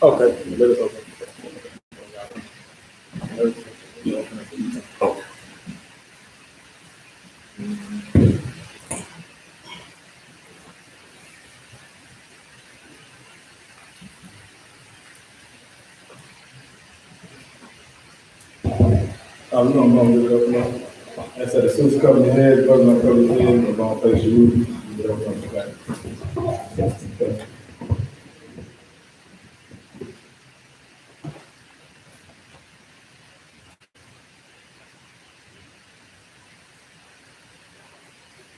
Okay, let us open. We're gonna give it up now. I said, as soon as you cover your head, you're gonna cover your head, we're gonna face your roof, and get up on your back. Okay.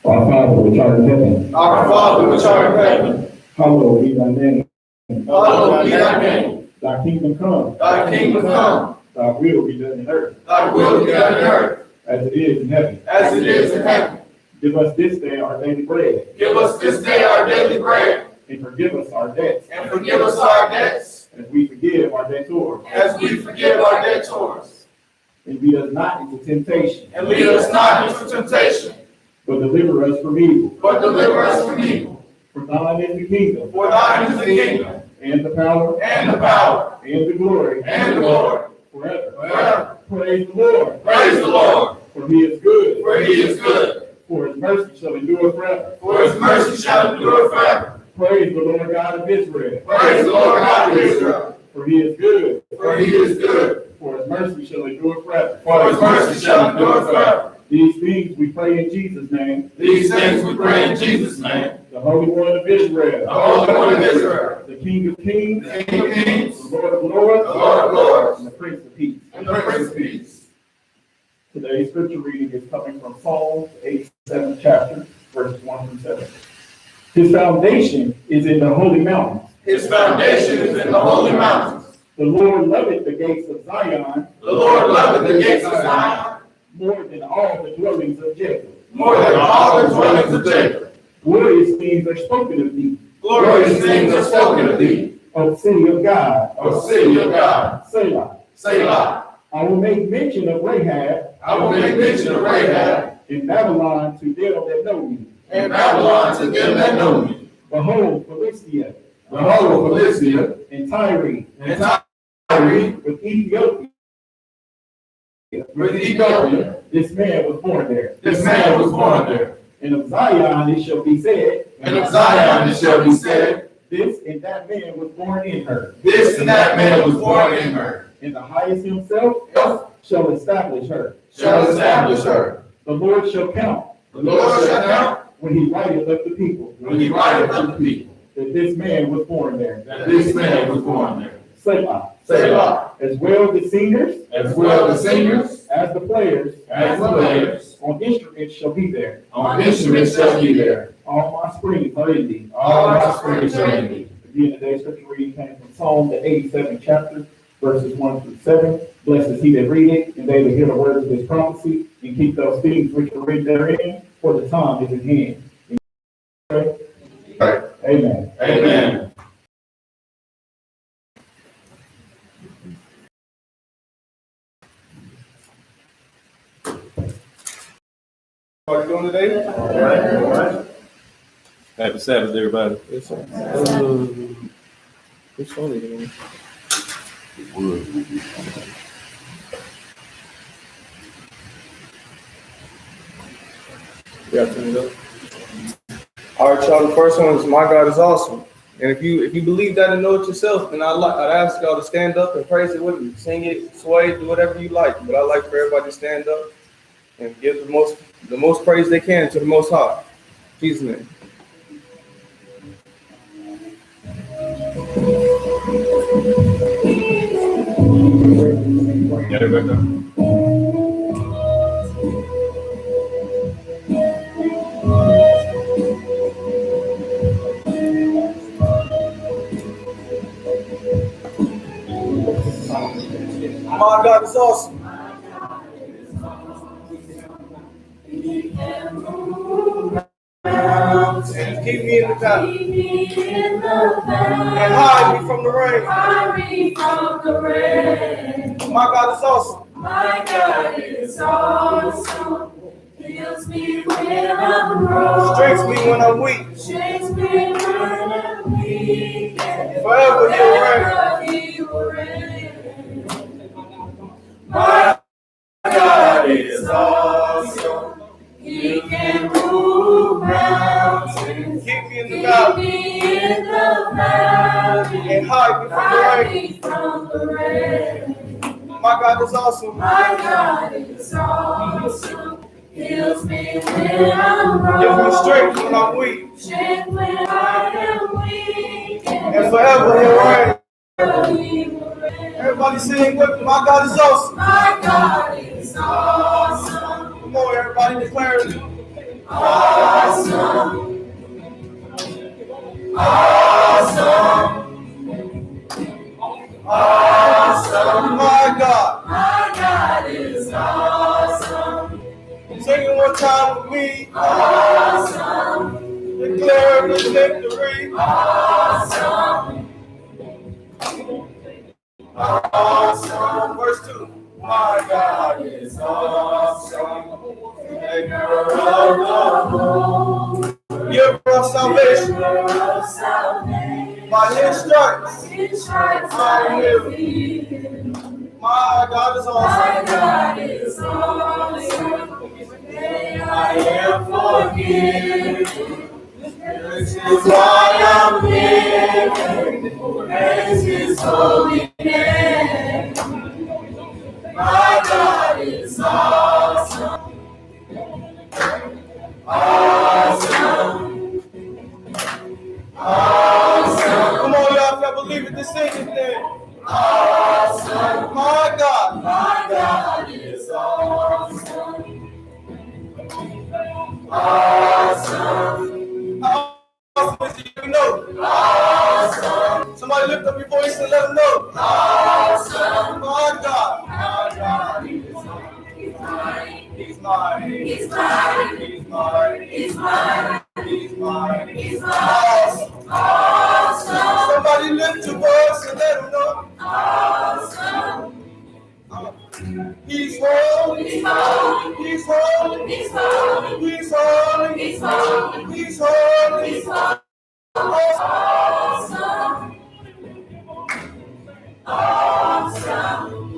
Our Father which art in heaven. Our Father which art in heaven. Hallowed be thy name. Hallowed be thy name. Thy kingdom come. Thy kingdom come. Thy will be done in earth. Thy will be done in earth. As it is in heaven. As it is in heaven. Give us this day our daily bread. Give us this day our daily bread. And forgive us our debts. And forgive us our debts. As we forgive our debtors. As we forgive our debtors. And lead us not into temptation. And lead us not into temptation. But deliver us from evil. But deliver us from evil. For thine is the kingdom. For thine is the kingdom. And the power. And the power. And the glory. And the glory. Forever. Forever. Praise the Lord. Praise the Lord. For he is good. For he is good. For his mercy shall endure forever. For his mercy shall endure forever. Praise the Lord God of Israel. Praise the Lord God of Israel. For he is good. For he is good. For his mercy shall endure forever. For his mercy shall endure forever. These things we pray in Jesus' name. These things we pray in Jesus' name. The Holy One of Israel. The Holy One of Israel. The King of Kings. The King of Kings. The Lord of Lords. The Lord of Lords. And the Prince of Peace. And the Prince of Peace. Today's scripture reading is coming from Psalms 87th chapter, verses 1 through 7. His foundation is in the holy mountains. His foundation is in the holy mountains. The Lord loveth the gates of Zion. The Lord loveth the gates of Zion. More than all the dwellings of Jacob. More than all the dwellings of Jacob. Glorious things are spoken of thee. Glorious things are spoken of thee. O city of God. O city of God. Selah. Selah. I will make mention of Rahab. I will make mention of Rahab. In Babylon to them that know me. In Babylon to them that know me. Behold, Philistia. Behold, Philistia. And Tyre. And Tyre. With Ethiopia. With Ethiopia. This man was born there. This man was born there. And of Zion it shall be said. And of Zion it shall be said. This and that man was born in her. This and that man was born in her. And the highest himself shall establish her. Shall establish her. The Lord shall count. The Lord shall count. When he writeth up the people. When he writeth up the people. That this man was born there. That this man was born there. Selah. Selah. As well the singers. As well the singers. As the players. As the players. On instruments shall be there. On instruments shall be there. All my springs are in thee. All my springs are in thee. Again, today's scripture reading came from Psalm the 87th chapter, verses 1 through 7. Blessed is he that readeth, and they that hear the words of his prophecy, and keep those things which are written therein, for the time is at hand. Right. Amen. Amen. What are you doing today? All right. Happy Sabbath, everybody. Yes, sir. Which one is it? Yeah, turn it up. All right, y'all. The first one is "My God is awesome," and if you believe that and know it yourself, then I'd ask y'all to stand up and praise it with me. Sing it, sway, do whatever you like. But I like for everybody to stand up and give the most praise they can to the Most High. In Jesus' name. Got it back up. My God is awesome. And keep me in the valley. And hide me from the rain. My God is awesome. My God is awesome. He'll Heals me when I'm broke. Strengthens me when I'm weak. Strengthens me when I'm weak. Forever you reign. My God is awesome. He can move mountains. keep me in the Keep valley me in the valley. and hide me Hide from the rain. me from the rain. My God is awesome. My God is awesome. Heals me when I'm Gives me broke. strength when I'm weak. Strength when I am weak. And forever you reign. He will reign. Everybody sing with me. My God is awesome. My God is awesome. Come on, everybody declare it. Awesome. Awesome. Awesome. My God. My God is awesome. Sing it one time with me. Awesome. Declare the victory. Awesome. Awesome. Verse 2. My God is awesome. Maker of the whole. Giver of salvation. By his stripes. I am healed. My God is My awesome. God is awesome. I am forgiven. This is why I'm living. Praise His holy name. My God is awesome. Awesome. Awesome. Come on, y'all, if y'all believe it, just sing it then. Awesome. My God. My God is awesome. Awesome. How awesome is he? You know. Awesome. Somebody lift up your voice and let them know. Awesome. My God. My God is mine. He's mine. He's mine. He's mine. He's mine. He's mine. He's mine. Awesome. Awesome. Somebody lift your voice and let them know. Awesome. He's holy. He's holy. He's holy. He's holy. He's holy. He's holy. He's holy. He's holy. Awesome. Awesome. Awesome.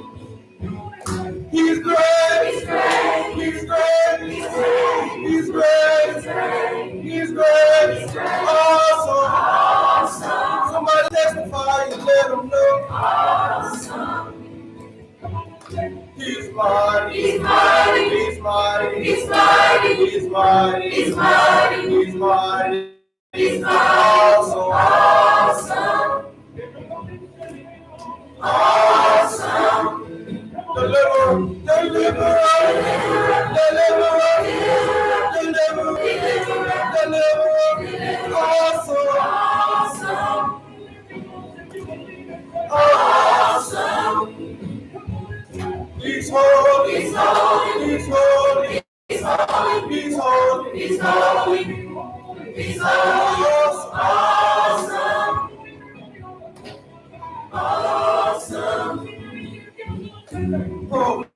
He's great. He's great. He's great. He's great. He's great. He's great. He's great. He's great. Awesome. Awesome. Somebody testify and let them know. Awesome. He's mighty. He's mighty. He's mighty. He's mighty. He's mighty. He's mighty. He's mighty. He's mighty. Awesome. Awesome. Awesome. Deliver. Deliver. Deliver. Deliver. Deliver. Awesome. Awesome. Awesome. He's holy. He's holy. He's holy. He's holy. He's holy. He's holy. He's holy. Awesome. Awesome. Provider,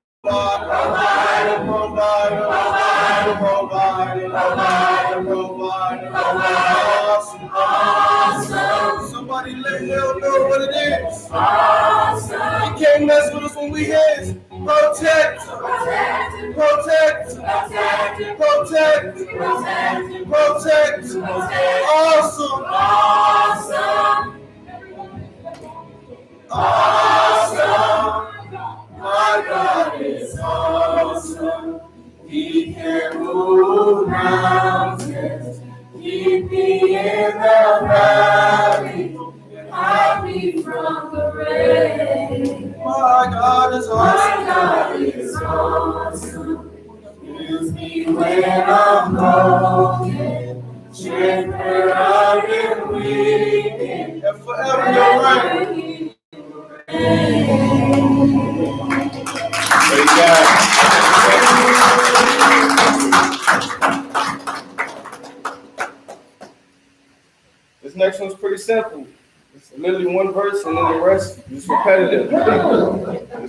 provider, provider, provider, provider, awesome. Awesome. Somebody let hell know what it is. Awesome. He can't mess with us when we his. Protect, Protect. protect, Protect. protect, Protect. protect. Awesome, Awesome. awesome. My God is awesome. He can move mountains. Keep me in the valley. Hide me from the rain. My God is My awesome. God is awesome. Heals me when I'm broken. Strength where I've been weak. And forever you're right. Praise God. This next one's pretty simple. It's literally one verse and then the rest is repetitive.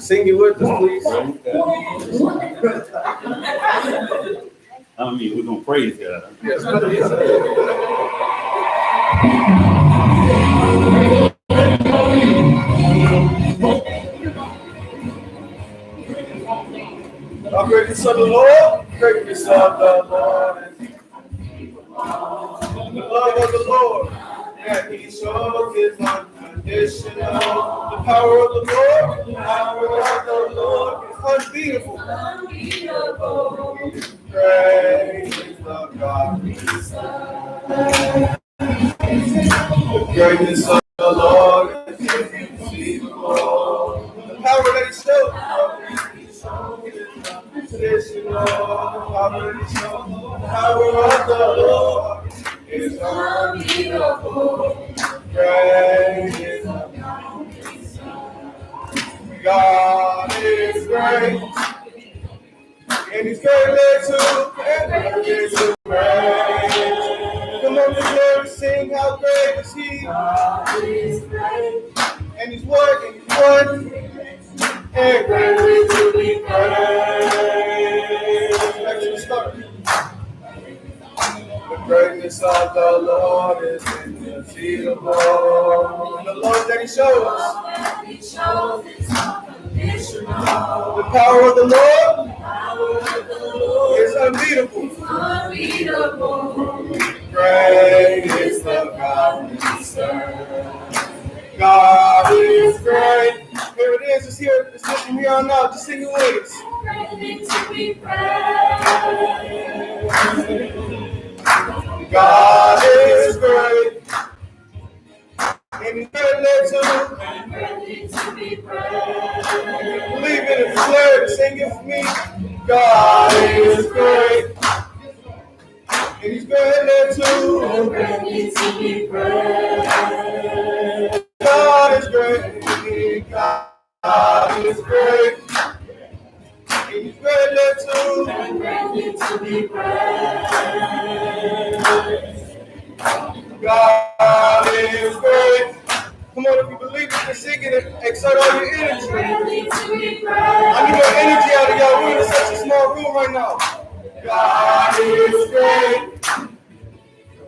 Sing it with us, please. I'm We're gonna praise God. Yes. How greatness of the Lord, greatness of the Lord, the love of the Lord, that He shows is unconditional. The power of the Lord is unbeatable. Praise the God. The greatness of the Lord is inconceivable. The power that He shows is unconditional. The power of the Lord is unbeatable. Praise God is great, and He's greatly to praise. Come on, together, sing how great is He. God is great, and He's working, and greatly to be praised. Let's start. The greatness of the Lord is inconceivable. The Lord that He shows is unconditional. The power of the Lord is unbeatable. Great is the God we serve. God is great. Here it is. It's here. It's just from here on out. Just sing it with us. God is great, and He's greatly to be praised. Believe it and declare it, sing it for me. God is great, and He's greatly to be praised. God is great, God is great, and He's greatly to be praised. God is great. Come on, if you believe it, just sing it and exert all your energy. I need more energy out of y'all. We're in such a small room right now. God is great.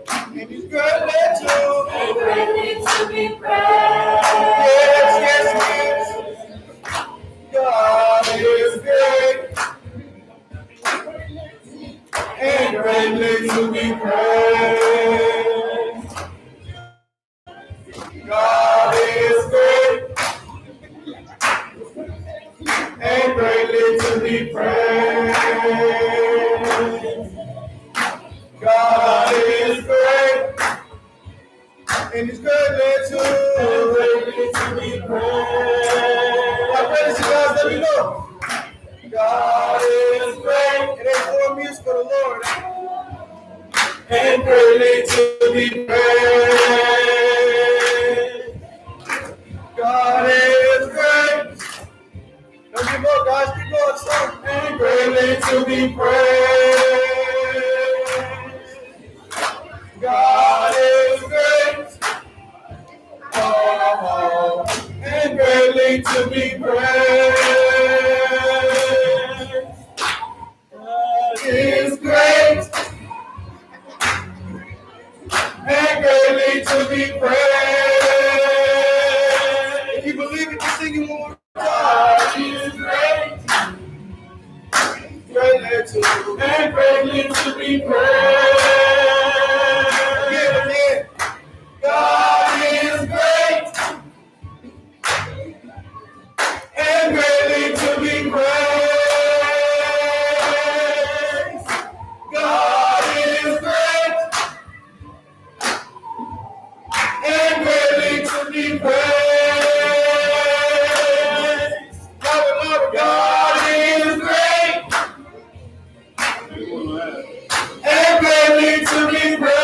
And He's greatly to be praised. Yes, yes, yes. God is great. And greatly to be praised. God is great and greatly to be praised. God is great and He's greatly to be praised. How great is He, guys? Let me know. God is great. It ain't for music for the Lord. And greatly to be praised. God is great. Don't give up, guys. Keep going, son. And greatly to be praised. God is great. Oh, and greatly to be praised. God is great. And greatly to be praised. If you believe it, just sing it one more time. God is great. Greatly to and greatly to be praised. Again. God is great. And greatly to be praised. God is great. And greatly to be praised. God is great. And greatly to be praised.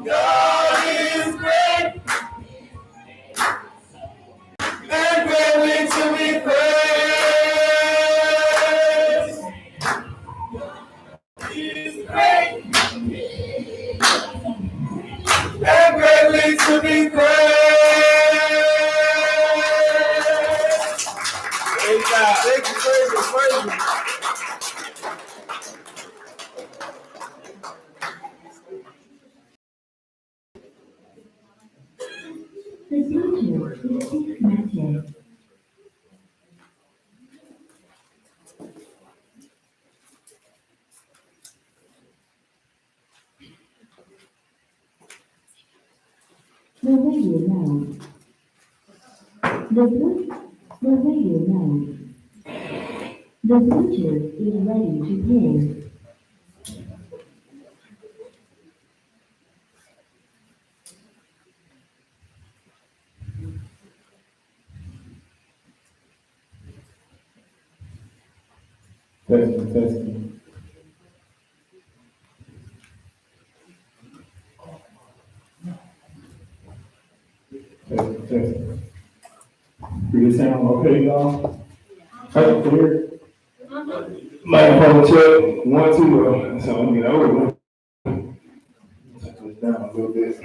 God is great. And greatly to be praised. He is great. And greatly to be praised. Praise God. Thank you, praise you. Bluetooth connected. The radio mode. The radio mode. The Bluetooth is ready to pair. Testing, testing. Testing, testing. Do this sound okay, y'all? Hey, clear? Microphone check, 1, 2, so let me get over. Touch this down a little bit.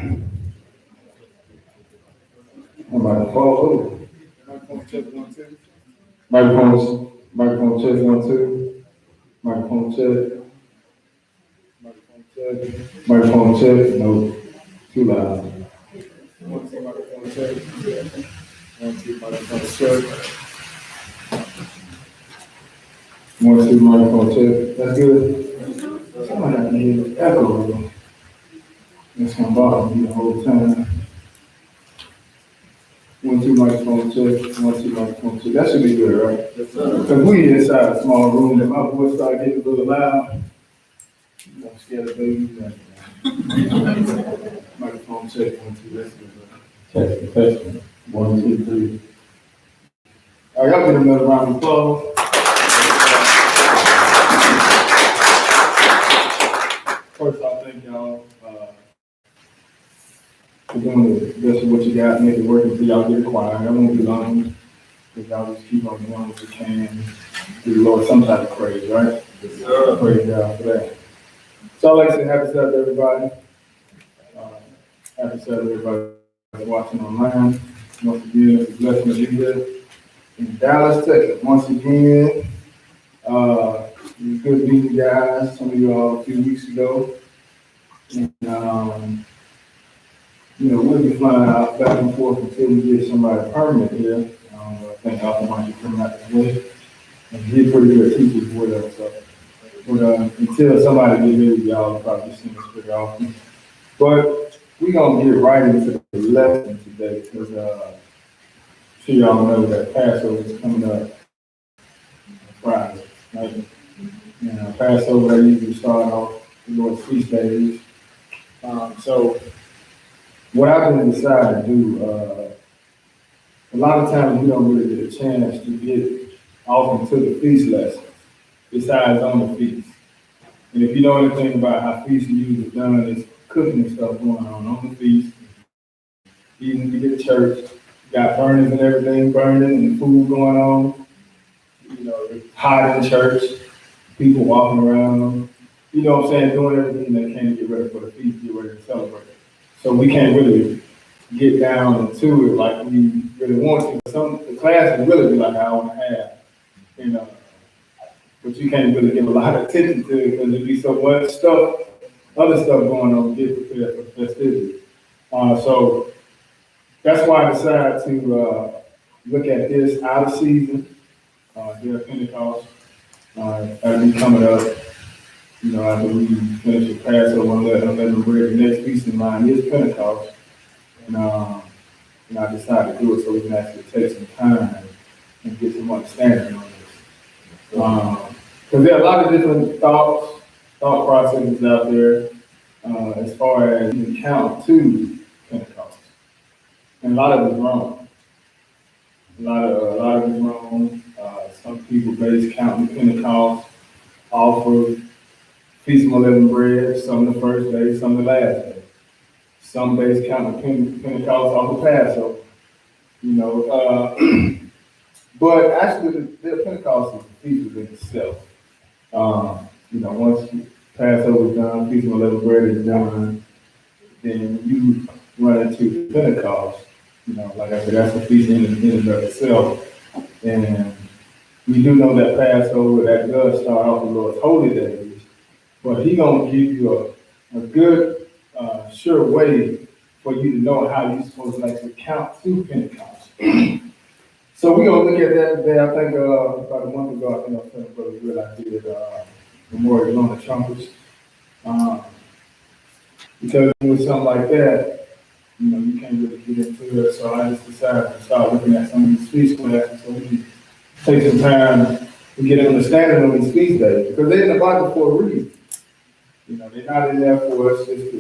I'm about to fall over. Microphone check 1, 2. Microphone check, 1, 2. Microphone check. Microphone check. Microphone check, no, too loud. 1, 2, microphone check. 1, 2, microphone check. 1, 2, microphone check. That's good. Somebody have to hear the echo. That's gonna bother me the whole time. 1, 2, microphone check. 1, 2, microphone check. That should be good, right? Yes, sir. Because we inside a small room, and my voice started getting a little loud. I'm scared of babies. Microphone check, 1, 2, that's good. Testing, testing. 1, 2, 3. All right, y'all get another round of applause. First off, thank y'all for doing the best of what you got, make it work until y'all get acquired. I won't be long, because y'all just keep on doing what you can. Do the Lord some type of praise, right? Yes, sir. Praise God for that. So I'd like to say happy Sabbath, everybody. Happy Sabbath, everybody watching online. Once again, it's a blessing to be here in Dallas, Texas. Once again, it was good meeting you guys, some of you all a few weeks ago. And, we'll be flying out back and forth until we get somebody permanent here. I think Alpha might be coming out this way. And he's pretty good teachers with us. So, until somebody get here with y'all, will probably see us pretty often. But we're going to get right into the lesson today because I'm sure y'all know that Passover is coming up Friday, right? And Passover, they usually start off the Lord's feast days. So what I've been deciding to do, a lot of times we don't really get a chance to get off into the feast lessons, besides on the feast. And if you know anything about how feasts are usually done, it's cooking and stuff going on the feast. Even if you get to church, you got burners and everything burning and food going on. It's hot in church, people walking around, what I'm saying, doing everything they can to get ready for the feast, get ready to celebrate. So we can't really get down into it like we really want to. The class can really be like an hour and a half, but you can't really give a lot of attention to it because there'd be so much stuff, other stuff going on to get prepared for the festivities. So that's why I decided to look at this out of season, during Pentecost, as we coming up. After we finish the Passover and unleavened bread, the next feast in line is Pentecost. And I decided to do it so we can actually take some time and get some understanding on this. Because there are a lot of different thought processes out there as far as you can count to Pentecost. And a lot of it's wrong. A lot of it's wrong. Some people base counting Pentecost off of Feast of Unleavened Bread, some the first day, some the last day. Some base counting Pentecost off of Passover. But actually the Pentecost is a feast within itself. Once Passover is done, Feast of Unleavened Bread is done, then you run into Pentecost. Like I said, that's a feast in and of itself. And we do know that Passover, that does start off the Lord's holy days, but He's gonna give you a good, sure way for you to know how you're supposed to actually count to Pentecost. So we're gonna look at that today. I think about a month ago, I think I was telling Brother Will I did Memorial on the Trumpets. Because with something like that, you can't really get into it. So I just decided to start looking at some of these feast classes so we can take some time to get an understanding of these feast days. Because they're in the Bible for a reason. They're not in there for us just to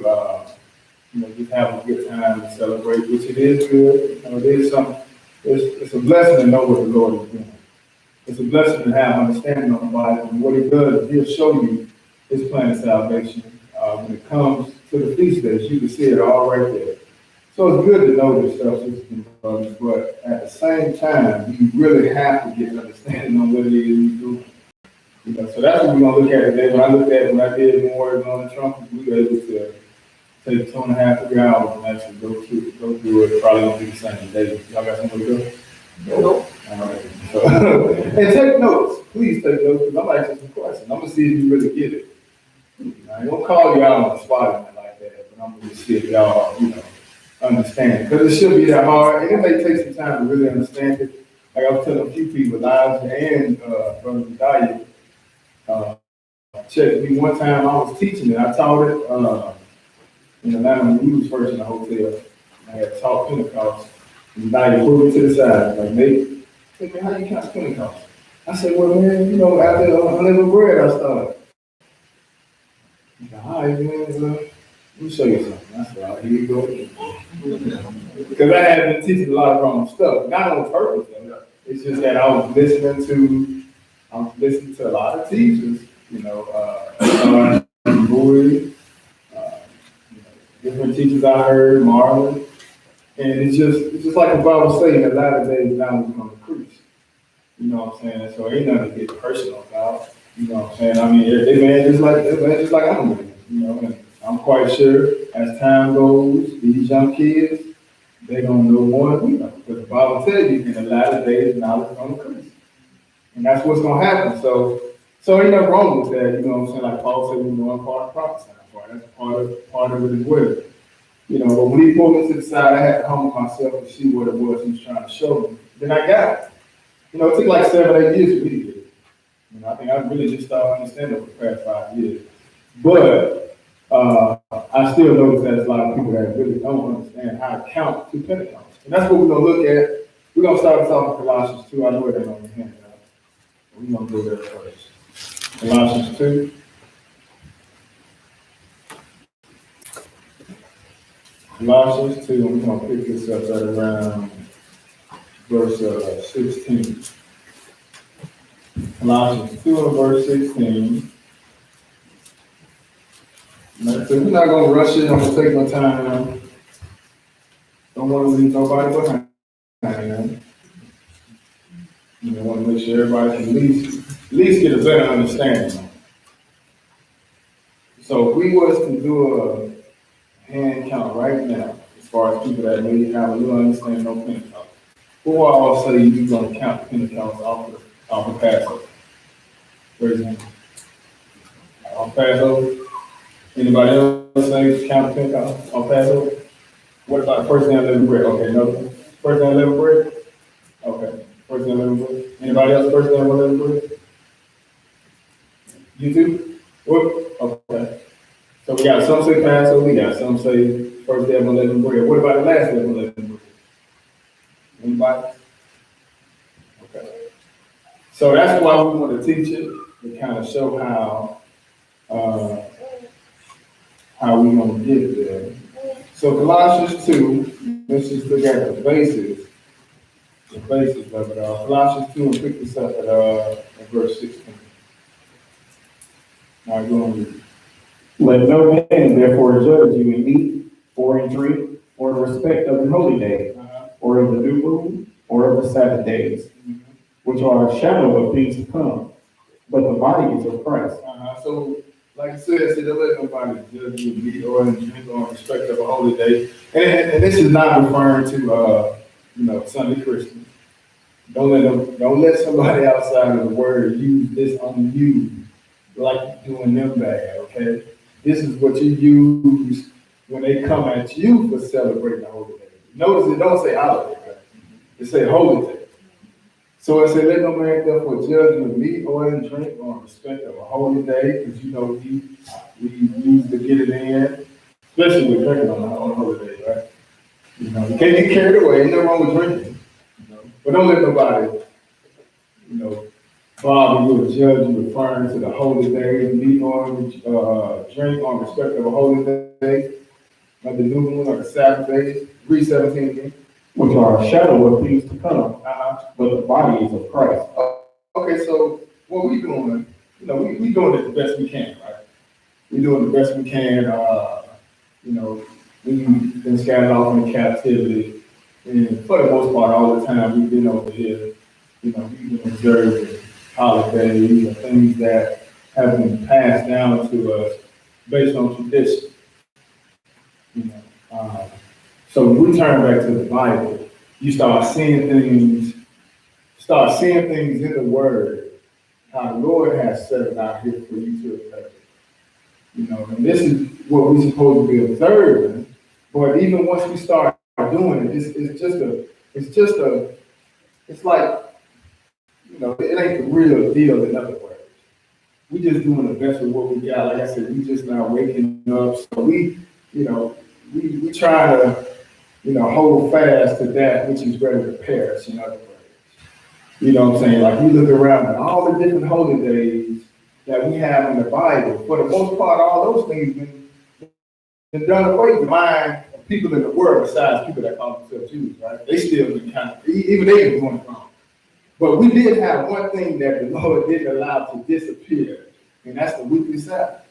just have a good time and celebrate, which it is good. It is something. It's a blessing to know what the Lord is doing. It's a blessing to have understanding of the Bible, and what He does is He'll show you His plan of salvation. When it comes to the feast days, you can see it all right there. So it's good to know this stuff, sisters and brothers, but at the same time, you really have to get an understanding on what it is you're doing. So that's what we're gonna look at today. When I did Memorial on the Trumpets, we were able to take 2.5, 3 hours and actually go through it. Probably gonna be the same day. Y'all got somewhere to go? Nope. All right. So, and take notes. Please take notes, because I'm asking some questions. I'm gonna see if you really get it. I ain't gonna call you out on the spot or anything like that, but I'm gonna see if y'all, understand. Because it shouldn't be that hard, and it may take some time to really understand it. Like I was telling a few people, Elijah and Brother Daya, checked me one time. I was teaching it. I taught it in Atlanta when we was first in the hotel. I had taught Pentecost. And Daya pulled me to the side, like, Nate, man, how you count Pentecost? I said, well, man, after unleavened bread, I started. He's like, all right, man, let me show you something. I said, all right, here you go. Because I had been teaching a lot of wrong stuff, not on purpose. It's just that I was listening to a lot of teachers, Boyd, different teachers I heard, Marlon, and it's just like the Bible says, in the latter days now we're going to increase. You know what I'm saying? So ain't nothing to get personal about. You know what I'm saying? I mean, they man just like I'm living. And I'm quite sure as time goes, these young kids, they're gonna know more than we know. Because the Bible tells you in the latter days knowledge is gonna increase. And that's what's gonna happen. So ain't nothing wrong with that, you know what I'm saying? Like Paul said, we know one part of prophesying part. That's part of it as well. But when he pulled me to the side, I had to humble myself to see what it was he was trying to show me. Then I got it. It took like 7, 8 years for me to get it. I think I really just started understanding over the past 5 years. But I still notice that there's a lot of people that really don't understand how to count to Pentecost. And that's what we're going to look at. We're going to start us off with Colossians 2. I know it ain't on your hand now. We're going to go there first. Colossians 2. Colossians 2, and we're going to pick this up at around verse 16. Colossians 2 and verse 16. So we're not going to rush it. I'm going to take my time. Don't want to leave nobody behind. I want to make sure everybody can at least get a better understanding. So if we was to do a hand count right now, as far as people that maybe have a little understanding of Pentecost, who all say you're going to count Pentecost off of Passover? For example, on Passover. Anybody else say count Pentecost on Passover? What about first day unleavened bread? Okay, no. First day unleavened bread? Okay. First day unleavened bread. Anybody else first day unleavened bread? You too? Whoop. Okay. So we got some say Passover, we got some say first day of unleavened bread. What about the last day of unleavened bread? Anybody? Okay. So that's why we want to teach it, to kind of show how we're going to get there. So Colossians 2, let's just look at the basics of it all. Colossians 2, and pick this up at verse 16. All right, go on read. Let no man therefore judge you in meat, or in drink, or in respect of the holy day, or of the new moon, or of the Sabbath days, which are a shadow of things to come, but the body is of Christ. So, like I said, don't let nobody judge you in meat or in drink or in respect of a holy day. And this is not referring to Sunday Christians. Don't let somebody outside of the word use this on you like you're doing them bad, okay? This is what you use when they come at you for celebrating the holy day. Notice it don't say holiday, right? It said holy day. So it said, let no man therefore judge you with meat, oil, and drink on respect of a holy day, because you know we use to get it in, especially with drinking on holy day, right? You know, you can't get carried away. Ain't nothing wrong with drinking. You know? But don't let nobody, you know, bother you or judge you referring to the holy day, meat, oil, drink on respect of a holy day, like the new moon or the Sabbath day. Read 17 again. Which are a shadow of things to come, but the body is of Christ. Okay, so what we doing, you know, we doing it the best we can, right? We doing the best we can, you know, we've been scattered off in captivity, and for the most part, all the time, we've been over here, you know, we've been observing holidays and things that have been passed down to us based on tradition, you know. So when we turn back to the Bible, you start seeing things in the Word, how the Lord has set it out here for you to observe. You know, and this is what we're supposed to be observing. But even once we start doing it, it's like, you know, it ain't the real deal, in other words. We just doing the best with what we got. Like I said, we just now waking up. So we, you know, we try to, you know, hold fast to that which is ready to perish, in other words. You know what I'm saying? Like, we look around at all the different holy days that we have in the Bible. For the most part, all those things been done away with mind of people in the world, besides people that call themselves Jews, right? They still been kind of, even they been doing it wrong. But we did have one thing that the Lord didn't allow to disappear, and that's the weekly Sabbath.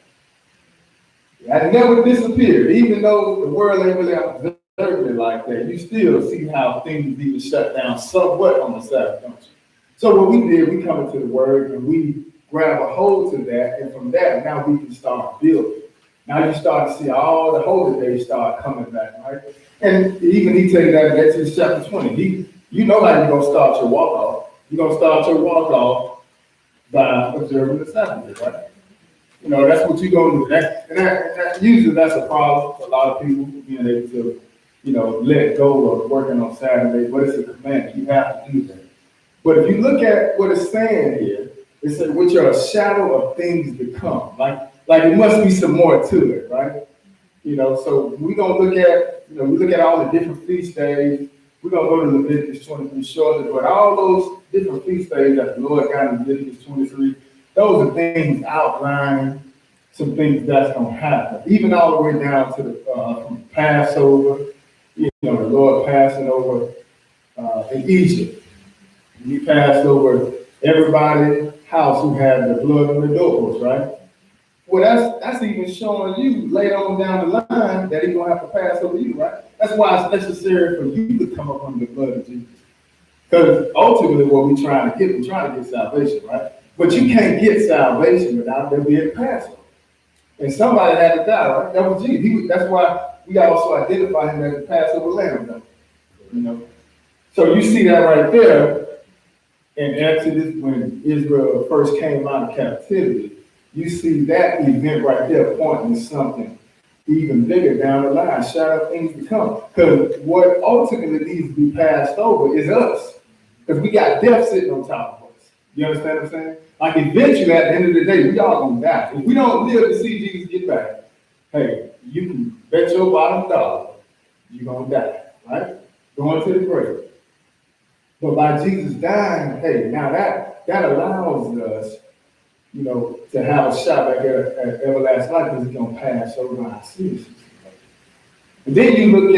That never disappeared, even though the world ain't really observing it like that. You still see how things even shut down somewhat on the Sabbath, don't you? So what we did, we come into the Word and we grab a hold to that, and from that, now we can start building. Now you start to see all the holy days start coming back, right? And even he tell you that in Exodus chapter 20. You know how you're going to start your walk off. You're going to start your walk off by observing the Sabbath day, right? You know, that's what you're going to do. And usually that's a problem for a lot of people, being able to, you know, let go of working on Saturday, but it's a commandment. You have to do that. But if you look at what it's saying here, it says, which are a shadow of things to come. Like it must be some more to it, right? You know, so we're going to look at, you know, we look at all the different feast days. We're going to go to Leviticus 23 shortly, but all those different feast days that the Lord got in Leviticus 23, those are things outlining some things that's going to happen. Even all the way down to the from Passover, you know, the Lord passing over in Egypt. He passed over everybody's house who had the blood on the doorpost, right? Well, that's even showing you later on down the line that he's gonna have to pass over you, right? That's why it's necessary for you to come up under the blood of Jesus. Because ultimately what we're trying to get salvation, right? But you can't get salvation without there being Passover. And somebody had to die, right? That was Jesus. That's why we also identify him as the Passover lamb, though. You know? So you see that right there in Exodus when Israel first came out of captivity. You see that event right there pointing to something even bigger down the line, shadow of things to come. Because what ultimately needs to be passed over is us. Because we got death sitting on top of us. You understand what I'm saying? Like eventually at the end of the day, we all gonna die. If we don't live to see Jesus get back, hey, you can bet your bottom dollar you're gonna die, right? Going to the grave. But by Jesus dying, hey, now that allows us, you know, to have a shot back at everlasting life, because it's gonna pass over our sins. And then you look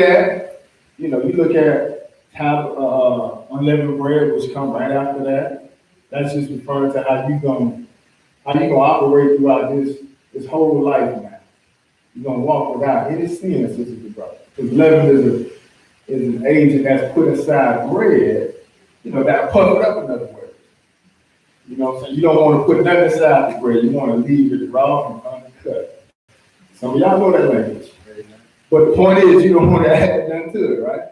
at how unleavened bread, which come right after that. That's just referring to how you gonna operate throughout this whole life now. You're gonna walk without any sin, sisters and brothers. Because leaven is an agent that's put inside bread, you know, that puff it up, in other words. You know what I'm saying? You don't want to put nothing inside the bread. You want to leave it raw and uncut. Some of y'all know that language. But the point is, you don't want to add nothing to it, right?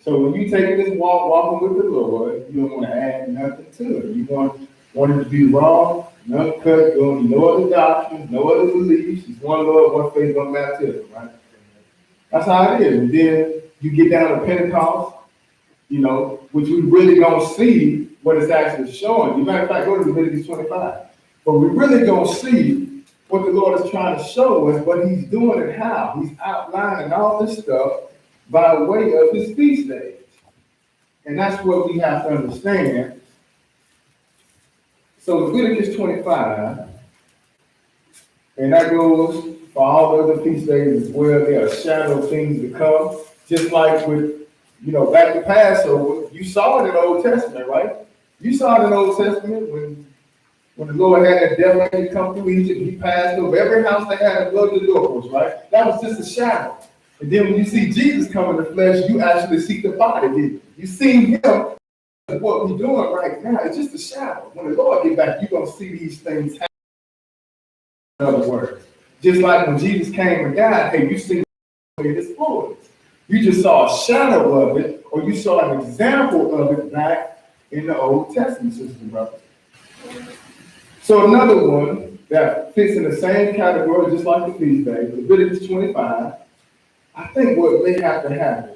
So when you take this walking with the Lord, you don't want to add nothing to it. You want it to be raw, uncut. You don't need no other doctrines, no other beliefs. It's one Lord, one faith, one baptism, right? That's how it is. And then you get down to Pentecost. which we really don't see what it's actually showing. As a matter of fact, go to Leviticus 25. But we really don't see what the Lord is trying to show us, what he's doing and how. He's outlining all this stuff by way of his feast days. And that's what we have to understand. So Leviticus 25, and that goes for all the other feast days as well. They are shadow things to come. Just like with, back to Passover, you saw it in the Old Testament, right? You saw it in the Old Testament when the Lord had that devil angel come through Egypt, he passed over every house that had a bloody doorpost, right? That was just a shadow. And then when you see Jesus come in the flesh, you actually see the body, didn't you? You see him. What we're doing right now is just a shadow. When the Lord get back, you're going to see these things happen. In other words, just like when Jesus came and died, hey, you see it in his fullness. You just saw a shadow of it, or you saw an example of it back in the Old Testament, sisters and brothers. So another one that fits in the same category, just like the feast day, Leviticus 25. I think what may have to happen,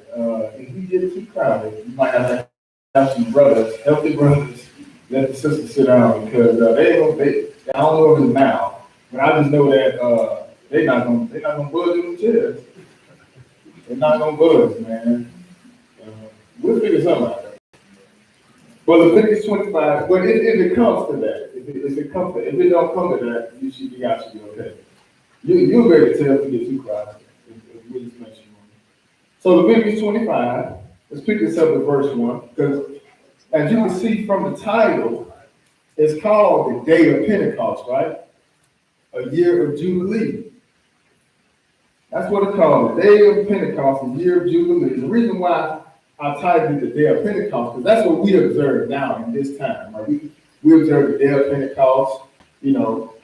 if we get too crowded, we might have to have some brothers, healthy brothers, let the sisters sit down because I don't know if it's now, but I just know that they're not gonna budge in the chairs. They're not gonna budge, man. We'll figure something out. Well, Leviticus 25. But if it comes to that, if it don't come to that, you should be okay. You'll be able to tell if you get too crowded. If we just make sure. So Leviticus 25. Let's pick this up at verse 1, because as you can see from the title, it's called the Day of Pentecost, right? A year of Jubilee. That's what it's called, the Day of Pentecost, a year of Jubilee. The reason why I titled it the Day of Pentecost, because that's what we observe now in this time. Right? We observe the Day of Pentecost,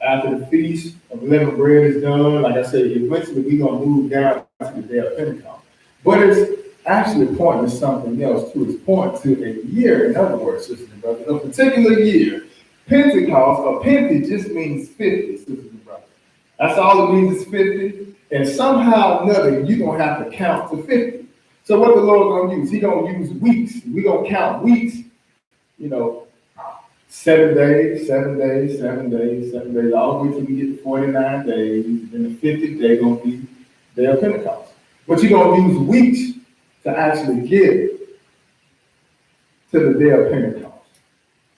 after the Feast of Unleavened Bread is done. Like I said, eventually we're going to move down to the Day of Pentecost. But it's actually pointing to something else too. It's pointing to a year, in other words, sisters and brothers, a particular year. Pentecost, or Pente just means 50, sisters and brothers. That's all it means is 50. And somehow or another, you're going to have to count to 50. So what the Lord going to use? He's going to use weeks. We're going to count weeks, 7 days, 7 days, 7 days, 7 days, all the way till we get to 49 days. Then the 50th day going to be Day of Pentecost. But you're going to use weeks to actually get to the Day of Pentecost.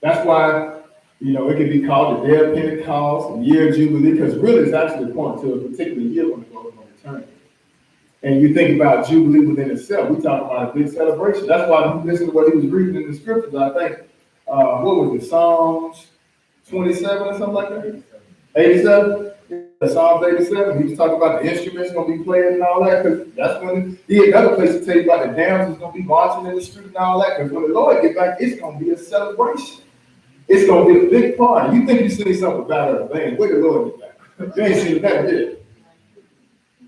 That's why, it can be called the Day of Pentecost, the year of Jubilee, because really it's actually pointing to a particular year when the Lord is going to return. And you think about Jubilee within itself, we talk about a big celebration. That's why if you listen to what he was reading in the scriptures, I think, what was it, Psalms 27 or something like that? 87? Yeah, Psalms 87. He was talking about the instruments going to be playing and all that, because that's when he had another place to tell you about the damsels going to be marching in the street and all that, because when the Lord get back, it's going to be a celebration. It's going to be a big party. You think you seen something about it, man? Where the Lord get back? You ain't seen that yet.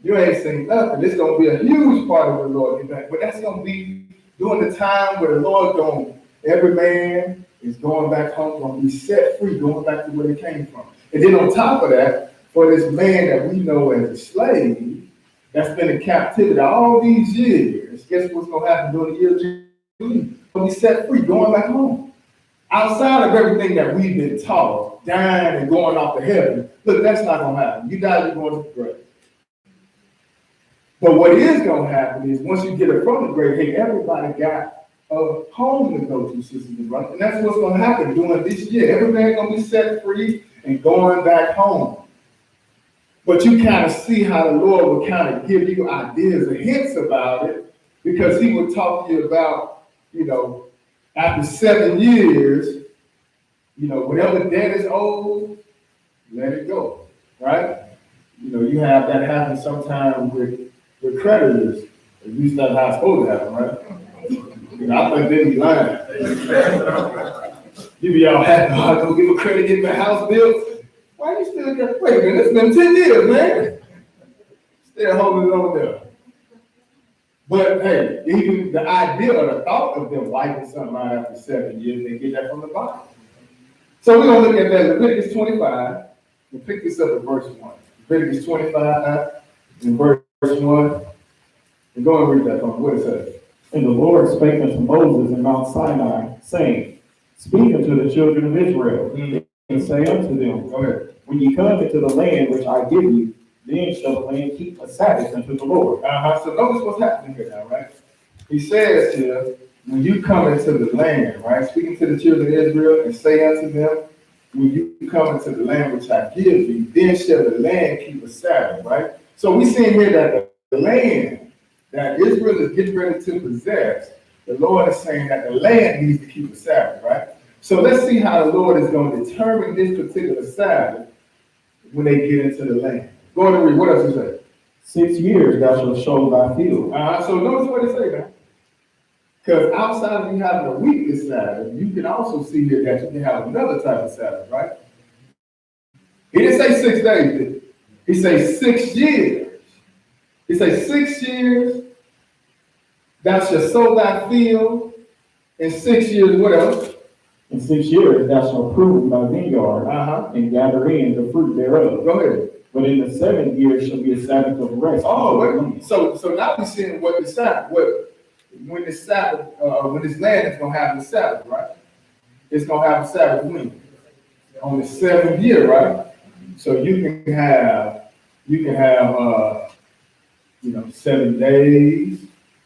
You ain't seen nothing. It's going to be a huge part of the Lord get back. But that's going to be during the time where the Lord every man is going back home, going to be set free, going back to where they came from. And then on top of that, for this man that we know as a slave, that's been in captivity all these years, guess what's going to happen during the year of Jubilee? Going to be set free, going back home. Outside of everything that we've been taught, dying and going off to heaven, look, that's not going to happen. You die, you're going to the grave. But what is going to happen is once you get it from the grave, hey, everybody got a home to go to, sisters and brothers. And that's what's going to happen during this year. Everybody's going to be set free and going back home. But you kind of see how the Lord will kind of give you ideas and hints about it, because he will talk to you about, after 7 years, whatever debt is owed, let it go, right? You have that happen sometimes with creditors. At least that's how it's supposed to happen, right? I think they be lying. You be all happy, I go give a credit, get my house built. Why you still got, wait a minute, it's been 10 years, man. Still holding it on there. But hey, even the idea or the thought of them wiping something out after 7 years, they get that from the Bible. So we're going to look at that, Leviticus 25. We'll pick this up at verse 1. Leviticus 25 and verse 1. And go and read that from what it says. And the Lord spake unto Moses in Mount Sinai, saying, Speak unto the children of Israel, and say unto them, Go ahead. When ye come into the land which I give you, then shall the land keep a Sabbath unto the Lord. So notice what's happening here now, right? He says here, when you come into the land, right? Speaking to the children of Israel and say unto them, when you come into the land which I give you, then shall the land keep a Sabbath, right? So we see here that the land that Israel is getting ready to possess, the Lord is saying that the land needs to keep a Sabbath, right? So let's see how the Lord is going to determine this particular Sabbath when they get into the land. Go ahead and read. What else is that? 6 years thou shalt sow thy field. So notice what it say now. Because outside of you having a weekly Sabbath, you can also see here that you can have another type of Sabbath, right? He didn't say 6 days, did he? He said 6 years. He said 6 years thou shalt sow thy field. In 6 years, what else? In 6 years thou shalt prune thy vineyard, and gather in the fruit thereof. Go ahead. But in the 7th year shall be a Sabbath of rest. Oh, wait. So now we're seeing what the Sabbath, when the Sabbath, when this land is going to have the Sabbath, right? It's going to have a Sabbath when? On the 7th year, right? So you can have 7 days.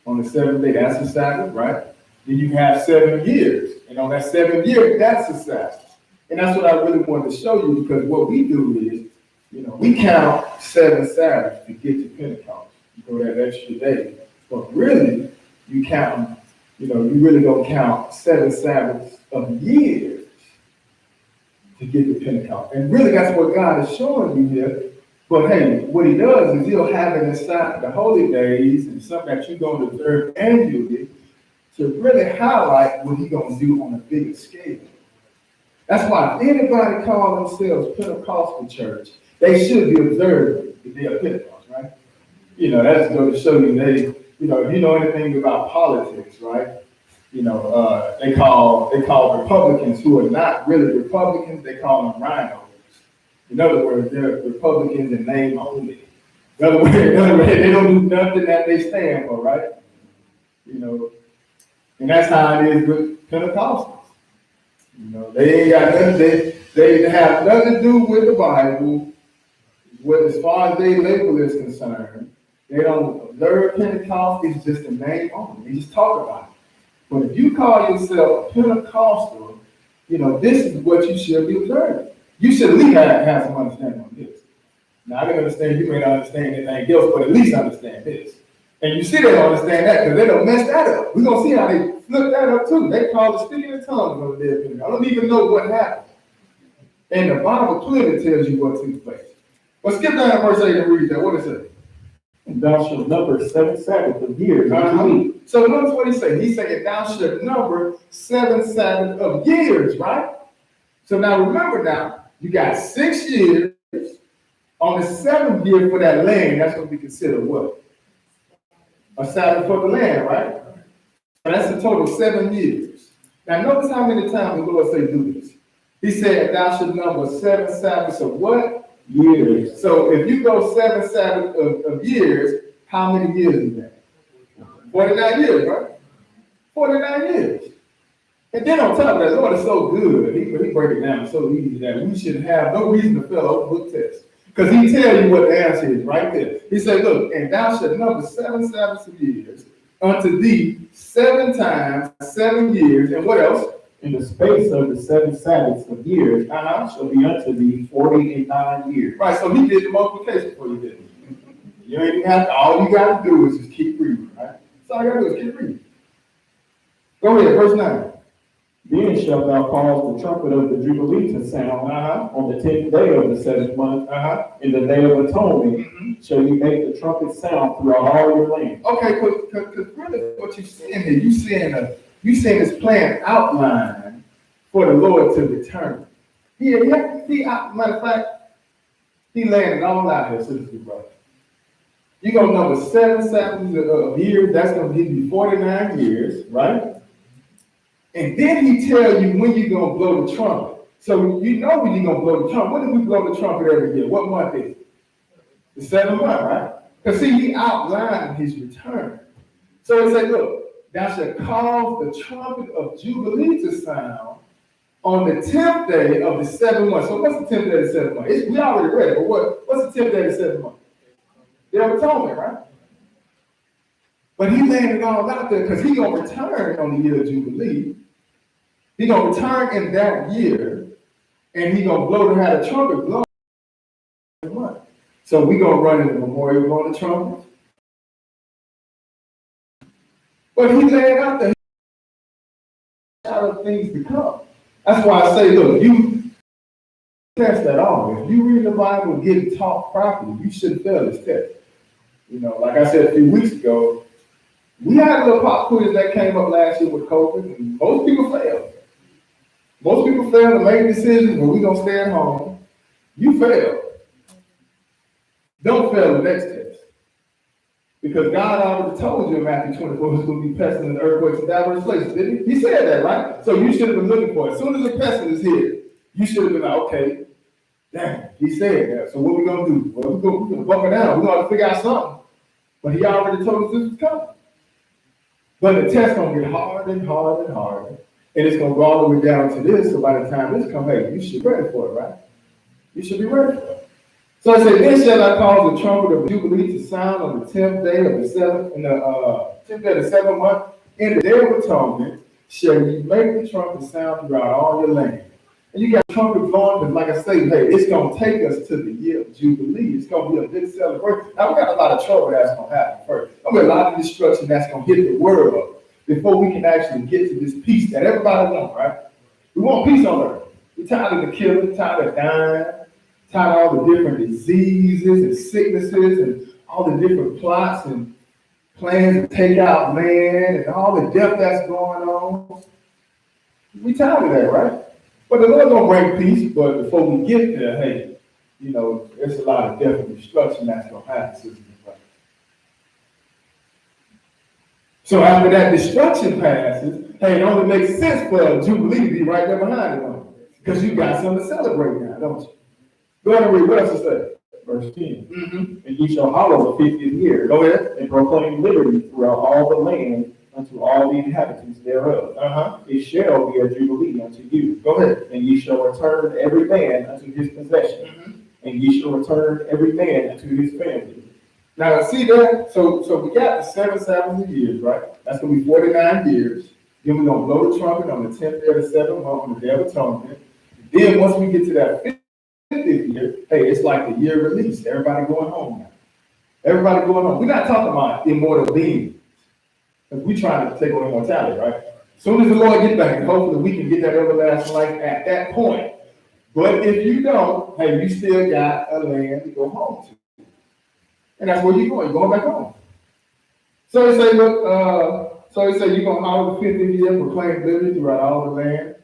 On the 7th day, that's the Sabbath, right? Then you can have 7 years. And on that 7th year, that's the Sabbath. And that's what I really wanted to show you, because what we do is, we count 7 Sabbaths to get to Pentecost. You go that extra day. But really, you count, you really don't count 7 Sabbaths of years to get to Pentecost. And really, that's what God is showing you here. But hey, what he does is he'll have it inside the holy days and something that you're going to observe annually to really highlight what he's going to do on a bigger scale. That's why if anybody call themselves Pentecostal church, they should be observing the day of Pentecost, right? That's going to show you if you know anything about politics, right? They call Republicans who are not really Republicans, they call them rhinos. In other words, they're Republicans in name only. In other words, they don't do nothing that they stand for, right? And that's how it is with Pentecostals. They ain't got nothing, they have nothing to do with the Bible. As far as their label is concerned, they don't observe Pentecost. It's just a name only. They just talk about it. But if you call yourself a Pentecostal, this is what you should be observing. You should at least have some understanding on this. Now, I can understand you may not understand anything else, but at least understand this. And you see they don't understand that because they don't mess that up. We're going to see how they flip that up too. They call it speaking in tongues on the day of Pentecost. I don't even know what happened. And the Bible clearly tells you what took place. But skip down to verse 8 and read that. What is it? And thou shalt number 7 Sabbaths of years. So notice what he said. He said, thou shalt number 7 Sabbaths of years, right? So now remember you got 6 years. On the 7th year for that land, that's going to be considered what? A Sabbath for the land, right? So that's a total of 7 years. Now notice how many times the Lord said do this. He said, thou shalt number 7 Sabbaths of what? Years. So if you go 7 Sabbaths of years, how many years is that? 49 years, right? 49 years. And then on top of that, the Lord is so good. He break it down so easy that we should have no reason to fail a book test. Because he tell you what the answer is right there. He said, look, and thou shalt number 7 Sabbaths of years unto thee 7 times 7 years. And what else? In the space of the 7 Sabbaths of years, shall be unto thee 49 years. Right, so he did the multiplication for you, didn't he? You ain't have to, all you got to do is just keep reading, right? That's all you got to do is keep reading. Go ahead, verse 9. Then shalt thou cause the trumpet of the Jubilee to sound on the 10th day of the 7th month. In the day of atonement shall you make the trumpet sound throughout all your land. Okay, because really what you're seeing here, you seeing this plan outline for the Lord to return. Matter of fact, he laying it all out here, sisters and brothers. You're going to number 7 Sabbaths of years, that's going to give you 49 years, right? And then he tell you when you're going to blow the trumpet. So you know when you're going to blow the trumpet. When do we blow the trumpet every year? What month is it? The 7th month, right? Because see, he outlined his return. So he said, look, thou shalt cause the trumpet of Jubilee to sound on the 10th day of the 7th month. So what's the 10th day of the 7th month? We already read it, but what's the 10th day of the 7th month? Day of Atonement, right? But he laying it all out there because he's going to return on the year of Jubilee. He's going to return in that year, and he's going to blow to have the trumpet blown. So we're going to run in the memorial blowing the trumpet. But he laying out there of things to come. That's why I say, look, you test that on. If you read the Bible and get it taught properly, you shouldn't fail this test. You know, like I said a few weeks ago, we had a little pop quiz that came up last year with COVID, and most people failed. Most people fail to make decisions, but we're going to stay at home. You failed. Don't fail the next test. Because God already told you in Matthew 24 it's going to be pestilence, earthquakes, and diverse places, didn't he? He said that, right? So you should have been looking for it. As soon as the pestilence hit, you should have been like, okay, damn, he said that. So what are we going to do? Well, we're going to buckle down. We're going to figure out something. But he already told us this was coming. But the test's going to get harder and harder and harder. And it's going to go all the way down to this. So by the time this comes, hey, you should be ready for it, right? You should be ready for it. So I say, then shall I cause the trumpet of Jubilee to sound on the 10th day of the 7th, in the 10th day of the 7th month. In the day of atonement shall you make the trumpet sound throughout all your land. And you got trumpet blowing, but like I say, hey, it's going to take us to the year of Jubilee. It's going to be a big celebration. Now, we got a lot of trouble that's going to happen first. There's going to be a lot of destruction that's going to hit the world before we can actually get to this peace that everybody wants, right? We want peace on earth. We're tired of the killing, tired of dying, tired of all the different diseases and sicknesses and all the different plots and plans to take out man and all the death that's going on. We tired of that, right? But the Lord gonna bring peace, but before we get there, hey, you know, there's a lot of death and destruction that's gonna happen, sisters and brothers. So after that destruction passes, hey, it only makes sense for Jubilee to be right there behind it, because you got something to celebrate now, don't you? Go ahead and read. What else it say? Verse 10. And ye shall hallow the 50th year. Go ahead. And proclaim liberty throughout all the land unto all the inhabitants thereof. It shall be a jubilee unto you. Go ahead. And ye shall return every man unto his possession. And ye shall return every man unto his family. Now see that? So we got the 7 Sabbath years, right? That's gonna be 49 years. Then we're gonna blow the trumpet on the 10th day of the 7th month on the Day of Atonement. Then once we get to that 50th year, hey, it's like the year release. Everybody going home now. Everybody going home. We're not talking about immortal beings, because we're trying to take on immortality, right? As soon as the Lord gets back, hopefully we can get that everlasting life at that point. But if you don't, hey, you still got a land to go home to. And that's where you're going. You're going back home. So they say, look, you're going to hallow the 50th year, proclaim liberty throughout all the land.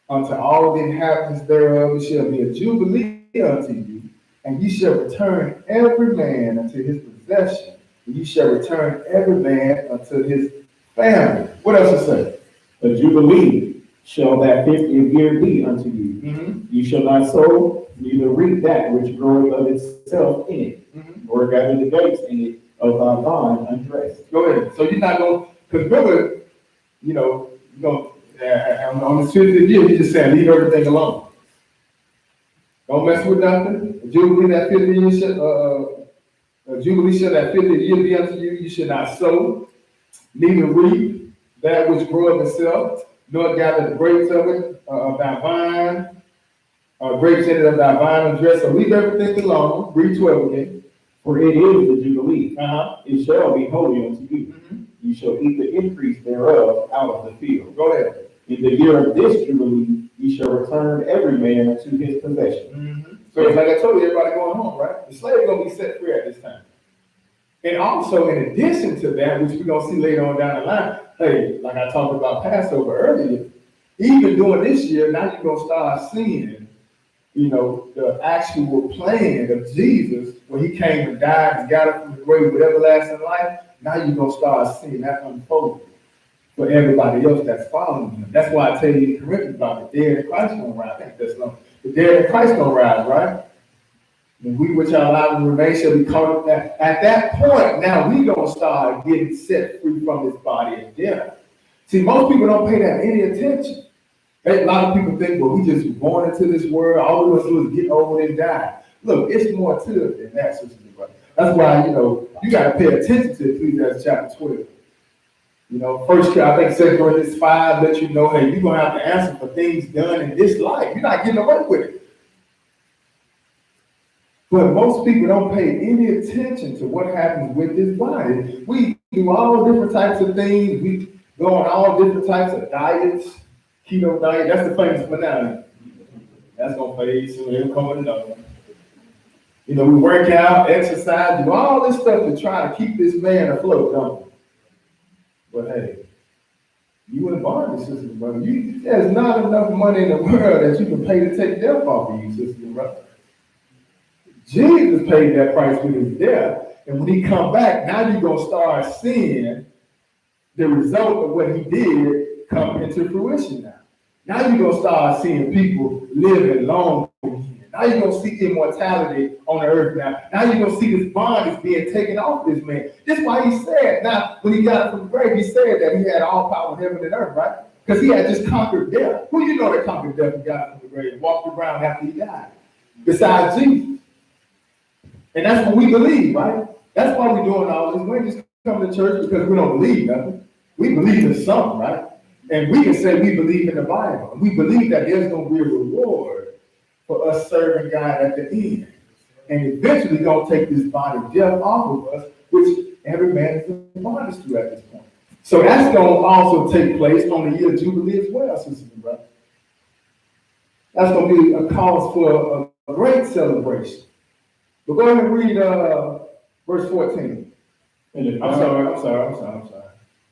Unto all the inhabitants thereof, it shall be a jubilee unto you, and ye shall return every man unto his possession, and ye shall return every man unto his family. What else it say? A jubilee shall that 50th year be unto you. You shall not sow, neither reap that which groweth of itself in it, nor gather the grapes in it of thy vine undressed. Go ahead. So you're not going, because remember, you know, on the 50th year, he just saying, leave everything alone. Don't mess with nothing. A jubilee that 50 years, Jubilee shall that 50th year be unto you. You should not sow, neither reap that which groweth itself, nor gather the grapes of it, of thy vine, grapes in it of thy vine and dress. So leave everything alone. Read 12 again. For it is the jubilee. It shall be holy unto you. You shall eat the increase thereof out of the field. Go ahead. In the year of this jubilee, ye shall return every man unto his possession. So like I told you, everybody going home, right? The slave's gonna be set free at this time. And also, in addition to that, which we're gonna see later on down the line, hey, like I talked about Passover earlier, even during this year, now you're gonna start seeing, you know, the actual plan of Jesus, when he came and died and got up from the grave with everlasting life. Now you're gonna start seeing that unfold for everybody else that's following him. That's why I tell you in Corinthians about the dead in Christ gonna rise. I think that's long. The dead in Christ gonna rise, right? And we which are alive and remain shall be caught up. At that point, now we gonna start getting set free from this body of death. See, most people don't pay that any attention. A lot of people think, well, we just born into this world. All we must do is get old and die. Look, it's more to it than that, sisters and brothers. That's why, you got to pay attention to Ecclesiastes chapter 12. First, I think 2 Corinthians 5 lets you know, hey, you're going to have to answer for things done in this life. You're not getting away with it. But most people don't pay any attention to what happens with this body. We do all different types of things. We go on all different types of diets. Keto diet, that's the famous one now. That's going to fade soon. It'll come another. We work out, exercise, do all this stuff to try to keep this man afloat, don't we? But hey, you in bondage, sister and brother. There's not enough money in the world that you can pay to take death off of you, sister and brother. Jesus paid that price with his death. And when he come back, now you're going to start seeing the result of what he did come into fruition now. Now you're going to start seeing people living long again. Now you're going to see immortality on the earth now. Now you're going to see this bondage being taken off this man. That's why he said, now, when he got up from the grave, he said that he had all power in heaven and earth, right? Because he had just conquered death. Who you know that conquered death and got up from the grave, walked around after he died? Besides Jesus. And that's what we believe, right? That's why we're doing all this. We ain't just come to church because we don't believe nothing. We believe in something, right? And we can say we believe in the Bible. We believe that there's going to be a reward for us serving God at the end. And eventually going to take this body of death off of us, which every man is in bondage to at this point. So that's going to also take place on the year of Jubilee as well, sisters and brothers. That's going to be a cause for a great celebration. But go ahead and read verse 14. I'm sorry.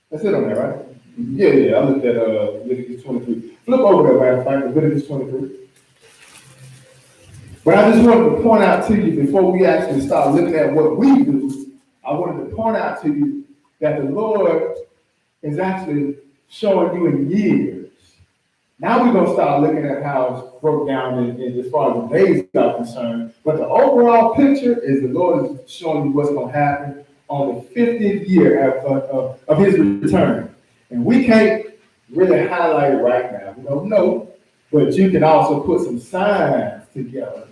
That's it on there, right? Yeah, I looked at Leviticus 23. Flip over there, matter of fact, Leviticus 23. But I just wanted to point out to you, before we actually start looking at what we do, I wanted to point out to you that the Lord is actually showing you in years. Now we're going to start looking at how it's broke down in as far as the days are concerned. But the overall picture is the Lord is showing you what's going to happen on the 50th year of his return. And we can't really highlight it right now. We don't know. But you can also put some signs together.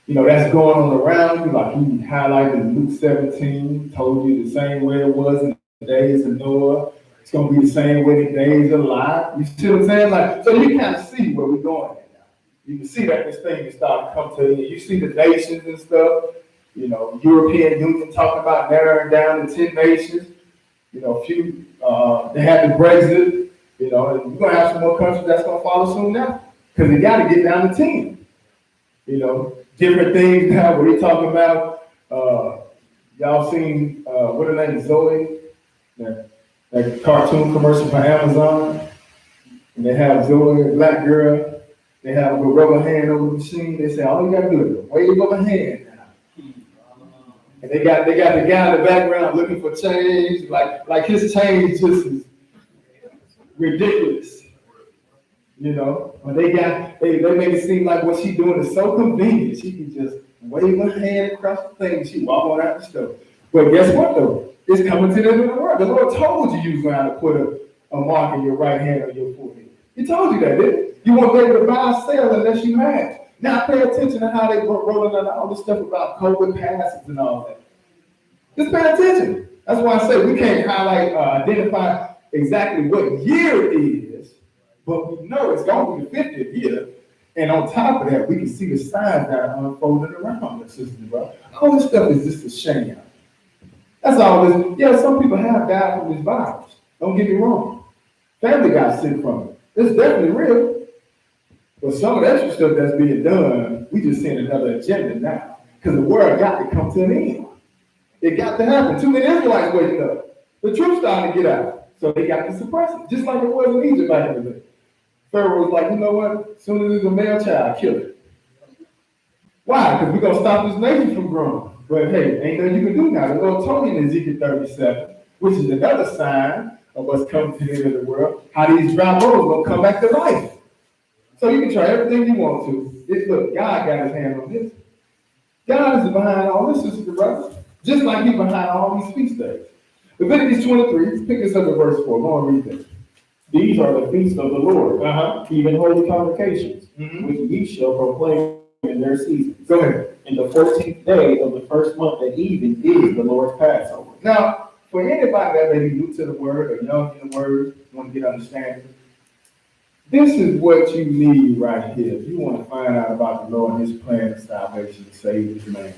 That's going on around you. Like he highlighted in Luke 17, told you the same way it was in the days of Noah. It's going to be the same way the days of Lot. You see what I'm saying? So you kind of see where we're going at now. You can see that this thing is starting to come to an end. You see the nations and stuff. European Union talking about narrowing down to 10 nations. They had the Brexit, and you're going to have some more countries that's going to follow soon now. Because they got to get down to 10. Different things now where they're talking about, y'all seen, what her name is, Zoe? That cartoon commercial for Amazon. And they have Zoe, a black girl. They have a rubber hand over the machine. They say, all you got to do is wave of a hand now. And they got the guy in the background looking for change. Like his change just is ridiculous. When they make it seem like what she's doing is so convenient. She can just wave her hand across the thing. She walk on out the store. But guess what though? It's coming to the end of the world. The Lord told you was going to have to put a mark in your right hand or your forehead. He told you that, didn't he? You won't be able to buy or sell unless you have. Now pay attention to how they were rolling out all this stuff about COVID passes and all that. Just pay attention. That's why I say we can't identify exactly what year it is, but we know it's going to be the 50th year. And on top of that, we can see the signs that are unfolding around us, sisters and brothers. All this stuff is just a shame. That's all this. Yeah, some people have died from this virus. Don't get me wrong. Family got sick from it. It's definitely real. But some of the extra stuff that's being done, we just seeing another agenda now. Because the world got to come to an end. It got to happen. Too many Israelites waking up. The truth started to get out. So they got to suppress it. Just like it was in Egypt back in the day. Pharaoh was like, you know what? As soon as there's a male child, kill it. Why? Because we're going to stop this nation from growing. But hey, ain't nothing you can do now. The Lord told you in Ezekiel 37, which is another sign of what's coming to the end of the world, how these dry bones going to come back to life. So you can try everything you want to. Look, God got his hand on this. God is behind all this, sister, brother. Just like he's behind all these feast days. Leviticus 23, pick us up at verse 4. Go and read this. These are the feasts of the Lord, even holy convocations, Mhm. which ye shall proclaim in their seasons. Go ahead. And the 14th day of the first month at even is the Lord's Passover. Now, for anybody that may be new to the word or young in the word, want to get understanding, this is what you need right here. If you want to find out about the Lord and his plan of salvation to save his man.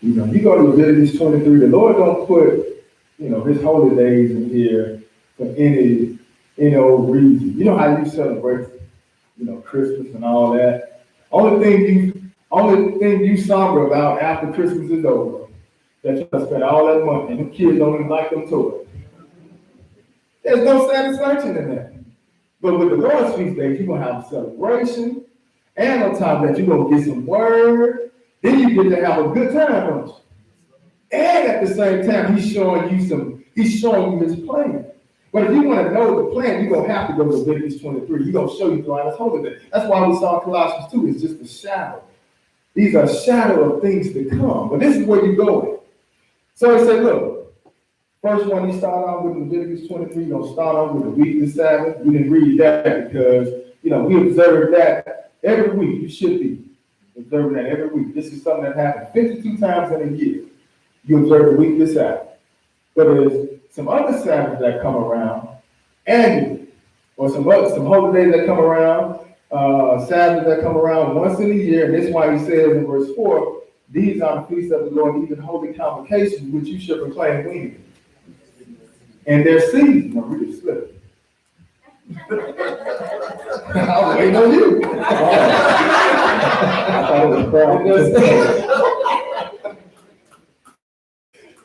You know, you go to Leviticus 23, the Lord don't put, his holy days in here for any old reason. You know how you celebrate, Christmas and all that. Only thing you somber about after Christmas is over, that you spend all that money and the kids don't even like them toys. There's no satisfaction in that. But with the Lord's feast days, you're gonna have a celebration, and on top of that, you're gonna get some word. Then you get to have a good time, don't you? And at the same time, he's showing you his plan. But if you want to know the plan, you're gonna have to go to Leviticus 23. He's gonna show you throughout his holy day. That's why we saw Colossians 2, it's just a shadow. These are shadow of things to come. But this is where you're going. So he said, look, first one he started off with Leviticus 23, you're gonna start off with the weekly Sabbath. We didn't read that because we observe that every week. You should be observing that every week. This is something that happens 52 times in a year. You observe the weekly Sabbath. But there's some other Sabbaths that come around annually, or some holy days that come around, Sabbaths that come around once in a year, and that's why he says in verse 4, these are the feasts of the Lord, even holy convocations, which you should proclaim when. And their season, now read it slip. I was waiting on you. I thought it was proud.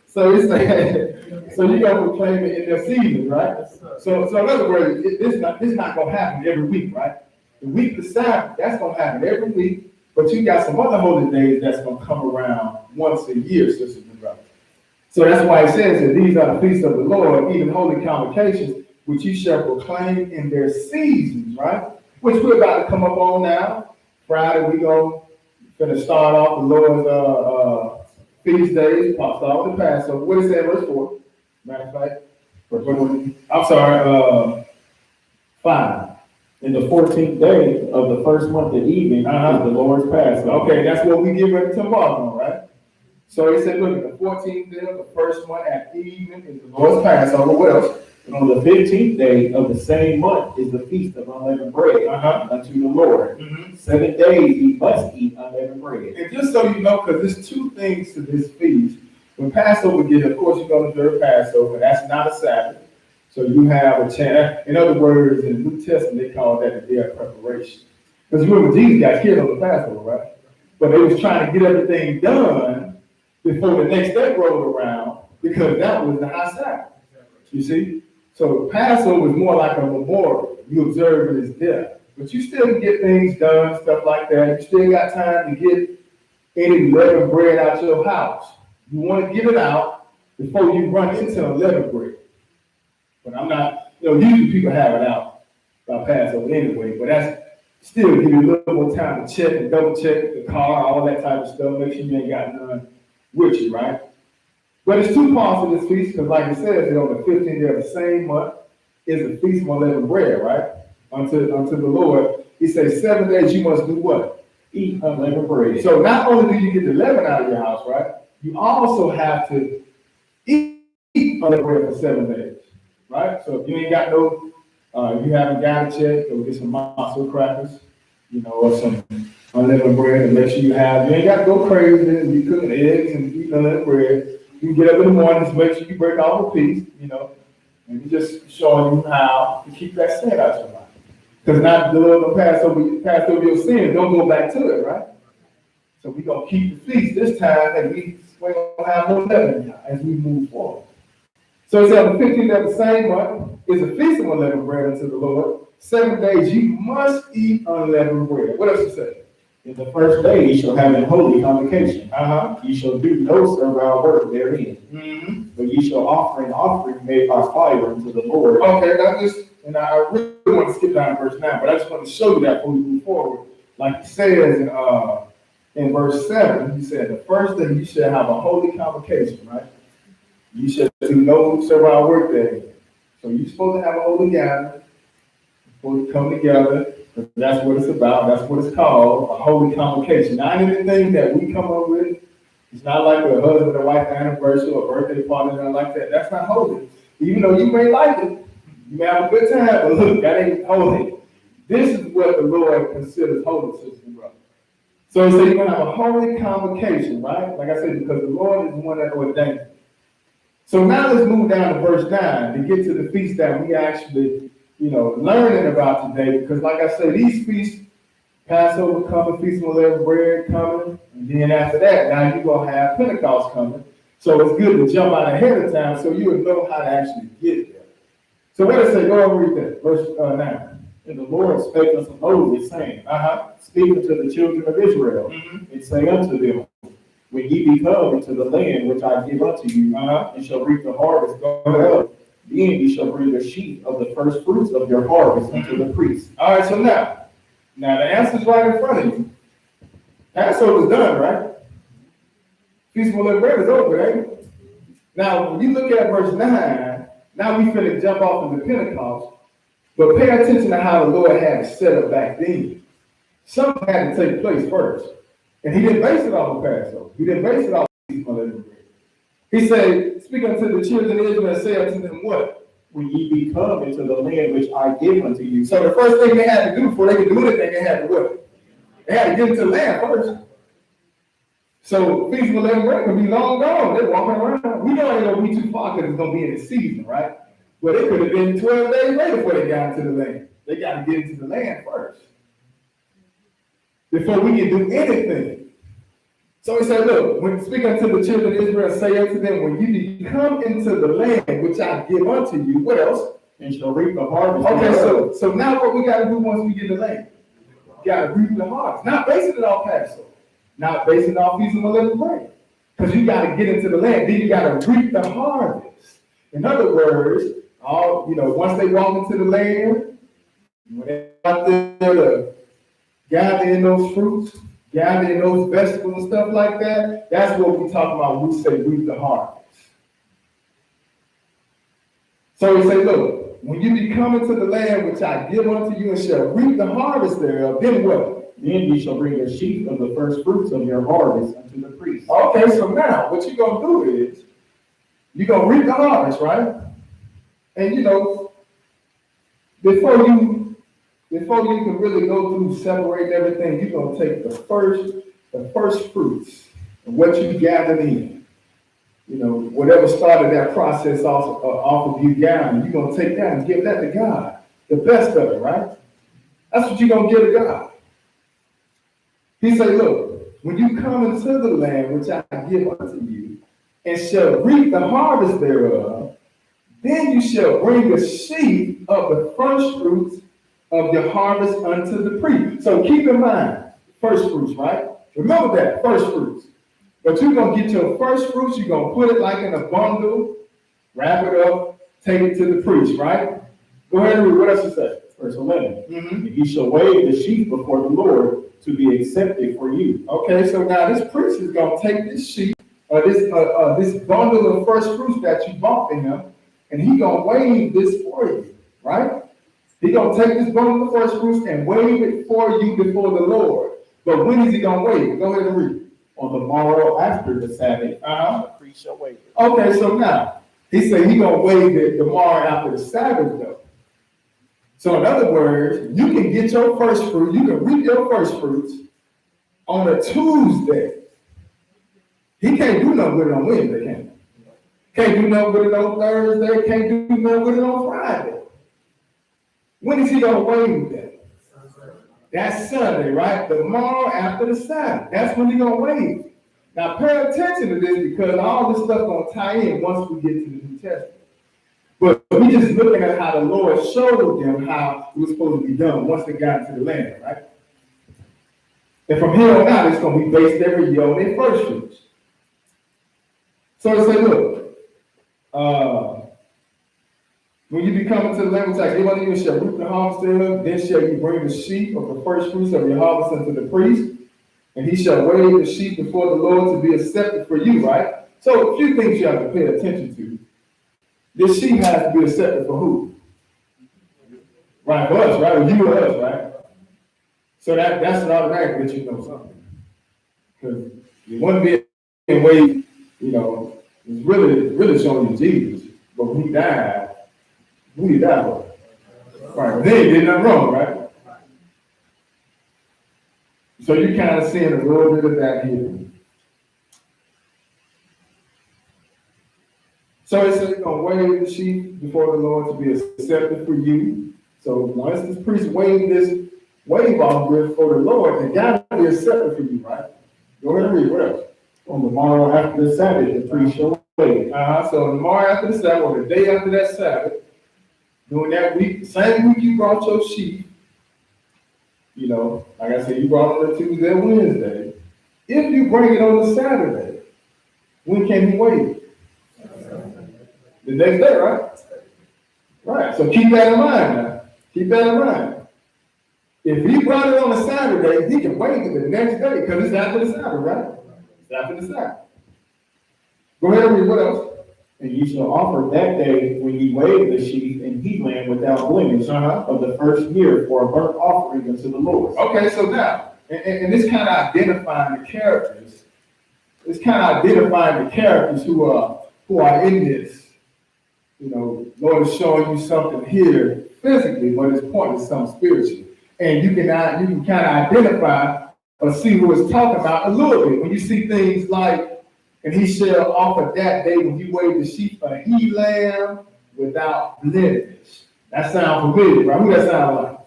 So he said, so you gotta proclaim it in their season, right? So in other words, this not gonna happen every week, right? The week of Sabbath, that's gonna happen every week, but you got some other holy days that's gonna come around once a year, sisters and brothers. So that's why it says that these are the feasts of the Lord, even holy convocations, which you shall proclaim in their seasons, right? Which we're about to come up on now. Friday, gonna start off the Lord's feast days, start with the Passover. What is that, verse 4? Matter of fact, I'm sorry, 5. In the 14th day of the first month at even is the Lord's Passover. Okay, that's what we get ready to embark on, right? So he said, look, the 14th day of the first month at evening is the Lord's Passover. What else? And on the 15th day of the same month is the feast of unleavened bread unto the Lord. 7 days you must eat unleavened bread. And just so you know, because there's two things to this feast. When Passover gets, of course, you're going to observe Passover. That's not a Sabbath. So you have a chance. In other words, in the New Testament, they call that a day of preparation. Because remember, Jesus got killed on the Passover, right? But they was trying to get everything done before the next day rolled around, because that was the high Sabbath. You see? So Passover is more like a memorial. You observe his death. But you still can get things done, stuff like that. You still got time to get any leavened bread out your house. You want to get it out before you run into leavened bread. But I'm not, usually people have it out by Passover anyway, but that's still give you a little more time to check and double check the car, all that type of stuff. Make sure you ain't got none with you, right? But it's two parts of this feast, because like it says, on the 15th day of the same month is the feast of unleavened bread, right? Unto the Lord. He says 7 days you must do what? Eat unleavened bread. So not only do you get the leaven out of your house, right? You also have to eat unleavened bread for 7 days, right? So if you ain't got you haven't got it yet, go get some matzo crackers, or some unleavened bread, and make sure you ain't got to go crazy and be cooking eggs and eating unleavened bread. You can get up in the morning, just make sure you break all the peace, and you're just showing you how to keep that sin out your life. Because not the Lord will pass over your sin, don't go back to it, right? So we're going to keep the feast this time, and we're going to have no leaven as we move forward. So it says on the 15th of the same month is a feast of unleavened bread unto the Lord. 7 days you must eat unleavened bread. What else it say? In the first day you shall have a holy convocation. You shall do no servile work therein. But you shall offer an offering made by fire unto the Lord. Okay, I really want to skip down to verse 9, but I just want to show you that before we move forward. Like it says in in verse 7, he said, the first thing you should have a holy convocation, right? You should do no servile work day. So you're supposed to have a holy gathering, supposed to come together, because that's what it's about, that's what it's called, a holy convocation. Not anything that we come up with. It's not like a husband and wife anniversary or birthday party, nothing like that. That's not holy. Even though you may like it, you may have a good time, but look, that ain't holy. This is what the Lord considers holy, sister and brother. So he said you're going to have a holy convocation, right? Like I said, because the Lord is the one that ordained it. So now let's move down to verse 9 to get to the feast that we actually, learning about today. Because like I said, these feasts, Passover coming, Feast of Unleavened Bread coming, and then after that, now you're going to have Pentecost coming. So it's good to jump out ahead of time so you will know how to actually get there. So what does it say? Go and read that, verse 9. And the Lord spake unto Moses, saying, speaking to the children of Israel, and say unto them, when ye be come into the land which I give unto you, and shall reap the harvest thereof, then ye shall bring a sheaf of the first fruits of your harvest unto the priest. All right, so now the answer's right in front of you. Passover's done, right? Feast of Unleavened Bread is over, ain't it? Now, when you look at verse 9, now we finna jump off into Pentecost, but pay attention to how the Lord had it set up back then. Something had to take place first. And he didn't base it off of Passover. He didn't base it off of Feast of Unleavened Bread. He said, speak unto the children of Israel and say unto them what? When ye be come into the land which I give unto you. So the first thing they had to do before they could do anything, they had to what? They had to get into the land first. So Feast of Unleavened Bread can be long gone. They're walking around. We know it ain't gonna be too far because it's gonna be in the season, right? But it could have been 12 days later before they got into the land. They got to get into the land first before we can do anything. So he said, look, when speaking unto the children of Israel, say unto them, when you come into the land which I give unto you, what else? And shall reap the harvest. Okay, so now what we got to do once we get in the land? We got to reap the harvest. Not basing it off Passover. Not basing it off Feast of Unleavened Bread. Because you got to get into the land. Then you got to reap the harvest. In other words, once they walk into the land, when they're out there to gather in those fruits, gather in those vegetables and stuff like that, that's what we talk about when we say reap the harvest. So he said, look, when you be coming to the land which I give unto you and shall reap the harvest thereof, then what? Then ye shall bring a sheaf of the first fruits of your harvest unto the priest. Okay, so now what you're going to do is, you're going to reap the harvest, right? And before you can really go through separating everything, you're going to take the first fruits of what you gathered in. Whatever started that process off of you gathering, you're going to take that and give that to God. The best of it, right? That's what you're going to give to God. He said, look, when you come into the land which I give unto you, and shall reap the harvest thereof, then you shall bring a sheaf of the first fruits of your harvest unto the priest. So keep in mind, first fruits, right? Remember that, first fruits. But you're going to get your first fruits, you're going to put it like in a bundle, wrap it up, take it to the priest, right? Go ahead and read. What else it say? Verse 11. And he shall wave the sheaf before the Lord to be accepted for you. Okay, so now this priest is going to take this sheaf, this bundle of first fruits that you bought in him, and he going to wave this for you, right? He going to take this bundle of first fruits and wave it for you before the Lord. But when is he going to wave it? Go ahead and read. On the morrow after the Sabbath, the priest shall wave it. Okay, so now, he said he going to wave it tomorrow after the Sabbath, though. So in other words, you can get your first fruit, you can reap your first fruits on a Tuesday. He can't do nothing with it on Wednesday, can he? Can't do nothing with it on Thursday, can't do nothing with it on Friday. When is he going to wave that? That's Sunday, right? Tomorrow after the Sabbath. That's when he's going to wave it. Now pay attention to this because all this stuff going to tie in once we get to the New Testament. But we just looking at how the Lord showed them how it was supposed to be done once they got into the land, right? And from here on out, it's going to be based every year on their first fruits. So it said, look, when you be coming to the land which I give unto you, shall reap the harvest thereof, then shall you bring the sheaf of the first fruits of your harvest unto the priest. And he shall wave the sheep before the Lord to be accepted for you, right? So a few things you have to pay attention to. This sheep has to be accepted for who? Right, for us, right? Or you or us, right? So that's an automatic that you know something. Because you wouldn't be in way, it's really showing you Jesus. But when he died, who he died for? Right, they did nothing wrong, right? So you kind of seeing a little bit of that here. So it says, you're going to wave the sheep before the Lord to be accepted for you. So once this priest wave this wave off before the Lord, they got to be accepted for you, right? Go ahead and read. What else? On the morrow after the Sabbath, the priest shall wave. So tomorrow after the Sabbath, or the day after that Sabbath, during that week, same week you brought your sheep, like I said, you brought them on Tuesday or Wednesday. If you bring it on a Saturday, when can he wait? The next day, right? Right. So keep that in mind now. Keep that in mind. If he brought it on a Saturday, he can wait till the next day because it's after the Sabbath, right? It's after the Sabbath. Go ahead and read what else? And you shall offer that day when ye wave the sheep in heatland without blemish of the first year for a burnt offering unto the Lord. Okay, so now, and this kind of identifying the characters. It's kind of identifying the characters who are in this. Lord is showing you something here physically, but it's pointing to something spiritually. And you can kind of identify or see who it's talking about a little bit. When you see things like, and he shall offer that day when you wave the sheep a he lamb without blemish. That sounds familiar, right? Who that sound like?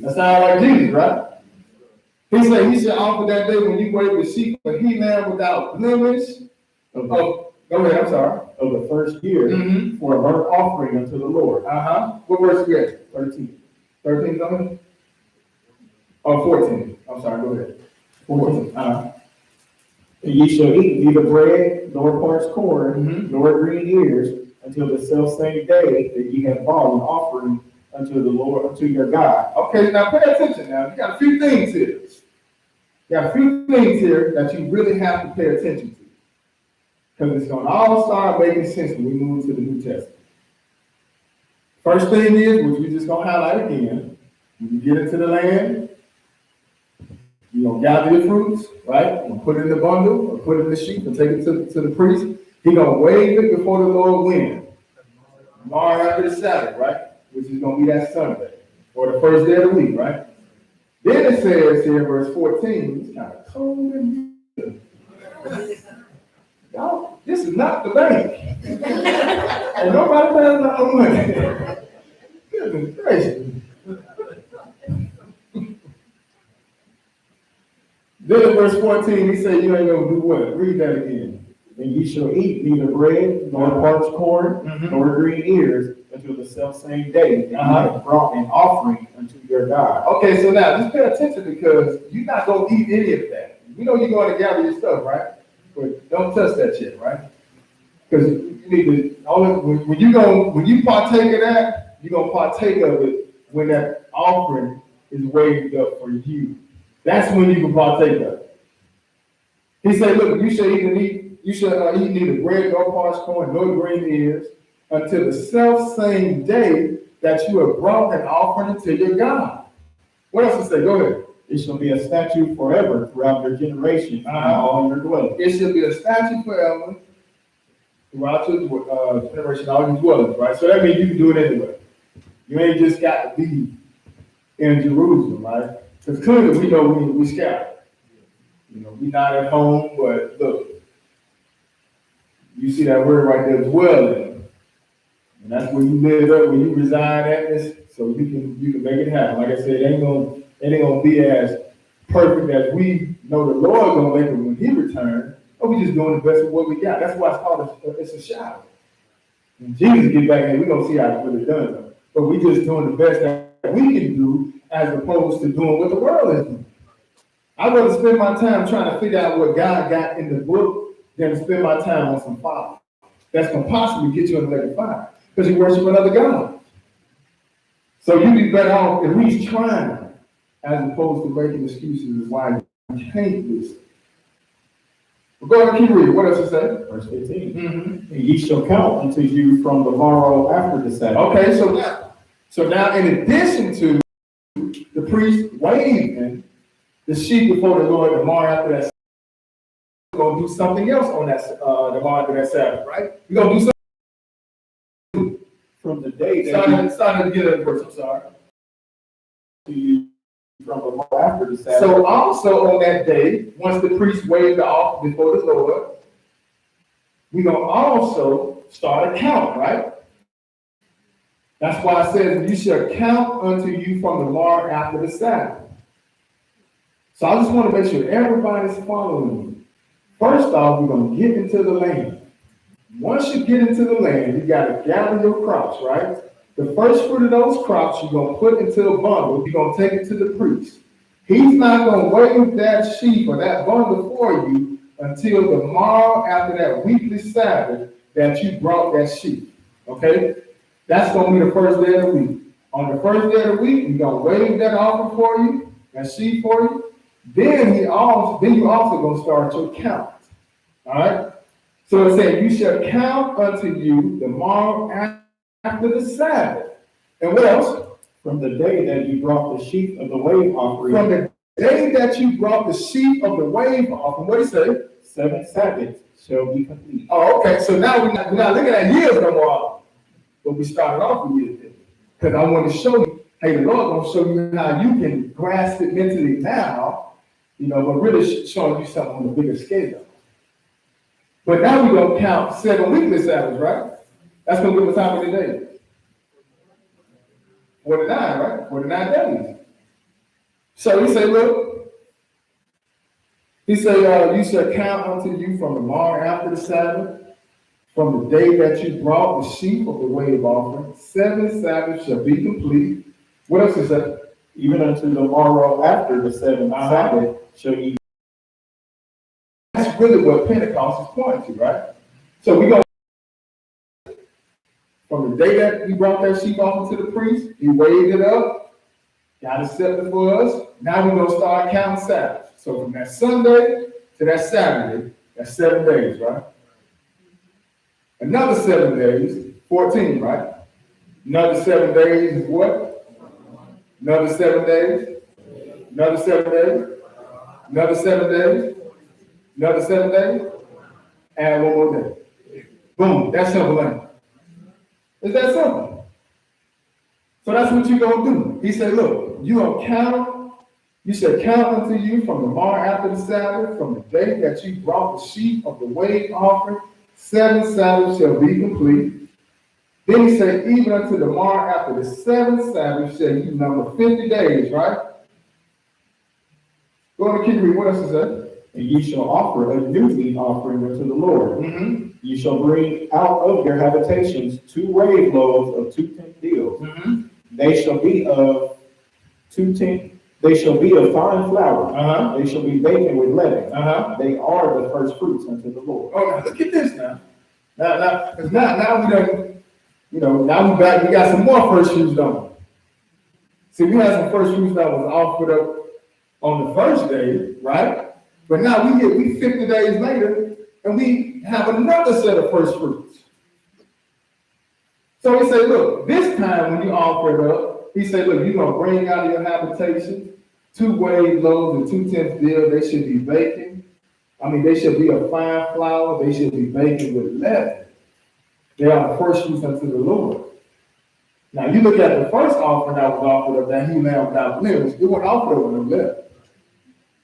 That sounds like Jesus, right? He said he shall offer that day when you wave the sheep a he lamb without blemish. Go ahead, I'm sorry. Of the first year for a burnt offering unto the Lord. What verse we at? 13. 13 something? Oh, 14. I'm sorry, go ahead. 14. And ye shall eat neither bread, nor parched corn, nor green ears, until the selfsame day that ye have brought an offering unto the Lord, unto your God. Okay, now pay attention now. You got a few things here. You got a few things here that you really have to pay attention to. Because it's going to all start making sense when we move to the New Testament. First thing is, which we're just going to highlight again, when you get into the land, you're going to gather your fruits, right? You're going to put it in the bundle, or put it in the sheep, and take it to the priest. He's going to wave it before the Lord when? Tomorrow after the Sabbath, right? Which is going to be that Sunday, or the first day of the week, right? Then it says here in verse 14, it's kind of cold in here. Y'all, this is not the bank. And nobody has no money. Goodness gracious. Then in verse 14, he said, you ain't gonna do what? Read that again. And ye shall eat neither bread, nor parched corn, nor green ears, until the selfsame day that ye have brought an offering unto your God. Okay, so now just pay attention because you're not gonna eat any of that. You know you're going to gather your stuff, right? But don't touch that shit, right? Because you need to when you partake of that, you're gonna partake of it when that offering is waved up for you. That's when you can partake of it. He said, look, you shall eat neither bread nor parched corn nor green ears until the self-same day that you have brought an offering unto your God. What else to say? Go ahead. It shall be a statute forever throughout your generations, all your dwellings. It shall be a statute forever throughout your generation, all your dwellings, right? So that means you can do it anyway. You ain't just got to be in Jerusalem, right? Because clearly we know we scattered. We not at home, but look, you see that word right there, dwelling. And that's where you live up, where you reside at this, so you can make it happen. Like I said, it ain't gonna be as perfect as we know the Lord gonna make it when he returns, but we just doing the best of what we got. That's why it's called it's a shadow. When Jesus get back here, we're gonna see how it's really done though. But we just doing the best that we can do as opposed to doing what the world is doing. I'd rather spend my time trying to figure out what God got in the book than to spend my time on some fire that's gonna possibly get you in the lake of fire because you worship another God. So you'd be better off at least trying as opposed to making excuses why you You can't listen. But go ahead and keep reading. What else it say? Verse 15. Mm-hmm. And ye shall count unto you from the morrow after the Sabbath. Okay, so now in addition to the priest waving the sheep before the Lord tomorrow after that, we're going to do something else on that tomorrow after that Sabbath, right? We're going to do something. From the day that Starting to get at the verse, I'm sorry. to you from the morrow after the Sabbath. So also on that day, once the priest waved the offering before the Lord, we're going to also start a count, right? That's why it says, you shall count unto you from the morrow after the Sabbath. So I just want to make sure everybody's following me. First off, we're going to get into the land. Once you get into the land, you got to gather your crops, right? The first fruit of those crops, you're going to put into a bundle. You're going to take it to the priest. He's not going to wave that sheep or that bundle for you until the morrow after that weekly Sabbath that you brought that sheep. Okay? That's going to be the first day of the week. On the first day of the week, we're going to wave that offering for you, that sheep for you. Then you also going to start your count. All right? So it said, you shall count unto you the morrow after the Sabbath. And what else? From the day that you brought the sheep of the wave offering. From the day that you brought the sheep of the wave offering. What did he say? 7 Sabbaths shall be complete. Oh, okay. So now we're not looking at years no more. But we started off with years. Because I want to show you, hey, the Lord going to show you how you can grasp it mentally now, but really showing you something on a bigger scale. But now we're going to count 7 weekly Sabbaths, right? That's going to give us how many days? 49, right? 49 days. So he said, look, you shall count unto you from the morrow after the Sabbath, from the day that you brought the sheep of the wave offering, 7 Sabbaths shall be complete. What else is that? Even unto the morrow after the 7th Sabbath shall ye. That's really what Pentecost is pointing to, right? So we go from the day that we brought that sheep offering to the priest, he waved it up, got it set before us. Now we're going to start counting Sabbaths. So from that Sunday to that Saturday, that's 7 days, right? Another 7 days, 14, right? Another 7 days is what? Another 7 days. Another 7 days. Another 7 days. Another 7 days. And one more day. Boom. That's simple, ain't it? It's that simple. So that's what you're going to do. He said, look, you shall count unto you from the morrow after the Sabbath, from the day that you brought the sheep of the wave offering, 7 Sabbaths shall be complete. Then he said, even unto the morrow after the 7th Sabbath shall you number 50 days, right? Go on and keep reading. What else is that? And ye shall offer a new meat offering unto the Lord. Mm-hmm. Ye shall bring out of your habitations 2 wave loaves of 2 tenth deals. Mm-hmm. They shall be of 2 tenth. They shall be of fine flour. Uh-huh. They shall be baked with leaven. Uh-huh. They are the first fruits unto the Lord. Oh, now look at this now. Now we done, now we back. We got some more first fruits, don't we? See, we had some first fruits that was offered up on the first day, right? But now we 50 days later, and we have another set of first fruits. So he said, look, this time when you offer it up, he said, look, you're going to bring out of your habitation 2 wave loaves and 2 tenths deal. They should be baking. They should be of fine flour. They should be baking with leaven. They are the first fruits unto the Lord. Now, you look at the first offering that was offered up, that he lamb without blemish, it wasn't offered up with no leaven.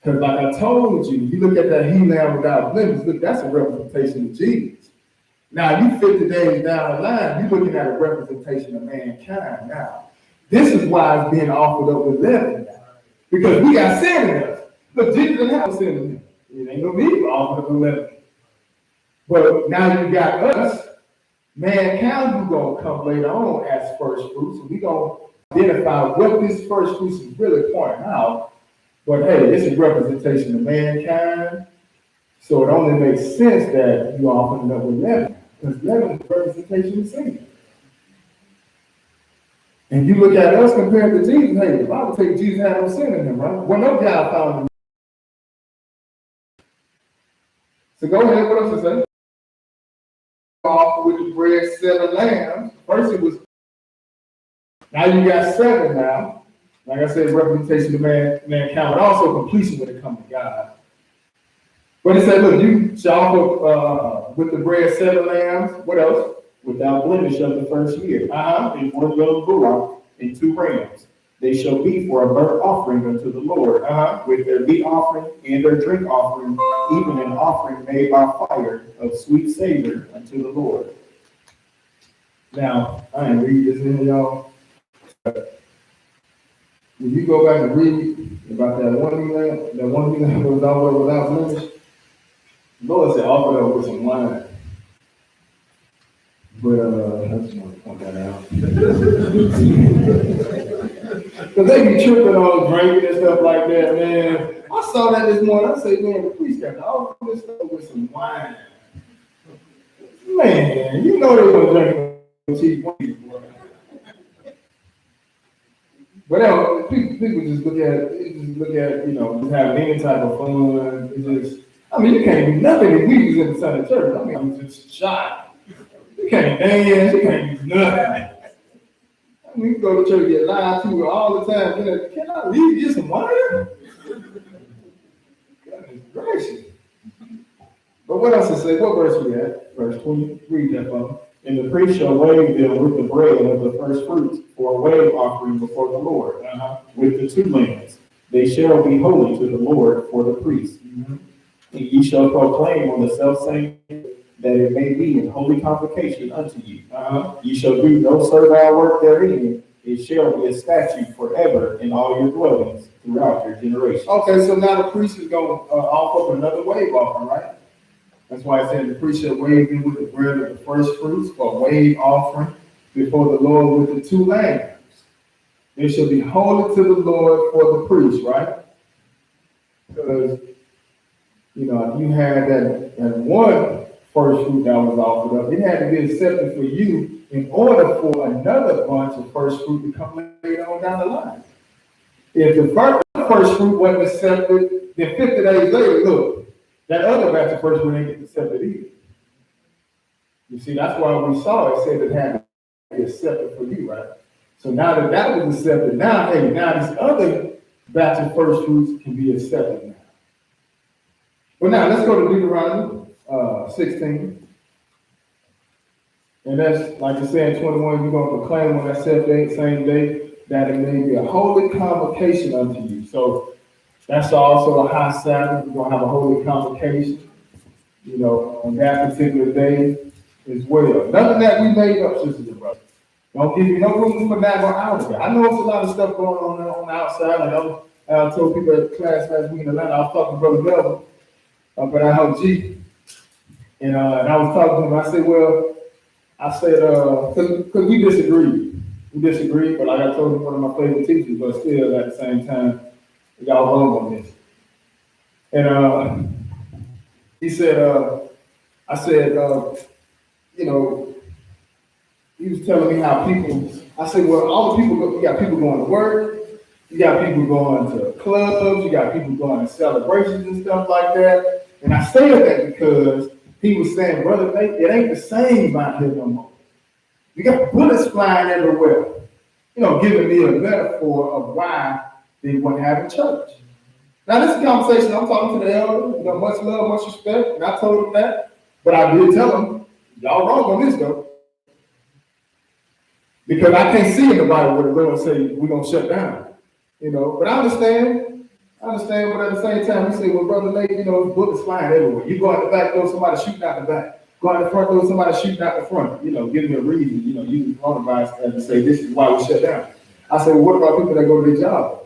Because like I told you, you look at that he lamb without blemish, look, that's a representation of Jesus. Now, you 50 days down the line, you're looking at a representation of mankind now. This is why it's being offered up with leaven now. Because we got sin in us. Look, Jesus didn't have sin in him. It ain't no need for offering up with leaven. But now you got us, mankind, who's going to come later on as first fruits. And we're going to identify what this first fruits is really pointing out. But hey, it's a representation of mankind. So it only makes sense that you offer it up with leaven. Because leaven is a representation of sin. And you look at us compared to Jesus, hey, the Bible tells you Jesus had no sin in him, right? Well, no guy found him So go ahead, what else is that? Off with the bread, 7 lambs. First it was, now you got 7 now. Like I said, representation of mankind, but also completion when it comes to God. But it said, look, you shall offer with the bread 7 lambs. What else? without blemish of the first year. And 1 young bullock and 2 rams. They shall be for a burnt offering unto the Lord, with their meat offering and their drink offering, even an offering made by fire of sweet savor unto the Lord. Now, I ain't read this in y'all. When you go back and read about that one that was all without blemish, the Lord said, offer it up with some wine. But I just want to point that out. Because they be tripping on drinking and stuff like that, man. I saw that this morning. I said, man, the priest got to offer this stuff with some wine. Man, you know they gonna drink cheap wine. But people just look at, just having any type of fun. It's just, you can't do nothing if we was in the Sunday church. I'm just shocked. You can't dance, you can't do nothing. You go to church, get lied to all the time. Can I leave you some wine? Goodness gracious. But what else it say? What verse we at? Verse 20. Read that for me. And the priest shall wave them with the bread of the first fruits for a wave offering before the Lord, with the 2 lambs. They shall be holy to the Lord for the priest. And ye shall proclaim on the selfsame that it may be in holy convocation unto you. Ye shall do no servile work therein. It shall be a statute forever in all your dwellings throughout your generations. Okay, so now the priest is going to offer up another wave offering, right? That's why it said the priest shall wave in with the bread of the first fruits for a wave offering before the Lord with the 2 lambs. They shall be holy to the Lord for the priest, right? Because, if you had that one first fruit that was offered up, it had to be accepted for you in order for another bunch of first fruit to come later on down the line. If the first fruit wasn't accepted, then 50 days later, look, that other batch of first fruit ain't get accepted either. You see, that's why we saw it said it had to be accepted for you, right? So now that was accepted, now this other batch of first fruits can be accepted now. But now let's go to Deuteronomy 16. And that's, like I said, in 21, you're going to proclaim on that same day that it may be a holy convocation unto you. So that's also a high Sabbath. We're going to have a holy convocation, on that particular day as well. Nothing that we made up, sisters and brothers. Don't give you no room for that or out of it. I know it's a lot of stuff going on the outside. Like I told people at class last week in Atlanta, I was talking to Brother Melvin up at our G. And I was talking to him. I said, because we disagreed. But like I told him, one of my favorite teachers, but still at the same time, y'all wrong on this. And he said, I said, he was telling me how people, I said, well, all the people, you got people going to work, you got people going to clubs, you got people going to celebrations and stuff like that. And I said that because he was saying, brother, it ain't the same out here no more. You got bullets flying everywhere. Giving me a metaphor of why they weren't having church. Now, this is a conversation I'm talking to the elder, much love, much respect, and I told him that. But I did tell him, y'all wrong on this, though. Because I can't see in the Bible where the Lord say we're going to shut down. But I understand, but at the same time, we say, well, Brother Nate, bullets flying everywhere. You go out the back door, somebody shooting out the back. Go out the front door, somebody shooting out the front. Give me a reason, use coronavirus and say, this is why we shut down. I said, well, what about people that go to their job?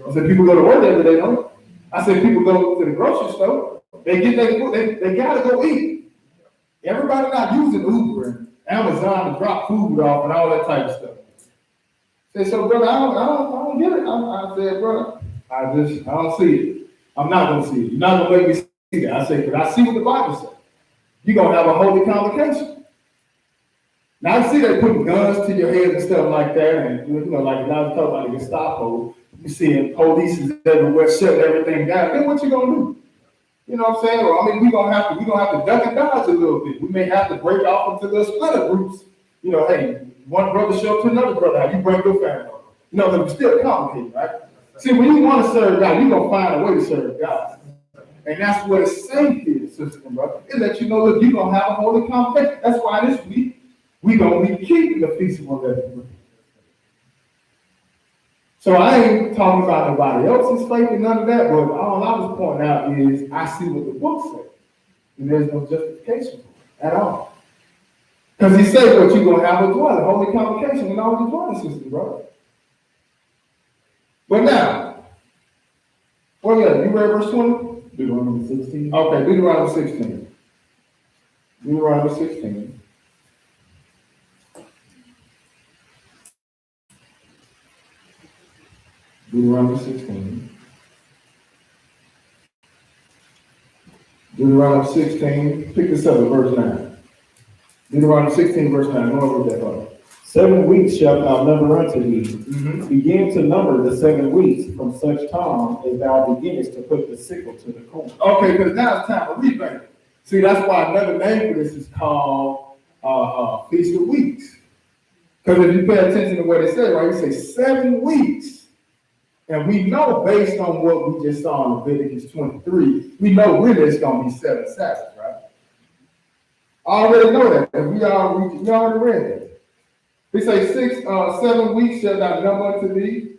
I said, people go to work every day, don't they? I said, people go to the grocery store. They get their food, they got to go eat. Everybody not using Uber and Amazon to drop food off and all that type of stuff. I said, so brother, I don't get it. I said, brother, I don't see it. I'm not going to see it. You're not going to make me see that. I said, because I see what the Bible says. You're going to have a holy convocation. Now, I see they putting guns to your head and stuff like that. And, like now I'm talking about the Gestapo. You seeing police is everywhere, shutting everything down. Then what you going to do? You know what I'm saying? Or, I mean, we're gonna have to duck and dodge a little bit. We may have to break off into little splinter groups. You know, hey, one brother show up to another brother, how you bring your family over. You know, but it's still complicated, right? See, when you want to serve God, you're gonna find a way to serve God. And that's what it's saying here, sister and brother. It lets you know, look, you're gonna have a holy convocation. That's why this week we're gonna be keeping the Feast of Unleavened. So I ain't talking about nobody else's faith and none of that, but all I was pointing out is I see what the book says. And there's no justification for it at all. Because he said what you're gonna have a dwelling, holy convocation, and all the dwelling system, brother. But now, well, yeah, you read verse 20? Deuteronomy 16. Okay, Deuteronomy 16. Deuteronomy 16. Deuteronomy 16. Deuteronomy 16, pick this up at verse 9. Deuteronomy 16, verse 9. Go over that part. 7 weeks shalt thou number unto thee. Mm-hmm. Begin to number the 7 weeks from such time as thou beginnest to put the sickle to the corn. Okay, because now it's time for reaping. See, that's why another name for this is called Feast of Weeks. Because if you pay attention to what it says, right, you say 7 weeks. And we know based on what we just saw in Leviticus 23, we know really it's going to be 7 Sabbaths, right? I already know that, because we already read that. We say 7 weeks shall thou number unto thee.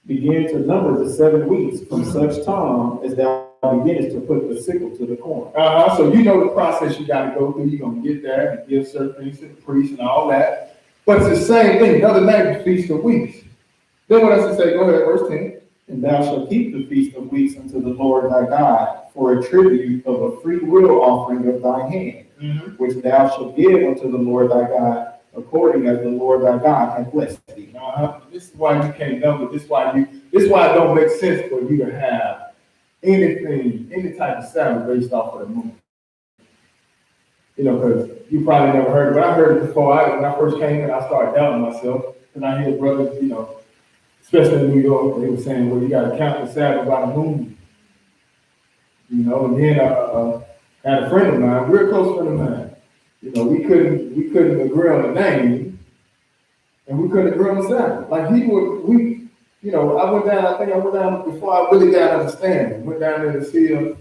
Begin to number the 7 weeks from such time as thou beginnest to put the sickle to the corn. So you know the process you got to go through. You're going to get there and give certain things to the priest and all that. But it's the same thing. Another name is Feast of Weeks. Then what else it say? Go ahead, verse 10. And thou shalt keep the feast of weeks unto the Lord thy God for a tribute of a free will offering of thy hand, which thou shalt give unto the Lord thy God, according as the Lord thy God hath blessed thee. This is why you can't number. This is why it don't make sense for you to have any type of Sabbath based off of the moon. You know, because you probably never heard it, but I heard it before. When I first came in, I started doubting myself, and I hear brothers, you know, especially in New York, they were saying, well, you got to count the Sabbath by the moon. You know, and then I had a friend of mine, real close friend of mine. You know, we couldn't agree on the name, and we couldn't agree on the Sabbath. Like you know, I went down before I really got understanding. Went down there to see him,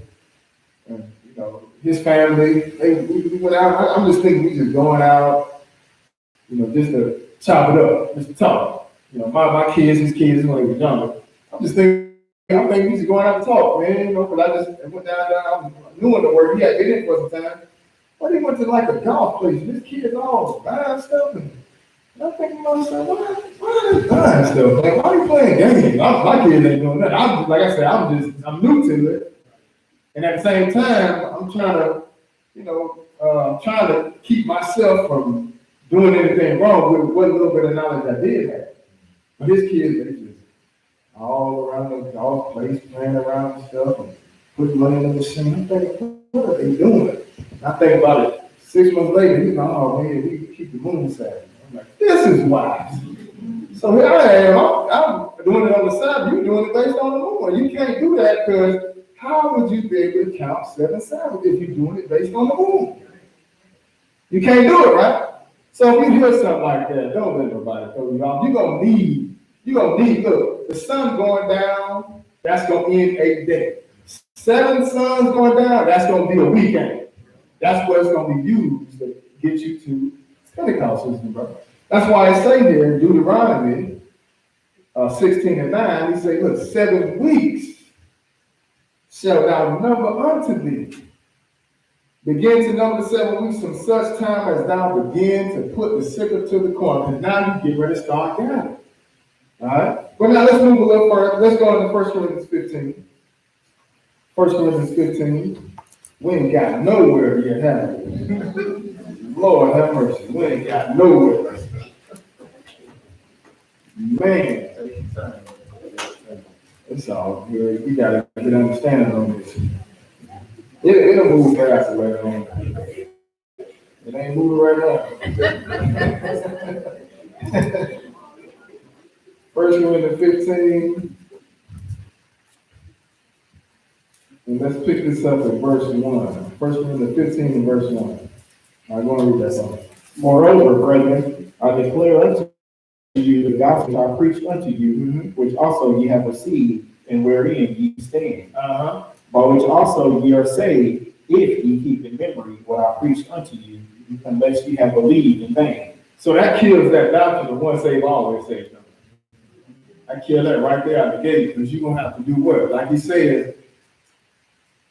and you know, his family. We went out. I'm just thinking we just going out, you know, just to chop it up, just to talk. You know, my kids, his kids, when they were younger. I'm thinking we just going out to talk, man. You know, because I went down there. I was doing the work. He had been in for some time. But he went to like a golf place, and his kids all buying stuff. And I'm thinking to myself, why are they buying stuff, man? Why are you playing games? My kids ain't doing that. Like I said, I'm new to it. And at the same time, I'm trying to, you know, trying to keep myself from doing anything wrong with what little bit of knowledge I did have. But his kids, they just all around the golf place, playing around and stuff, and putting money in the machine. I'm thinking, what are they doing? I think about it. 6 months later, he's like, oh man, we keep the moon Sabbath. I'm like, this is wise. So here I am. I'm doing it on the Sabbath. You're doing it based on the moon. You can't do that because how would you be able to count 7 Sabbaths if you're doing it based on the moon? You can't do it, right? So if you hear something like that, don't let nobody throw you off. You're gonna need, look, the sun going down, that's gonna end a day. 7 suns going down, that's gonna be a weekend. That's what it's gonna be used to get you to Pentecost, brother. That's why I say here in Deuteronomy 16 and 9, he say, look, 7 weeks shall thou number unto thee. Begin to number the 7 weeks from such time as thou begin to put the sickle to the corn. And now you get ready to start gathering. All right? But now let's move a little further. Let's go into 1 Corinthians 15. 1 Corinthians 15. We ain't got nowhere yet, have we? Lord have mercy. We ain't got nowhere. Man. It's all good. We got to get understanding on this. It'll move faster later on. It ain't moving right now. 1 Corinthians 15. And let's pick this up at verse 1. First Corinthians 15 and verse 1. I'm going to read that song. Moreover, brethren, I declare unto you the gospel I preached unto you, which also ye have received, and wherein ye stand. By which also ye are saved, if ye keep in memory what I preached unto you, unless ye have believed in vain. So that kills that doctrine of once saved, always saved. I kill that right there out the gate, because you're going to have to do what? Like he said,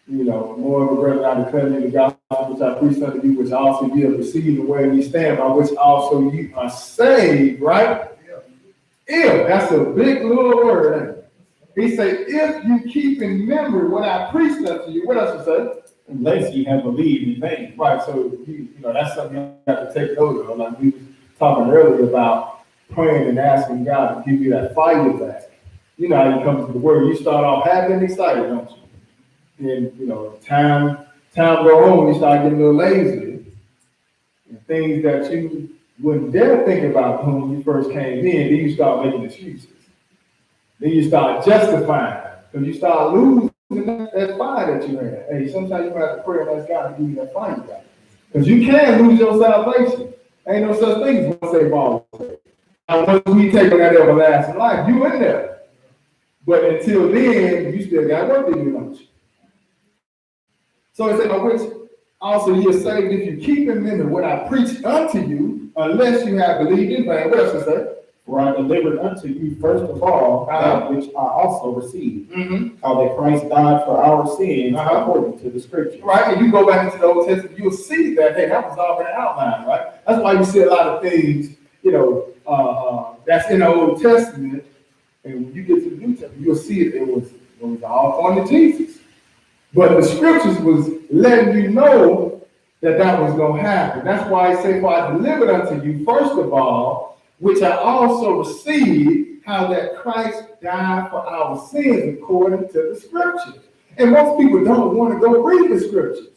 you know, moreover, brethren, I declare you the gospel which I preached unto you, which also ye have received, and where ye stand, by which also ye are saved, right? If, that's a big little word, ain't it? He say, if you keep in memory what I preached unto you, what else he say? Unless ye have believed in vain. Right, so you know that's something you have to take note of. Like we was talking earlier about praying and asking God to give you that fire back. You know how you come to the word, you start off happy and excited, don't you? Then you know, time go on, you start getting a little lazy. And things that you wouldn't dare think about when you first came in, then you start making excuses. Then you start justifying, because you start losing that fire that you had. Hey, sometimes you have to pray and ask God to give you that fire back. Because you can lose your salvation. Ain't no such thing as once saved, always saved. And once we take on that everlasting life, you in there. But until then, you still got work to do, don't you? So it said, by which also ye are saved if you keep in memory what I preached unto you, unless you have believed in vain. What else it say? For I delivered unto you first of all that which I also received, how that Christ died for our sins according to the scripture. Right, and you go back into the Old Testament, you'll see that, hey, that was already outlined, right? That's why you see a lot of things, you know, that's in the Old Testament, and when you get to the New Testament, you'll see it was all pointing to Jesus. But the scriptures was letting you know that was going to happen. That's why I say, for I delivered unto you, first of all, which I also received, how that Christ died for our sins according to the scriptures. And most people don't want to go read the scriptures.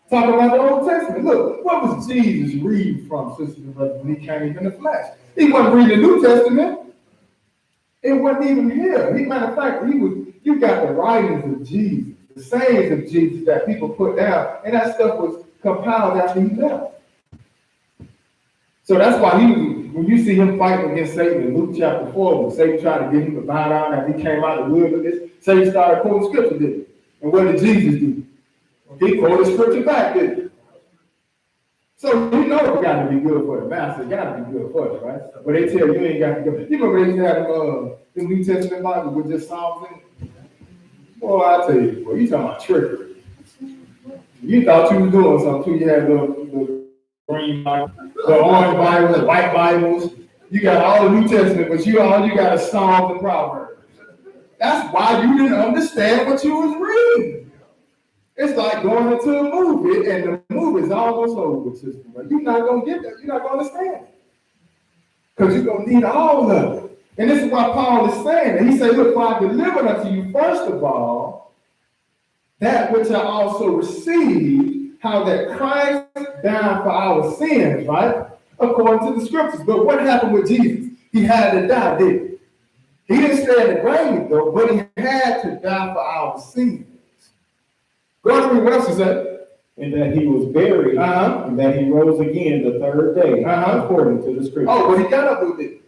Talking about the Old Testament. Look, what was Jesus reading from, sisters and brothers, when he came in the flesh? He wasn't reading the New Testament. It wasn't even here. Matter of fact, you got the writings of Jesus, the sayings of Jesus that people put down, and that stuff was compiled after he left. So that's why when you see him fighting against Satan in Luke chapter 4, when Satan tried to get him to bow down after he came out of the wilderness, Satan started quoting scripture, didn't he? And what did Jesus do? He quoted scripture back, didn't he? So you know it got to be good for the master. It got to be good for it, right? But they tell you ain't got to go. You remember they had the New Testament Bible with just Psalms in it? Boy, I tell you, boy, you talking about trickery. You thought you was doing something too. You had the green Bible, the orange Bible, the white Bibles. You got all the New Testament, but all you got is Psalms and Proverbs. That's why you didn't understand what you was reading. It's like going into a movie, and the movie is almost over, sister. But you're not going to get that. You're not going to understand it. Because you're going to need all of it. And this is why Paul is saying that. He said, look, for I delivered unto you, first of all, that which I also received, how that Christ died for our sins, right? According to the scriptures. But what happened with Jesus? He had to die, didn't he? He didn't stay in the grave, though, but he had to die for our sins. Go ahead and read what else is that? And that he was buried, and that he rose again the third day, according to the scripture. Oh, but he got up with it.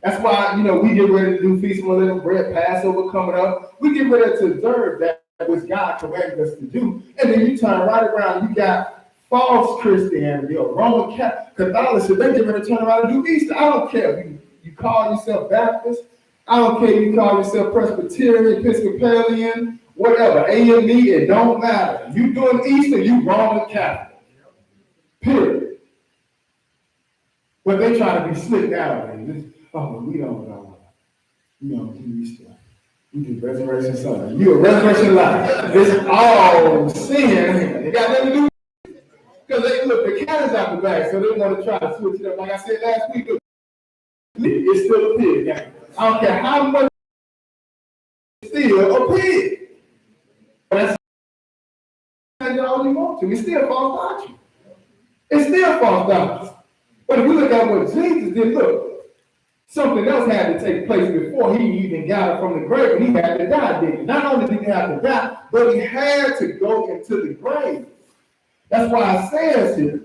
That's why, we get ready to do Feast of Unleavened Bread, Passover coming up. We get ready to observe that which God commanded us to do. And then you turn right around, you got false Christianity or Roman Catholicism. They get ready to turn around and do Easter. I don't care if you call yourself Baptist. I don't care if you call yourself Presbyterian, Episcopalian, whatever, AME, it don't matter. You doing Easter, you Roman Catholic. Period. But they try to be slick nowadays. Oh, we don't know. We don't do Easter. We do Resurrection Sunday. You a Resurrection life. It's all sin. It got nothing to do with it. Because they look, the cat's out the back, so they want to try to switch it up. Like I said last week, it's still a pig. I don't care how much it's still a pig. That's all you want to. It's still false doctrine. It's still false doctrine. But if we look at what Jesus did, look, something else had to take place before he even got up from the grave, and he had to die, didn't he? Not only did he have to die, but he had to go into the grave. That's why it says here,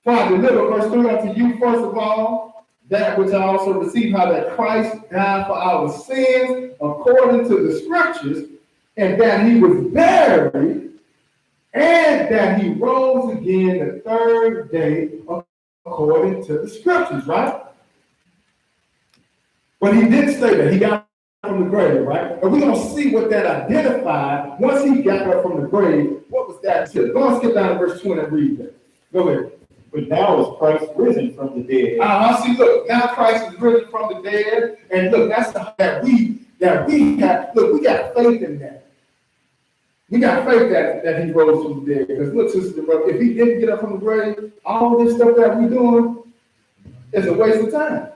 for I deliver, verse 3, unto you first of all, that which I also received, how that Christ died for our sins according to the scriptures, and that he was buried, and that he rose again the third day according to the scriptures, right? But he did say that he got up from the grave, right? And we're going to see what that identified. Once he got up from the grave, what was that? Go on, skip down to verse 20 and read that. Go ahead. But now is Christ risen from the dead. See, look, now Christ is risen from the dead. And look, that's that we have, look, we got faith in that. We got faith that he rose from the dead. Because look, sister and brother, if he didn't get up from the grave, all this stuff that we're doing is a waste of time.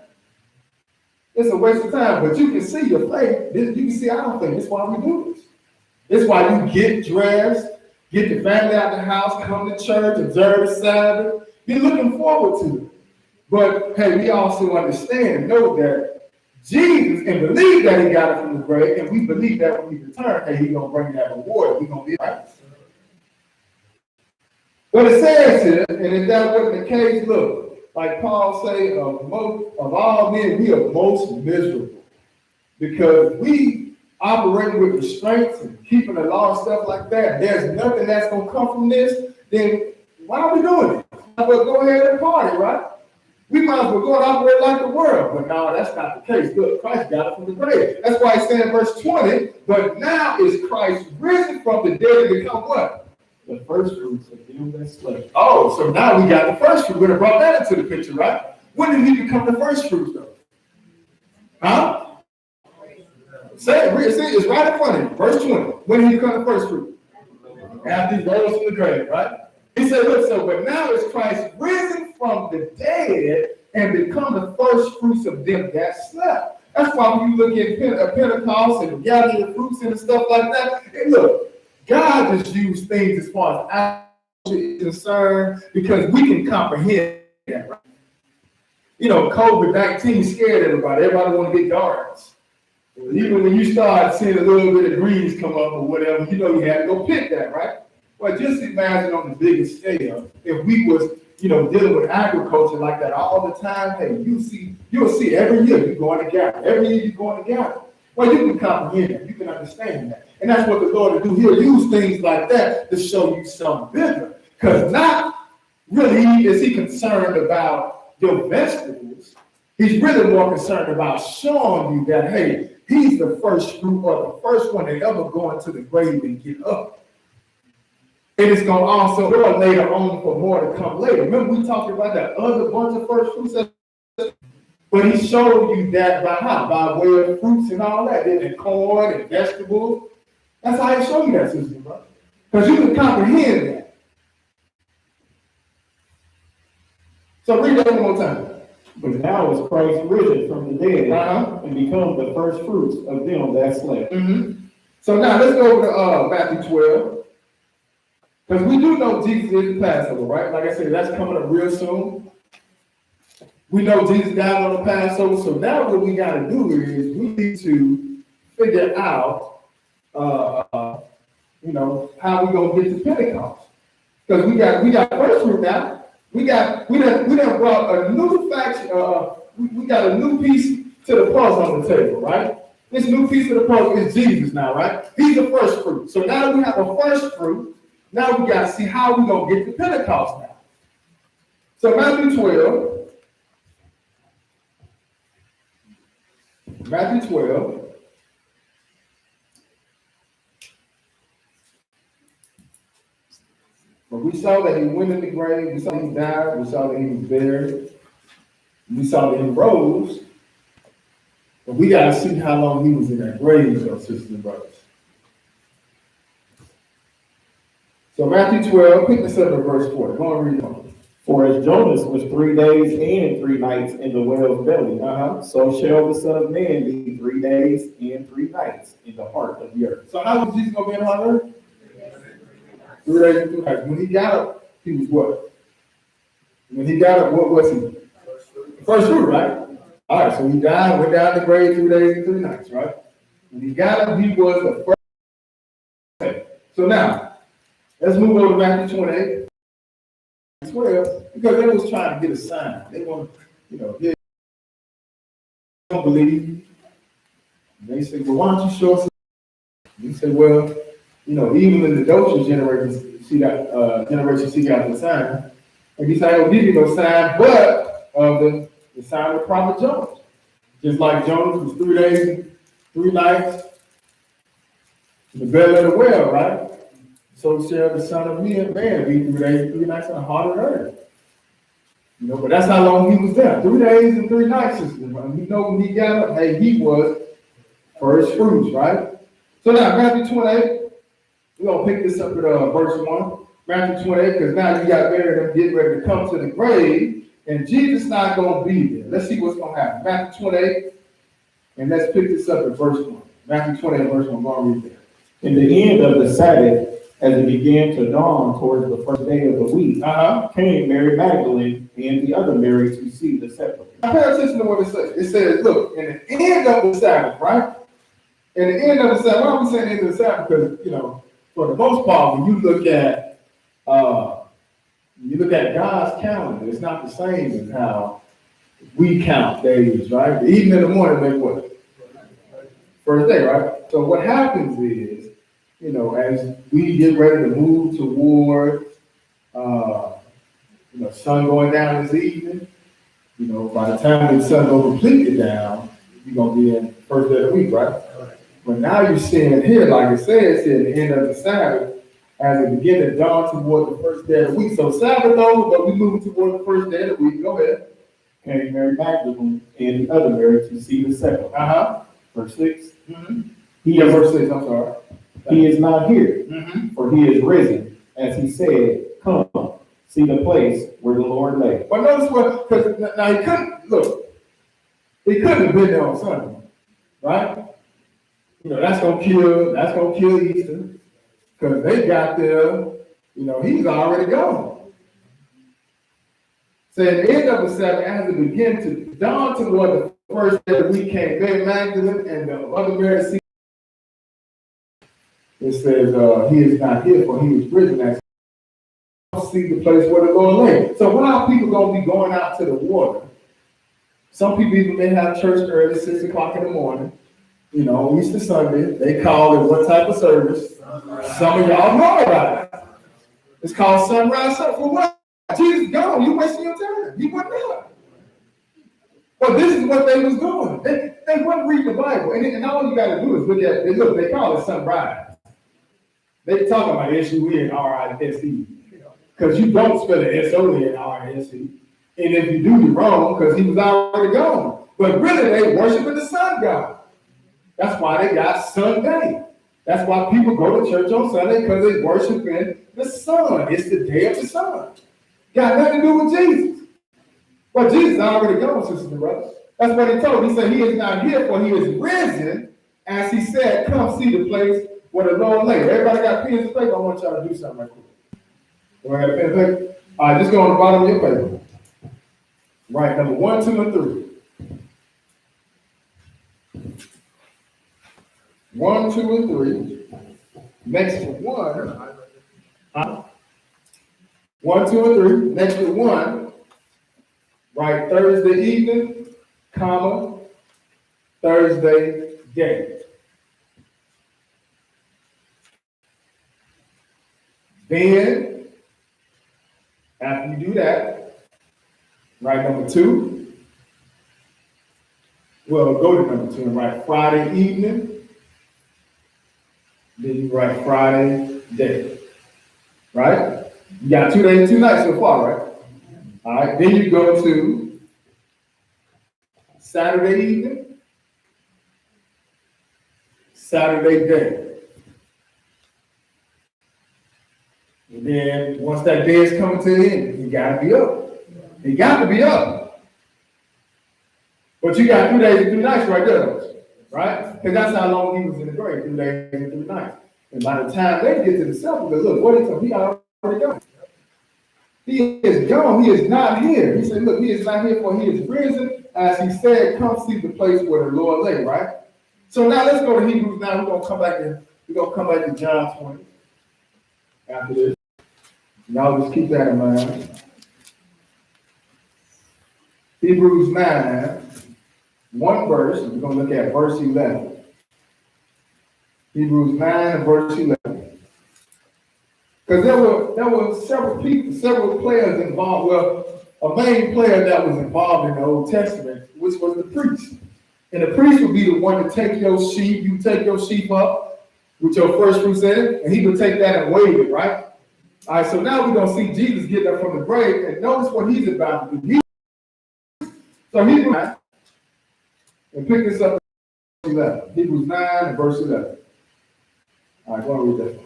It's a waste of time, but you can see your faith. You can see our faith. That's why we do this. It's why you get dressed, get the family out of the house, come to church, observe the Sabbath. You're looking forward to it. But hey, we also understand and know that Jesus, and believe that he got it from the grave, and we believe that when he returns, hey, he's gonna bring that reward. We're gonna be right. But it says here, and if that wasn't the case, look. Like Paul say, of all men, we are most miserable because we operating with restraints and keeping the law and stuff like that. There's nothing that's going to come from this. Then why are we doing it? Well, go ahead and party, right? We might as well go and operate like the world. But no, that's not the case. Look, Christ got it from the grave. That's why he said in verse 20, but now is Christ risen from the dead to become what? The first fruits of them that slept. Oh, so now we got the first fruit. We're going to brought that into the picture, right? When did he become the first fruit, though? Huh? Say it. See, it's right in front of you. Verse 20. When did he become the first fruit? After he rose from the grave, right? He said, look, so, but now is Christ risen from the dead and become the first fruits of them that slept. That's why when you look at Pentecost and gathering the fruits and stuff like that, and look, God just used things as far as our is concerned because we can comprehend that, right? You know, COVID-19 scared everybody. Everybody want to get guards. Even when you start seeing a little bit of greens come up or whatever, you know you had to go pick that, right? Well, just imagine on the biggest scale, if we was, dealing with agriculture like that all the time, hey, you'll see every year you're going to gather. Every year you're going to gather. Well, you can comprehend that. You can understand that. And that's what the Lord will do. He'll use things like that to show you something bigger. Because not really is he concerned about your vegetables. He's really more concerned about showing you that, hey, he's the first fruit or the first one that ever go into the grave and get up. And it's going to also go later on for more to come later. Remember we talked about that other bunch of first fruits? But he showed you that by how? By way of fruits and all that. And corn and vegetables. That's how he showed you that, sister, bro. Because you can comprehend that. So read that one more time. But now is Christ risen from the dead and become the first fruits of them that slept. Mm-hmm. So now let's go over to Matthew 12. Because we do know Jesus is the Passover, right? Like I said, that's coming up real soon. We know Jesus died on the Passover. So now what we got to do is we need to figure out, how we going to get to Pentecost. Because we got first fruit now. We done brought a new faction. We got a new piece to the puzzle on the table, right? This new piece of the puzzle is Jesus now, right? He's the first fruit. So now that we have a first fruit, now we got to see how we're going to get to Pentecost now. So Matthew 12. But we saw that he went in the grave. We saw he died. We saw that he was buried. We saw that he rose. But we got to see how long he was in that grave, though, sisters and brothers. So Matthew 12, pick this up at verse 4. Go and read on. For as Jonas was 3 days and 3 nights in the whale's belly, so shall the Son of Man be 3 days and 3 nights in the heart of the earth. So how was Jesus going to be in the heart of the earth? 3 days and 3 nights. When he got up, he was what? When he got up, what was he? First fruit, right? All right, so he died, went down the grave 3 days and 3 nights, right? When he got up, he was the first. Okay. So now, let's move over to Matthew 28, 12, because they was trying to get a sign. They want, they don't believe. And they said, well, why don't you show us? He said, well, even in the Dothan generation, she got the sign. And he said, I don't give you no sign, but the sign of Prophet Jonas. Just like Jonas was 3 days and 3 nights in the belly of the whale, right? So shall the Son of Man be 3 days and 3 nights in the heart of the earth. But that's how long he was there. 3 days and 3 nights. And when he got up, hey, he was first fruits, right? So now, Matthew 28, we're going to pick this up at verse 1. Matthew 28, because now you got Mary and them getting ready to come to the grave, and Jesus not going to be there. Let's see what's going to happen. Matthew 28, and let's pick this up at verse 1. Matthew 28, verse 1, go and read there. In the end of the Sabbath, as it began to dawn towards the first day of the week, came Mary Magdalene and the other Mary to see the sepulchre. Now pay attention to what it says. It says, look, in the end of the Sabbath, right? In the end of the Sabbath, why are we saying end of the Sabbath? Because, for the most part, when you look at God's calendar, it's not the same as how we count days, right? The evening and the morning make what? First day, right? So what happens is, as we get ready to move toward, sun going down this evening, by the time the sun goes completely down, you're going to be in first day of the week, right? But now you're seeing it here, like it says here, at the end of the Sabbath, as it begin to dawn toward the first day of the week. So Sabbath over, but we moving toward the first day of the week. Go ahead. Came Mary Magdalene and the other Mary to see the sepulchre. Verse 6. Mm-hmm. Verse 6, I'm sorry. He is not here, Mm-hmm. for he is risen, as he said, come, see the place where the Lord lay. But notice what, because now he couldn't have been there on Sunday, right? That's gonna kill Easter, because they got there, he's already gone. So at the end of the Sabbath, as it began to dawn toward the first day of the week, came Mary Magdalene and the other Mary. It says, he is not here, for he was risen, as see the place where the Lord lay. So why are people gonna be going out to the water? Some people even may have church early, 6 o'clock in the morning. Easter Sunday, they call it what type of service? Some of y'all know about it. It's called sunrise service. For what? Jesus gone. You wasting your time. He wasn't there. But this is what they was doing. They wouldn't read the Bible. And all you got to do is look at it. They call it sunrise. They talking about S-U-E and R-I-S-E. Because you don't spell it S-O-N and R-I-S-E. And if you do, you're wrong, because he was already gone. But really, they worshiping the sun god. That's why they got Sunday. That's why people go to church on Sunday, because they worshiping the sun. It's the day of the sun. Got nothing to do with Jesus. But Jesus is already gone, sisters and brothers. That's what he told. He said, he is not here, for he is risen. As he said, come see the place where the Lord lay. Everybody got pens and paper? I want y'all to do something right quick. Do I got a pen and paper? All right, just go on the bottom of your paper. Right, number 1, 2, and 3. 1, 2, and 3. Next to 1. 1, 2, and 3. Next to 1. Right, Thursday evening, comma, Thursday day. Then, after you do that, write number 2. Well, go to number 2 and write Friday evening. Then you write Friday day. Right? You got 2 days, 2 nights so far, right? All right. Then you go to Saturday evening, Saturday day. And then once that day is coming to the end, you got to be up. You got to be up. But you got 2 days and 2 nights right there, right? Because that's how long he was in the grave, 2 days and 3 nights. And by the time they get to the sepulchre, look, what is he already gone. He is gone. He is not here. He said, look, he is not here, for he is risen. As he said, come see the place where the Lord lay, right? So now let's go to Hebrews now. We're gonna come back to John 20 after this. Y'all just keep that in mind. Hebrews 9, one verse. We're gonna look at verse 11. Hebrews 9 and verse 11. Because there were several people, several players involved. Well, a main player that was involved in the Old Testament, which was the priest. And the priest would be the one to take your sheep. You take your sheep up with your first fruits in it, and he would take that and wave it, right? All right, so now we're going to see Jesus get up from the grave, and notice what he's about to do. So he's going to and pick this up at 11. Hebrews 9 and verse 11. All right, go on read that.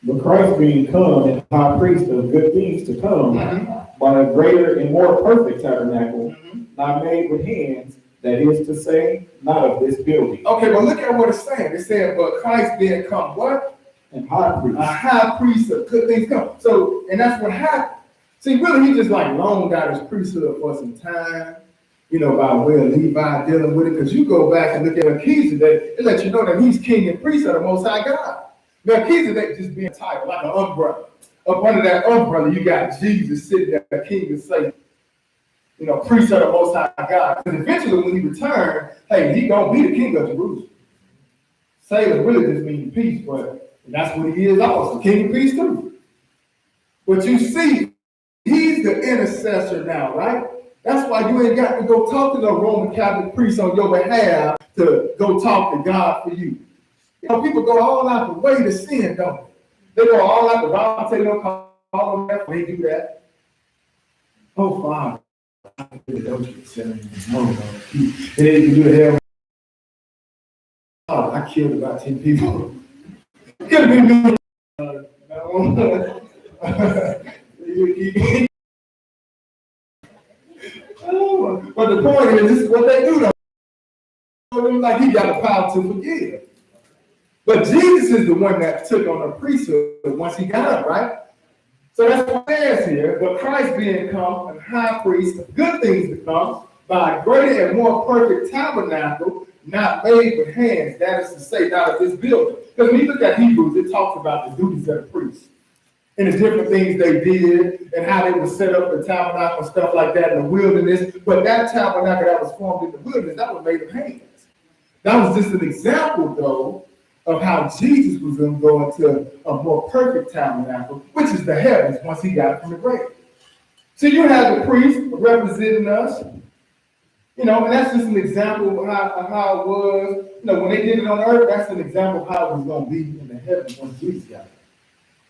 But Christ being come and high priest of good things to come, by a greater and more perfect tabernacle, not made with hands, that is to say, not of this building. Okay, but look at what it's saying. It said, but Christ being come what? And high priest. A high priest of good things come. So, and that's what happened. See, really, he just like loaned out his priesthood for some time, by way of Levi dealing with it. Because you go back and look at Melchizedek, it lets you know that he's king and priest of the Most High God. Melchizedek just being titled like an umbrella. Up under that umbrella, you got Jesus sitting there, king and Satan. Priest of the Most High God. Because eventually, when he returned, hey, he gonna be the king of Jerusalem. Salem really just means peace, but that's what he is also, king of peace too. But you see, he's the intercessor now, right? That's why you ain't got to go talk to the Roman Catholic priest on your behalf to go talk to God for you. People go all out the way to sin, don't they? They go all out the voluntary, call them that, they do that. Oh, Father. And then you do hell. Oh, I killed about 10 people. Could have been me. But the point is, this is what they do though. Like he got the power to forgive. But Jesus is the one that took on the priesthood once he got up, right? So that's what it says here. But Christ being come and high priest of good things to come, by a greater and more perfect tabernacle, not made with hands, that is to say, not of this building. Because when you look at Hebrews, it talks about the duties of the priests and the different things they did and how they would set up the tabernacle and stuff like that in the wilderness. But that tabernacle that was formed in the wilderness, that was made of hands. That was just an example, though, of how Jesus was going to go into a more perfect tabernacle, which is the heavens once he got it from the grave. So you have the priest representing us, and that's just an example of how it was. When they did it on earth, that's an example of how it was going to be in the heavens once Jesus got it.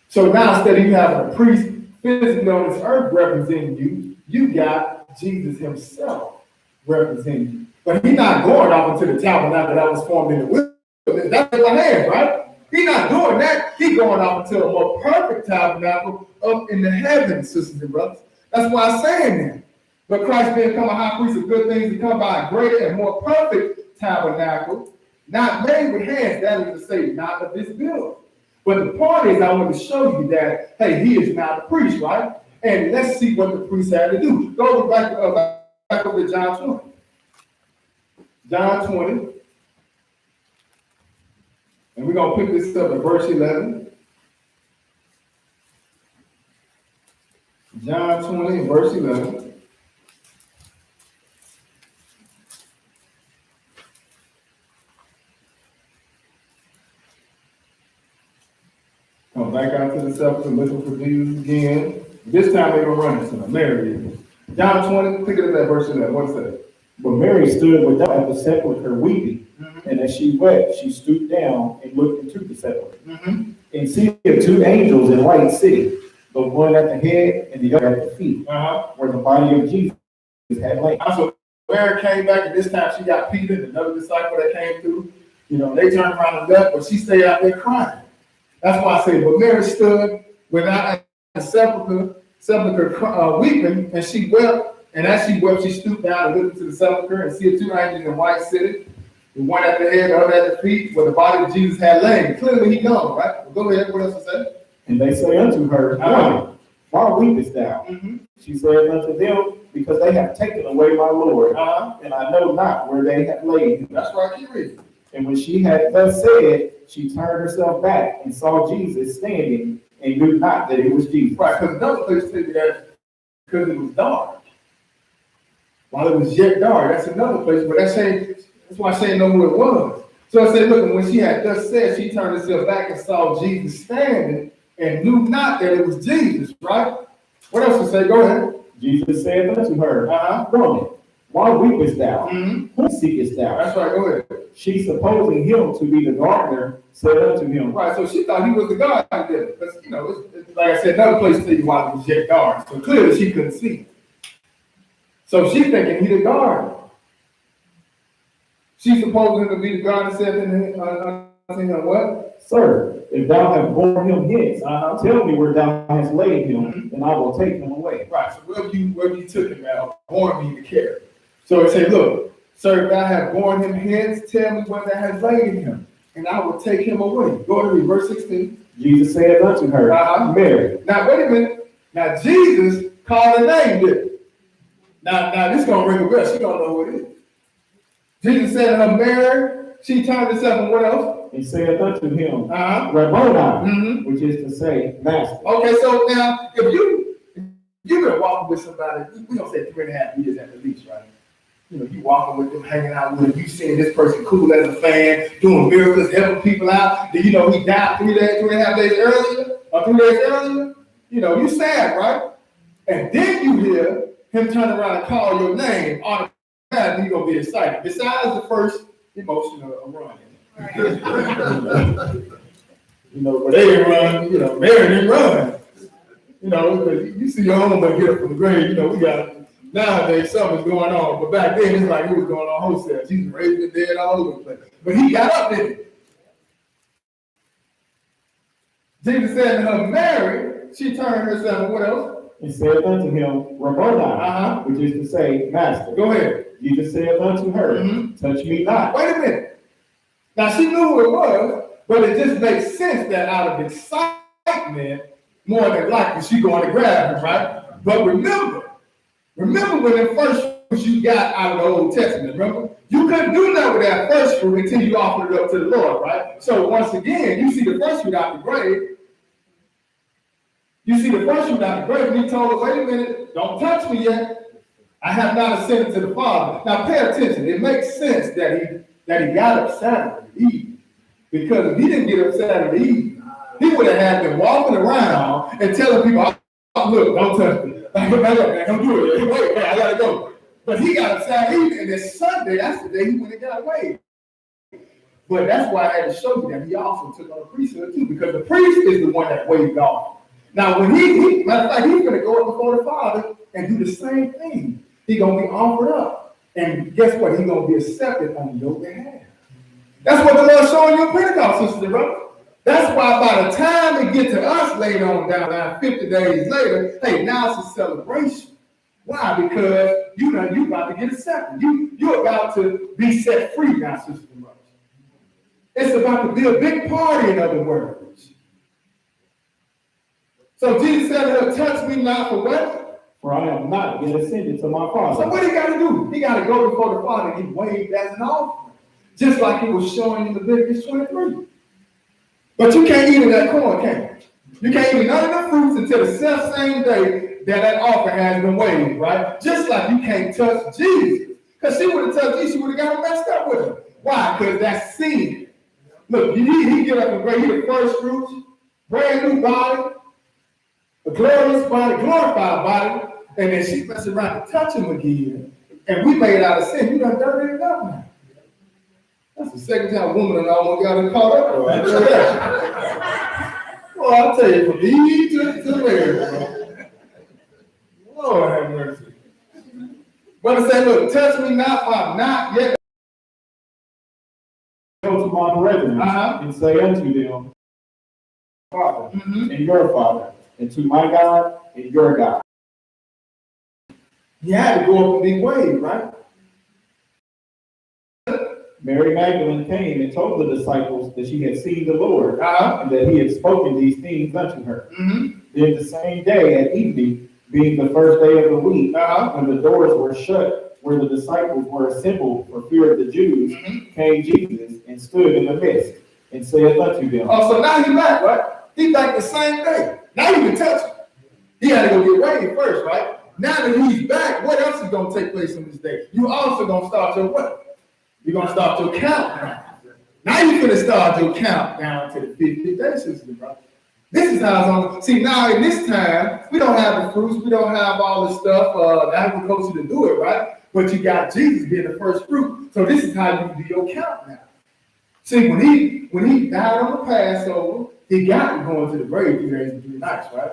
So now instead of you having a priest physically on this earth representing you, you got Jesus himself representing you. But he's not going off into the tabernacle that was formed in the wilderness. That's in my hands, right? He's not doing that. He's going off into a more perfect tabernacle up in the heavens, sisters and brothers. That's why I'm saying that. But Christ being come a high priest of good things to come by a greater and more perfect tabernacle, not made with hands, that is to say, not of this building. But the point is, I want to show you that, hey, he is not a priest, right? And let's see what the priest had to do. Go back over to John 20. John 20. And we're going to pick this up at verse 11. John 20, verse 11. Come back out to the sepulchre, looking for Jesus again. This time they're going to run into him. Mary is. John 20, pick it up at verse 11. What's that? But Mary stood without at the sepulchre weeping. And as she wept, she stooped down and looked into the sepulchre. And seeing two angels in white sitting, the one at the head and the other at the feet, where the body of Jesus had lain. So Mary came back, and this time she got Peter, another disciple that came through. They turned around and left, but she stayed out there crying. That's why I say, but Mary stood without at the sepulchre weeping, and she wept. And as she wept, she stooped down and looked into the sepulchre and see two angels in white sitting. The one at the head, the other at the feet, where the body of Jesus had lain. Clearly he gone, right? Well, go ahead, what else to say? And they say unto her, Woman, why weepest thou? Mm-hmm. She said unto them, because they have taken away my Lord, Uh-huh. and I know not where they have laid him. That's right, keep reading. And when she had thus said, she turned herself back and saw Jesus standing, and knew not that it was Jesus. Right, because another place tell you that because it was dark. While it was yet dark, that's another place, but that's why I say know who it was. So I said, look, and when she had thus said, she turned herself back and saw Jesus standing and knew not that it was Jesus, right? What else to say? Go ahead. Jesus said unto her, Uh-huh. Woman, why weepest thou? Mm-hmm. Whom seekest thou? That's right, go ahead. She, supposing him to be the gardener, said unto him, Right, so she thought he was the God there. Because, you know, it's, like I said, another place tell you while it was yet dark. So clearly she couldn't see. So she thinking he the gardener. She supposing him to be the gardener, said unto him, what? Sir, if thou have borne him hence, tell me where thou hast laid him, and I will take him away. Right, so wherever you took him out, born me to care. So it said, look, sir, if thou have borne him hence, tell me where thou hast laid him, and I will take him away. Go to read verse 16. Jesus said unto her, Mary. Now, wait a minute. Now, Jesus called her name, didn't he? Now, this is going to ring a bell. She don't know who it is. Jesus said to her, Mary. She turned herself and what else? And said unto him, Uh-huh. Rabboni, Mm-hmm. which is to say, Master. Okay, so now, if you've been walking with somebody, we don't say 3.5 years at the least, right? You know, you walking with them, hanging out with them, you seeing this person cool as a fan, doing miracles, helping people out. Then you know he died 3.5 days earlier, or 3 days earlier. You know, you sad, right? And then you hear him turn around and call your name, automatically you're gonna be excited. Besides the first emotion of running. You know, but they didn't run, you know, Mary didn't run. You know, you see your homeboy get up from the grave, you know, we got nowadays something's going on, but back then it's like it was going on wholesale. Jesus raising the dead all over the place. But he got up, didn't he? Jesus said to her, Mary, she turned herself, and what else? And said unto him, Rabboni, which is to say, Master. Go ahead. Jesus said unto her, Touch me not. Wait a minute. Now she knew who it was, but it just makes sense that out of excitement, more than likely she going to grab him, right? But remember when the first fruits you got out of the Old Testament, remember? You couldn't do nothing with that first fruit until you offered it up to the Lord, right? So once again, you see the first fruit out the grave. You see the first fruit out the grave, and he told her, wait a minute, don't touch me yet. I have not ascended to the Father. Now pay attention. It makes sense that he got up Saturday evening. Because if he didn't get up Saturday evening, he would have had been walking around and telling people, oh, look, don't touch me. Don't do it. Wait, I gotta go. But he got up Saturday evening, and then Sunday, that's the day he went and got away. But that's why I had to show you that he also took on the priesthood too, because the priest is the one that waved off. Now, when matter of fact, he's going to go up before the Father and do the same thing. He's going to be offered up. And guess what? He's going to be accepted on your behalf. That's what the Lord's showing you in Pentecost, sisters and brothers. That's why by the time it gets to us later on down there, 50 days later, hey, now it's a celebration. Why? Because you're about to get accepted. You're about to be set free now, sisters and brothers. It's about to be a big party, in other words. So Jesus said to her, touch me not for what? For I am not yet ascended to my Father. So what he got to do? He got to go before the Father and he waved as an offering. Just like he was showing in Leviticus 23. But you can't eat of that corn, can you? You can't eat none of the fruits until the self-same day that offering has been waved, right? Just like you can't touch Jesus. Because she would have touched Jesus, she would have got messed up with him. Why? Because that's sin. Look, he get up and great, he the first fruits, brand new body, a glorious body, glorified body, and then she messed around and touch him again. And we made out of sin. You done dirty it up now. That's the second time a woman and almost got him caught up. Right? Well, I'll tell you, from Eve to Mary, bro. Lord have mercy. Brother said, look, touch me not, for I'm not yet. Go to my brethren and say unto them, Father and your Father, and to my God and your God. He had to go up and be waved, right? Mary Magdalene came and told the disciples that she had seen the Lord, and that he had spoken these things unto her. Then the same day at evening, being the first day of the week, when the doors were shut, where the disciples were assembled for fear of the Jews, came Jesus and stood in the midst and said unto them. Oh, so now he back, right? He back the same day. Now you can touch him. He had to go get ready first, right? Now that he's back, what else is going to take place on this day? You also going to start your what? You're going to start your countdown. Now you're going to start your countdown to the 50th day, sister, brother. This is how it's on. See, now in this time, we don't have the fruits, we don't have all the stuff, the agriculture to do it, right? But you got Jesus being the first fruit. So this is how you do your countdown. See, when he died on the Passover, he got to go into the grave 3 days and 3 nights, right?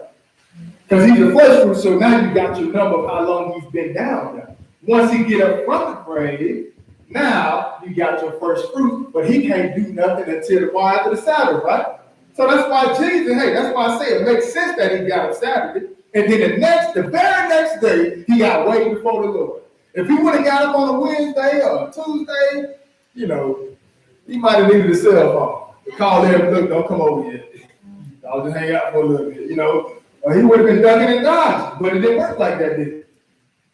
Because he's the first fruit, so now you got your number of how long he's been down there. Once he get up from the grave, now you got your first fruit, but he can't do nothing until the morning after the Sabbath, right? So that's why Jesus, that's why I say it makes sense that he got up Saturday, and then the very next day, he got waiting before the Lord. If he would have got up on a Wednesday or a Tuesday, he might have needed a cell phone to call them, look, don't come over yet. I'll just hang out for a little bit, Or he would have been ducking and dodging, but it didn't work like that, did it?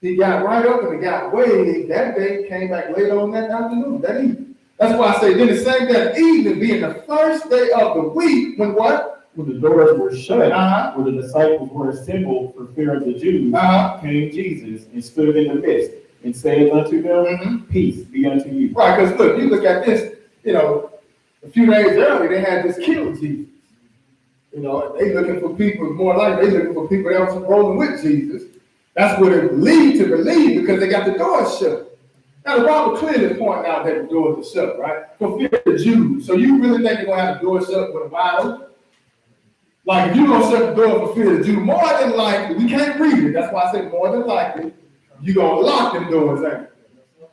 He got right up and he got way that day, came back later on that afternoon, that evening. That's why I say then the same that evening being the first day of the week, when what? When the doors were shut, where the disciples were assembled for fear of the Jews, came Jesus and stood in the midst and said unto them, Peace be unto you. Right, because look, you look at this, a few days earlier, they had just killed Jesus. They looking for people, more like they looking for people that was rolling with Jesus. That's what it lead to believe because they got the doors shut. Now the Bible clearly pointing out that the doors are shut, right? For fear of the Jews. So you really think they're gonna have the doors shut with a wide open? Like if you're gonna shut the door for fear of the Jews, more than likely, we can't read it. That's why I say more than likely, you're gonna lock them doors, ain't you?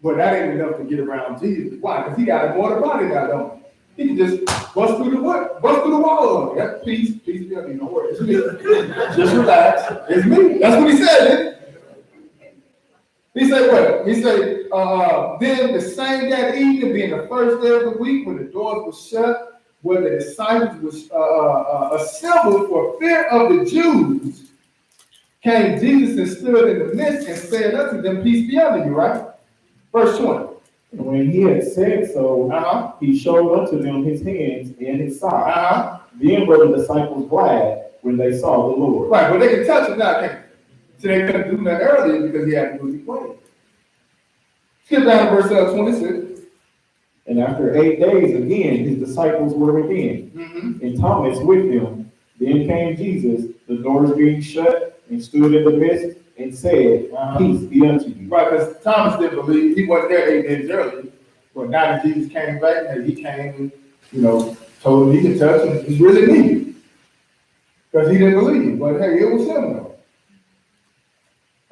But that ain't enough to get around Jesus. Why? Because he got a mortal body now, don't he? He can just bust through the what? Bust through the wall on me. That's peace be on me. Don't worry. It's me. Just relax. It's me. That's what he said, didn't he? He said what? He said, then the same that evening, being the first day of the week, when the doors were shut, where the disciples was assembled for fear of the Jews, came Jesus and stood in the midst and said unto them, Peace be unto you, right? Verse 20. When he had said so, he showed unto them his hands and his side. Then were the disciples glad when they saw the Lord. Right, but they can touch him now, can't they? So they couldn't do that earlier because he had to do his way. Skip down to verse 26. And after 8 days again, his disciples were within, and Thomas with them. Then came Jesus, the doors being shut, and stood in the midst, and said, Peace be unto you. Right, because Thomas didn't believe. He wasn't there 8 days earlier. But now that Jesus came back, and he came and, told him he could touch him, it's really needed. Because he didn't believe. But hey, it was him though.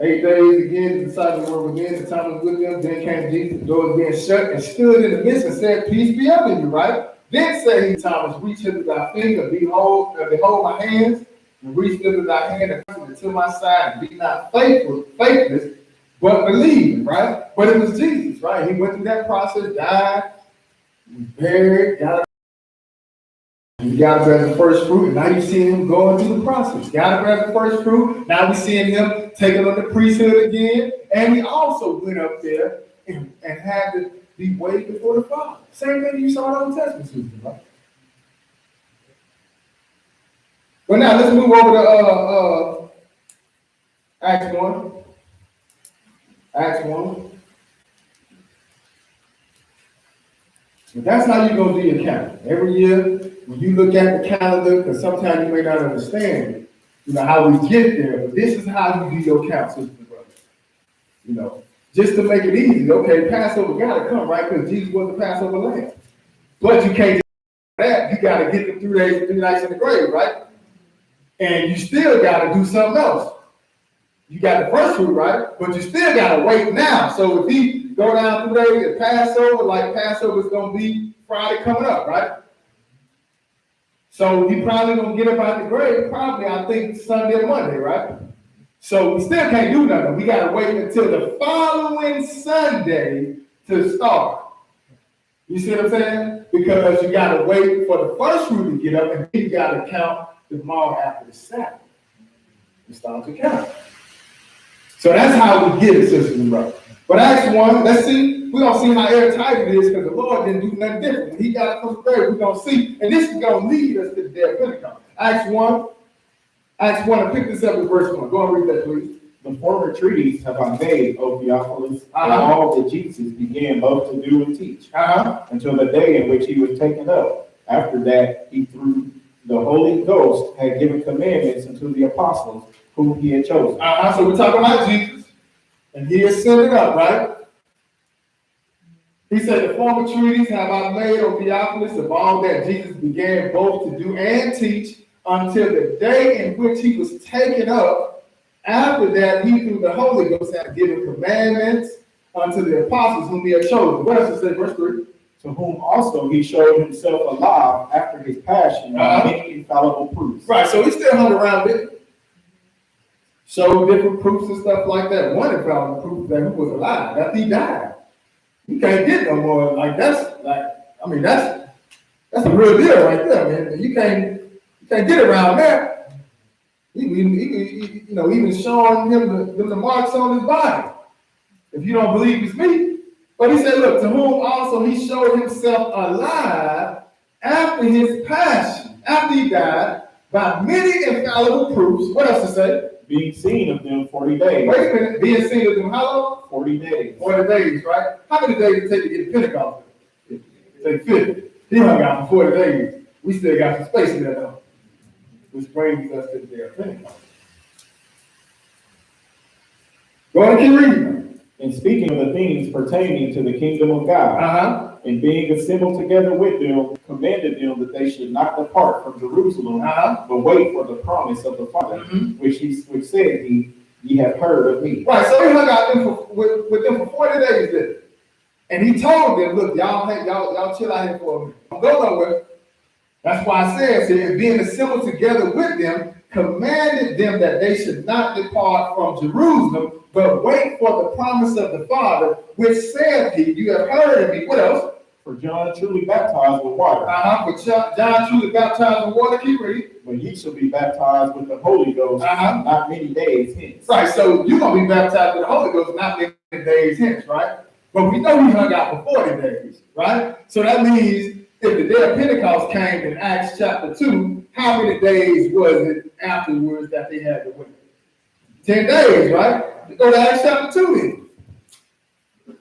8 days again, the disciples were within, and Thomas with them. Then came Jesus, the doors being shut, and stood in the midst and said, Peace be unto you, right? Then said he, Thomas, reach hither thy finger, behold my hands, and reach hither thy hand and put it to my side, and be not faithless, but believing, right? But it was Jesus, right? He went through that process, died, was buried, got up as the first fruit, and now you see him going through the process. Got up as the first fruit, now we seeing him taking on the priesthood again, and he also went up there and had to be weighed before the Father. Same thing you saw in the Old Testament, right? But now let's move over to Acts 1. Acts 1. But that's how you're going to do your calendar. Every year, when you look at the calendar, because sometimes you may not understand, how we get there, but this is how you do your count, sisters and brothers. Just to make it easy, okay, Passover got to come, right? Because Jesus was the Passover lamb. But you can't just do that. You got to get them 3 days and 3 nights in the grave, right? And you still got to do something else. You got the first fruit, right? But you still got to wait now. So if he go down today to Passover, like Passover is going to be Friday coming up, right? So he probably going to get up out the grave, probably, I think, Sunday or Monday, right? So we still can't do nothing. We got to wait until the following Sunday to start. You see what I'm saying? Because you got to wait for the first fruit to get up, and then you got to count tomorrow after the Sabbath. We start to count. So that's how we get it, sisters and brothers. But Acts 1, let's see. We're going to see how airtight it is because the Lord didn't do nothing different. When he got it from the grave, we're going to see. And this is going to lead us to the day of Pentecost. Acts 1, and pick this up in verse 1. Go and read that, please. The former treaties have I made, O Theophilus, and all that Jesus began both to do and teach, until the day in which he was taken up. After that, he through the Holy Ghost had given commandments unto the apostles whom he had chosen. So we're talking about Jesus, and he ascended up, right? He said, the former treaties have I made, O Theophilus, of all that Jesus began both to do and teach, until the day in which he was taken up. After that, he through the Holy Ghost had given commandments unto the apostles whom he had chosen. What else does it say, verse 3? To whom also he showed himself alive after his passion by many infallible proofs. Right, so he still hung around with it. Showed different proofs and stuff like that. One infallible proof that he was alive after he died. You can't get no more. Like that's a real deal right there, man. You can't get around that. Even showing him the marks on his body. If you don't believe it's me. But he said, look, to whom also he showed himself alive after his passion, after he died, by many infallible proofs. What else to say? Being seen of them 40 days. Wait a minute, being seen of them how long? 40 days. 40 days, right? How many days did it take to get to Pentecost? It take 50. He hung out for 40 days. We still got some space in there though. Which brings us to the day of Pentecost. Go ahead and keep reading. And speaking of the things pertaining to the kingdom of God, and being assembled together with them, commanded them that they should not depart from Jerusalem, but wait for the promise of the Father, which said ye have heard of me. Right, so he hung out with them for 40 days then. And he told them, look, y'all chill out here for a minute. Don't go nowhere. That's why I said, so being assembled together with them, commanded them that they should not depart from Jerusalem, but wait for the promise of the Father, which said he, you have heard of me. What else? For John truly baptized with water. For John truly baptized with water. Keep reading. But ye shall be baptized with the Holy Ghost not many days hence. Right, so you're going to be baptized with the Holy Ghost not many days hence, right? But we know he hung out for 40 days, right? So that means if the day of Pentecost came in Acts chapter 2, how many days was it afterwards that they had to wait? 10 days, right? Go to Acts chapter 2 then.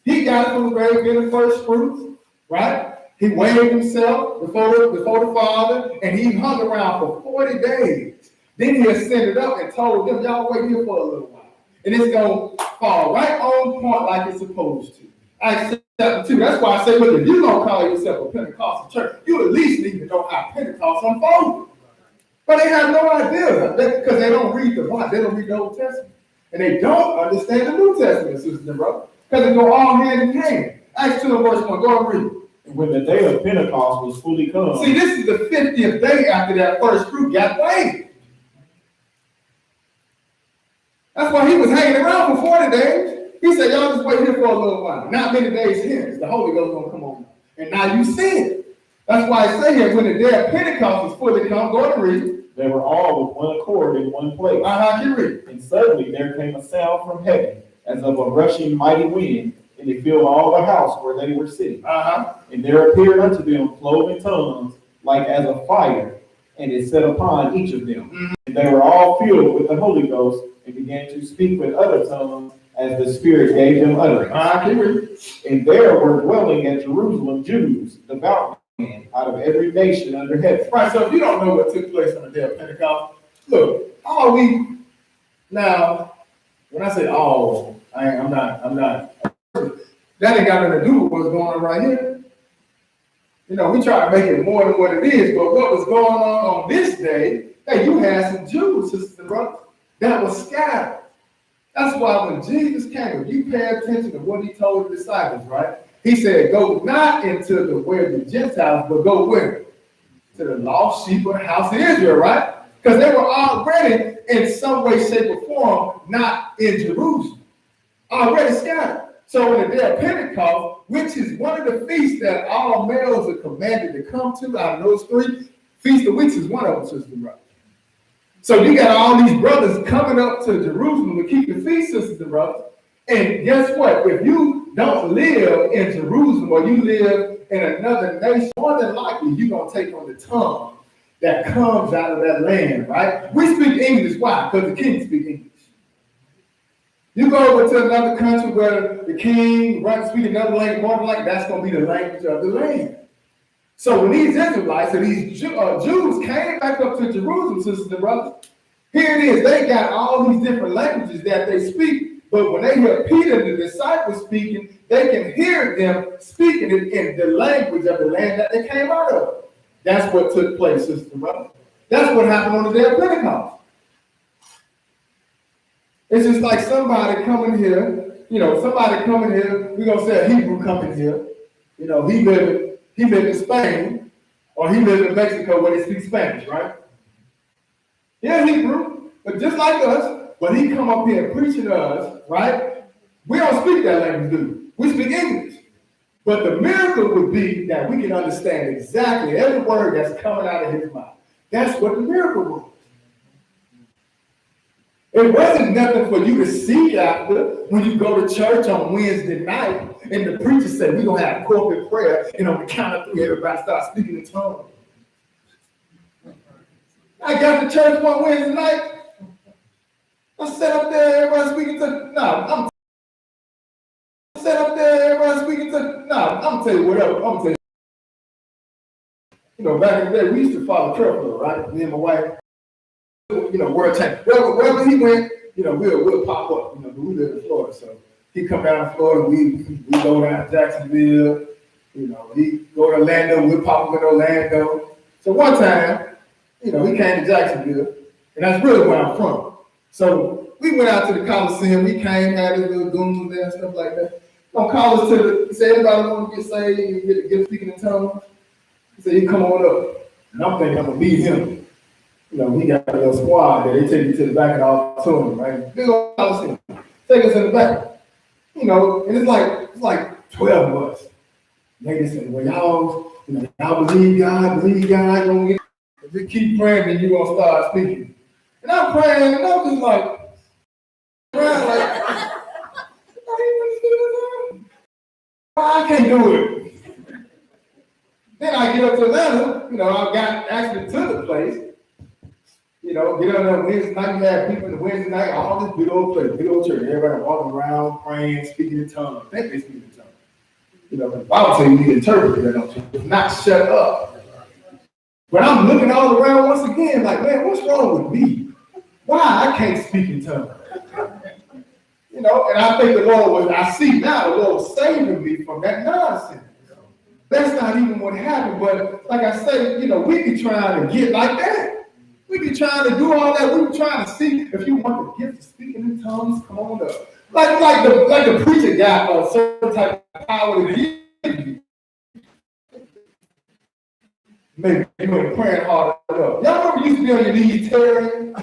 He got it from the grave, getting the first fruits, right? He waved himself before the Father, and he hung around for 40 days. Then he ascended up and told them, y'all wait here for a little while. And it's going to fall right on point like it's supposed to. Acts chapter 2, that's why I say, look, if you're going to call yourself a Pentecostal church, you at least need to know how Pentecost unfolded. But they have no idea because they don't read the Bible, they don't read the Old Testament. And they don't understand the New Testament, sisters and brothers, because they go all hand in hand. Acts 2 and verse 1, go and read. And when the day of Pentecost was fully come. See, this is the 50th day after that first fruit got waved. That's why he was hanging around for 40 days. He said, y'all just wait here for a little while. Not many days hence, the Holy Ghost gonna come on. And now you see it. That's why I say here, when the day of Pentecost was fully come, go and read. They were all with one accord in one place. Keep reading. And suddenly there came a sound from heaven, as of a rushing mighty wind, and it filled all the house where they were sitting. And there appeared unto them cloven tongues, like as of fire, and it set upon each of them. And they were all filled with the Holy Ghost, and began to speak with other tongues, as the Spirit gave them utterance. And there were dwelling at Jerusalem Jews, devout men, out of every nation under heaven. Right, so if you don't know what took place on the day of Pentecost, look, now, when I say all, I'm not, that ain't got nothing to do with what's going on right here. You know, we try to make it more than what it is, but what was going on this day, hey, you had some Jews, sisters and brothers, that was scattered. That's why when Jesus came, if you pay attention to what he told the disciples, right? He said, go not into the way of the Gentiles, but go where? To the lost sheep of the house of Israel, right? Because they were already, in some way, shape, or form, not in Jerusalem. Already scattered. So on the day of Pentecost, which is one of the feasts that all males are commanded to come to out of those three Feast of Weeks is one of them, Sister Brother. So you got all these brothers coming up to Jerusalem to keep the feast, Sister Brother. And guess what? If you don't live in Jerusalem or you live in another nation, more than likely you're going to take on the tongue that comes out of that land, right? We speak English. Why? Because the king speaks English. You go over to another country where the king runs speak another language, more than likely that's going to be the language of the land. So when these Israelites and these Jews came back up to Jerusalem, sisters and brothers, here it is. They got all these different languages that they speak, but when they hear Peter and the disciples speaking, they can hear them speaking it in the language of the land that they came out of. That's what took place, sisters and brothers. That's what happened on the day of Pentecost. It's just like somebody coming here, somebody coming here, we're going to say a Hebrew coming here, he live in Spain, or he lives in Mexico where they speak Spanish, right? Yeah, Hebrew, but just like us, when he come up here preaching to us, right? We don't speak that language, do we? We speak English. But the miracle would be that we can understand exactly every word that's coming out of his mouth. That's what the miracle was. It wasn't nothing for you to seek after when you go to church on Wednesday night and the preacher said we're going to have corporate prayer, and on the count of three, everybody starts speaking in tongues. I got to church one Wednesday night. I sat up there, everybody speaking to, I'm gonna tell you whatever. I'm gonna tell you. Back in the day, we used to follow Creflo, right? Me and my wife. World champ. Wherever he went, we'll pop up. But we live in Florida, so he come down to Florida. We go down to Jacksonville. He go to Orlando. We'll pop up in Orlando. So one time, he came to Jacksonville, and that's really where I'm from. So we went out to the Coliseum. He came, had his little goons there and stuff like that. Don't call us he said, everybody want to get saved and get speaking in tongues. He said, you come on up. And I'm thinking I'm going to meet him. He got a little squad there. They take you to the back of the auditorium, right? Big old Coliseum. Take us in the back. And it's like 12 of us. They said, well, y'all believe God, if you keep praying, then you're going to start speaking. And I'm praying, and I'm just like, I can't do it. Then I get up to Atlanta, I got actually to the place, get up there Wednesday night, you have people in the Wednesday night, all this big old place, big old church, everybody walking around, praying, speaking in tongues. I think they speak in tongues. The Bible says you need to interpret that, don't you? It's not shut up. But I'm looking all around once again, like, man, what's wrong with me? Why I can't speak in tongues? And I think I see now the Lord was saving me from that nonsense. That's not even what happened, but like I say, we be trying to get like that. We be trying to do all that. We be trying to see if you want the gift of speaking in tongues, come on up. Like the preacher got a certain type of power to give you. Maybe you ain't praying hard enough. Y'all remember you used to be on your knees tearing?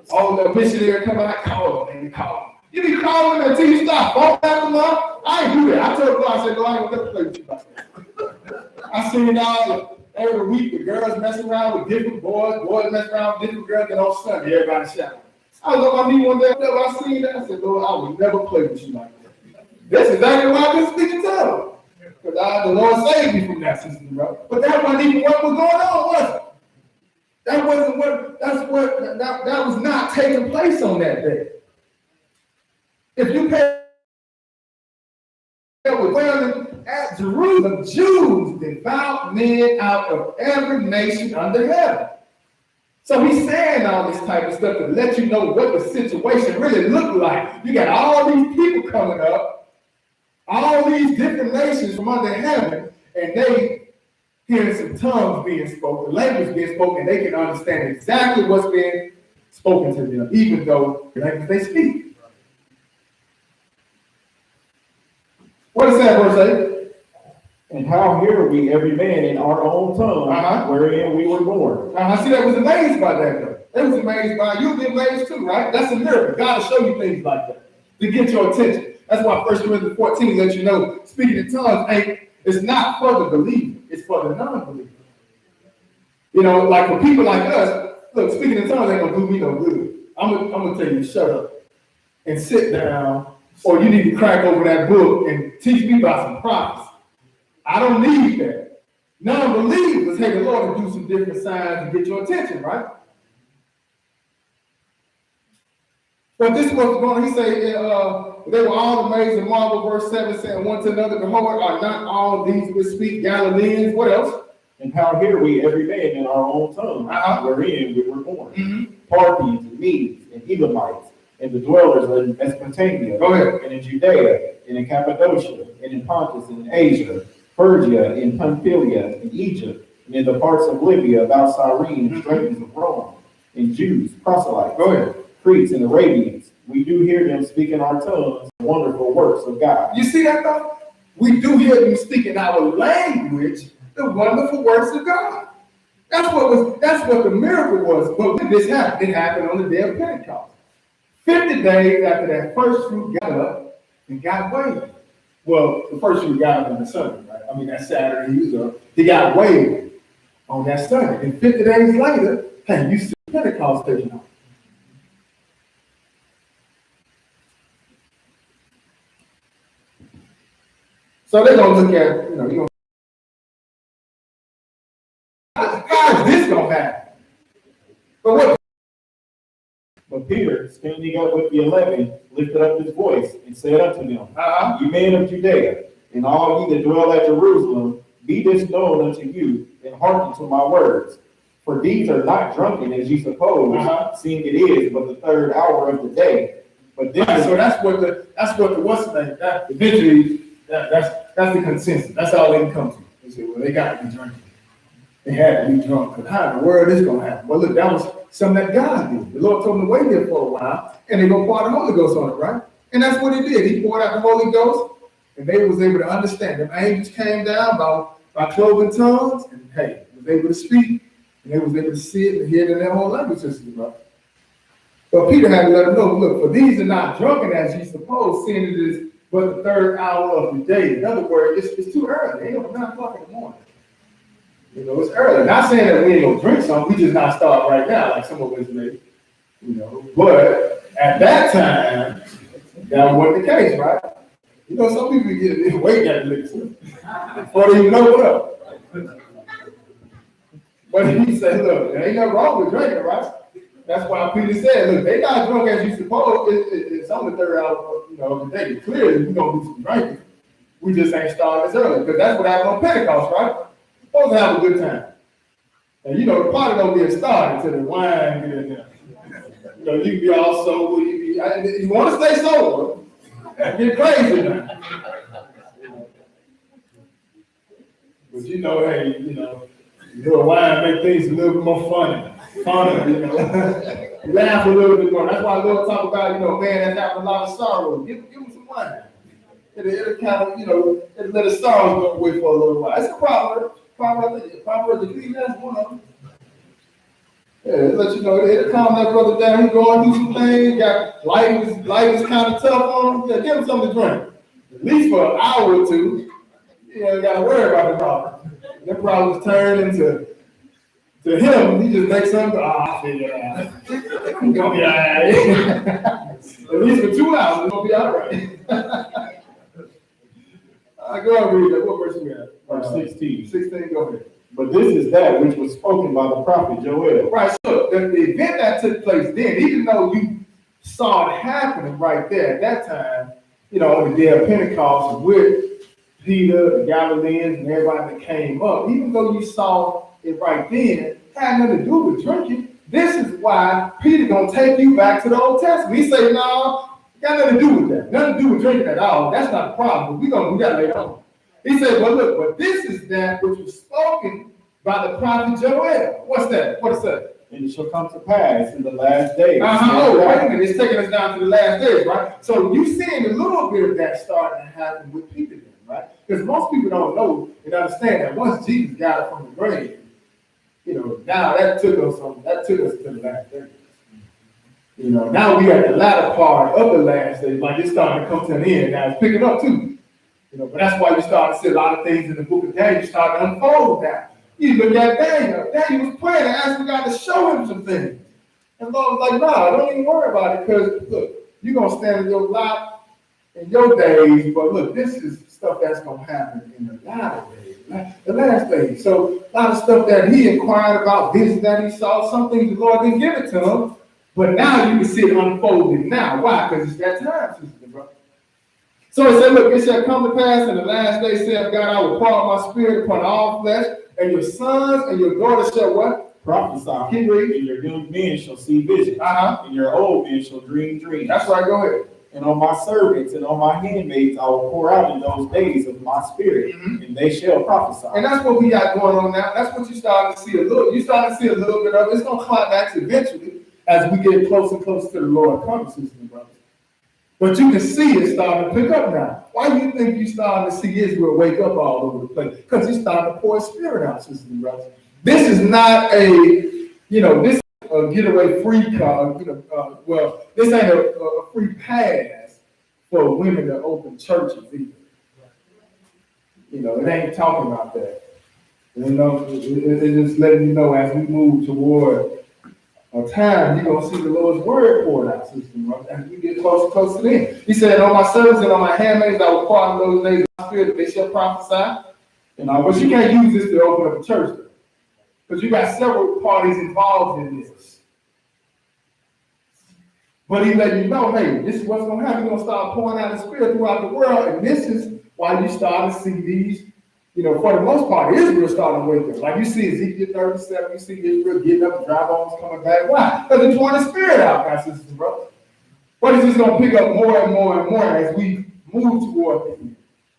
All the missionary coming out, call them, and call them. You be calling them until you stop falling out of love. I ain't do that. I told God, I said, no, I ain't gonna never play with you like that. I seen it all every week. The girls messing around with different boys messing around with different girls, and on Sunday, everybody shouting. I was on my knee one day, I seen that. I said, Lord, I would never play with you like that. That's exactly why I've been speaking to them. Because the Lord saved me from that system, bro. But that wasn't even what was going on, was it? That was not taking place on that day. If you pay with dwelling at Jerusalem, Jews, devout men out of every nation under heaven. So he's saying all this type of stuff to let you know what the situation really looked like. You got all these people coming up, all these different nations from under heaven, and they hearing some tongues being spoken, language being spoken, and they can understand exactly what's being spoken to them, even though the language they speak. What does that verse say? And how hear we every man in our own tongue, wherein we were born. I see that was amazed by that, though. They was amazed by it. You'll be amazed too, right? That's a miracle. God will show you things like that to get your attention. That's why 1 Corinthians 14 lets you know speaking in tongues it's not for the believer, it's for the non-believer. You know, like for people like us, look, speaking in tongues ain't gonna do me no good. I'm gonna tell you, shut up and sit down, or you need to crack over that book and teach me about some prophecy. I don't need that. Non-believers, hey, the Lord will do some different signs to get your attention, right? But this was going, he said, they were all amazed and marveled, verse 7, saying one to another, behold, are not all these which speak Galileans? What else? And how hear we every man in our own tongue, wherein we were born. Parthians, and Medes, and Elamites, and the dwellers in Mesopotamia, and in Judea, and in Cappadocia, and in Pontus, and in Asia, Phrygia, in Pamphylia, in Egypt, and in the parts of Libya about Cyrene, and strangers of Rome, and Jews, proselytes, Cretes, and Arabians. We do hear them speak in our tongues the wonderful works of God. You see that though? We do hear them speak in our language the wonderful works of God. That's what the miracle was. But when this happened, it happened on the day of Pentecost. 50 days after that first fruit got up and got waved. Well, the first fruit got up on the Sunday, right? I mean, that Saturday he was up. He got waved on that Sunday. And 50 days later, hey, you see Pentecost taking off. So they're gonna look at, how is this gonna happen? But Peter, standing up with the 11, lifted up his voice and said unto them, Ye men of Judea, and all ye that dwell at Jerusalem, be this known unto you, and hearken to my words. For these are not drunken as ye suppose, seeing it is but the third hour of the day. But then, so that's what the what's the name? That eventually that's the consensus. That's all they can come to. They say, well, they got to be drinking. They had to be drunk. Because how in the world is going to happen? Well, look, that was something that God did. The Lord told them to wait there for a while, and they're going to pour the Holy Ghost on it, right? And that's what he did. He poured out the Holy Ghost, and they was able to understand. The angels came down by cloven tongues, and hey, was able to speak, and they was able to see it and hear it in their whole language system, right? But Peter had to let them know, look, for these are not drunken as ye suppose, seeing it is but the third hour of the day. In other words, it's too early. It ain't 9 o'clock in the morning. It's early. Not saying that we ain't gonna drink something, we just not start right now, like some of us may, But at that time, that wasn't the case, right? Some people get wait at the liquor before they even know what up. But he said, look, there ain't nothing wrong with drinking, right? That's why Peter said, look, they not drunk as you suppose. It's on the third hour, of the day. Clearly, we're gonna do some drinking. We just ain't starting as early, because that's what happened on Pentecost, right? Supposed to have a good time. And the party don't get started until the wine get in there. You be all sober. You want to stay sober. Get crazy now. But hey, little wine make things a little bit more funny. Laugh a little bit more. That's why I love talk about, man that's having a lot of sorrow. Give him some wine. It'll kind of, it'll let the sorrows go away for a little while. It's a proverb. Proverbs, Ecclesiastes, one of them. Yeah, it'll let you know, it'll calm that brother down. He's going through some things. Life is kind of tough on him. Yeah, give him something to drink. At least for an hour or two. You ain't got to worry about the problem. That problem's turned into him. He just makes something. I'll figure it out. It's gonna be all right. At least for 2 hours, it's gonna be all right. Go ahead and read that. What verse we have? Verse 16. 16, go ahead. But this is that which was spoken by the prophet Joel. Right, so the event that took place then, even though you saw it happening right there at that time, on the day of Pentecost with Peter, the Galileans, and everybody that came up, even though you saw it right then, it had nothing to do with drinking. This is why Peter gonna take you back to the Old Testament. He say, no, got nothing to do with that. Nothing to do with drinking at all. That's not a problem. We're gonna do that later on. He said, well, look, but this is that which was spoken by the prophet Joel. What's that? What is that? And it shall come to pass in the last days. Oh, wait a minute. It's taking us down to the last days, right? So you seeing a little bit of that starting to happen with Peter then, right? Because most people don't know and understand that once Jesus got up from the grave, now that took us to the last days. Now we at the latter part of the last days, like it's starting to come to an end. Now it's picking up too. But that's why you start to see a lot of things in the book of Daniel start to unfold now. You look at Daniel. Daniel was praying and asking God to show him some things. And the Lord was like, nah, don't even worry about it, because look, you're going to stand in your life in your days, but look, this is stuff that's going to happen in the latter days, the last days. So a lot of stuff that he inquired about, visions that he saw, some things the Lord didn't give it to him, but now you can see it unfolding now. Why? Because it's that time, sister and brother. So he said, look, it shall come to pass in the last days, saith God, I will pour out my spirit upon all flesh, and your sons and your daughters shall what? Prophesy. Keep reading. And your young men shall see visions. And your old men shall dream dreams. That's right, go ahead. And on my servants and on my handmaids I will pour out in those days of my spirit, and they shall prophesy. And that's what we got going on now. That's what you're starting to see a little. You're starting to see a little bit of it. It's going to climax eventually as we get closer and closer to the Lord coming, sisters and brothers. But you can see it starting to pick up now. Why do you think you're starting to see Israel wake up all over the place? Because he's starting to pour his spirit out, sisters and brothers. This is not a, this is a getaway free card. This ain't a free pass for women to open churches either. It ain't talking about that. It's just letting you know as we move toward a time, you're going to see the Lord's word poured out, sister, as we get closer to them. He said, on my servants and on my handmaids, I will pour out in those days of my spirit, they shall prophesy. But you can't use this to open up a church, because you got several parties involved in this. But he let you know, hey, this is what's going to happen. He's going to start pouring out the spirit throughout the world, and this is why you start to see these, for the most part, Israel starting to wake up. Like you see Ezekiel 37, you see Israel getting up, dry bones coming back. Why? Because they're pouring the spirit out, guys, sisters and brothers. But it's just going to pick up more and more and more as we move toward it.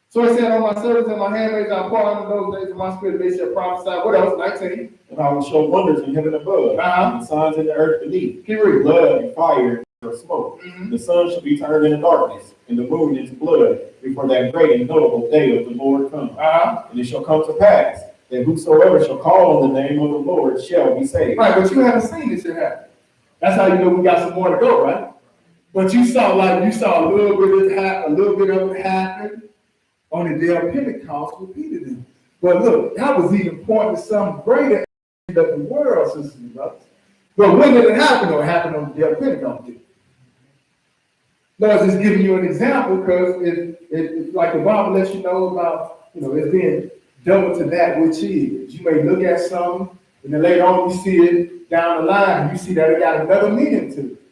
So he said, on my servants and my handmaids, I'll pour out in those days of my spirit, they shall prophesy. What else? 19. And I will show wonders in heaven above, and signs in the earth beneath. Keep reading. Blood and fire and smoke. The sun shall be turned into darkness, and the moon into blood, before that great and notable day of the Lord comes. And it shall come to pass that whosoever shall call on the name of the Lord shall be saved. Right, but you haven't seen this yet happen. That's how you know we got some more to go, right? But you saw a little bit of it happen on the day of Pentecost repeatedly. But look, that was even pointing to some greater end of the world, sisters and brothers. But when did it happen? It happened on the day of Pentecost. No, it's just giving you an example, because it's like the Bible lets you know about, it's being double to that which is. You may look at something, and then later on you see it down the line, and you see that it got another meaning to it.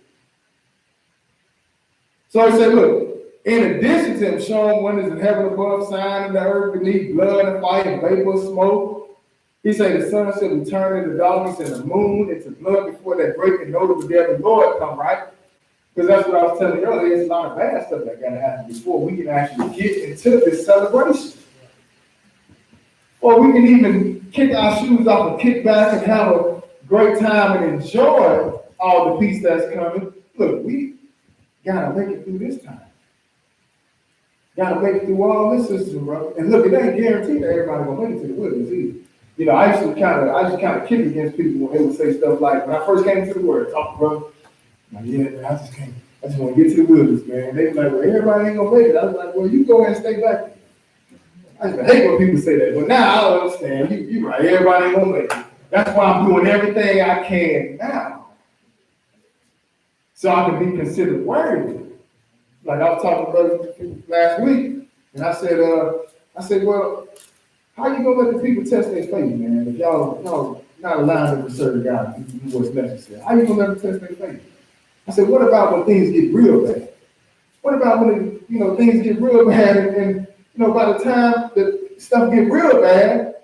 So he said, look, in addition to him showing wonders in heaven above, sign in the earth beneath, blood and fire and vapor of smoke, he said the sun shall be turned into darkness and the moon into blood before that great and notable day of the Lord come, right? Because that's what I was telling you earlier. There's a lot of bad stuff that got to happen before we can actually get into this celebration. Or we can even kick our shoes off and kick back and have a great time and enjoy all the peace that's coming. Look, we got to make it through this time. Got to make it through all this, sisters and brothers. And look, it ain't guaranteed that everybody going to make it to the wilderness either. I used to kind of kick against people when they would say stuff like, when I first came to the word, talk, brother. Like, yeah, man, I just want to get to the wilderness, man. They were like, well, everybody ain't gonna make it. I was like, well, you go ahead and stay back. I just hate when people say that, but now I understand. You're right, everybody ain't gonna make it. That's why I'm doing everything I can now, so I can be considered worthy. Like I was talking about people last week, and I said, well, how you gonna let the people test their faith, man? If y'all not allowing them to serve God and do what's necessary, how you gonna let them test their faith? I said, what about when things get real bad? What about when things get real bad and by the time that stuff get real bad,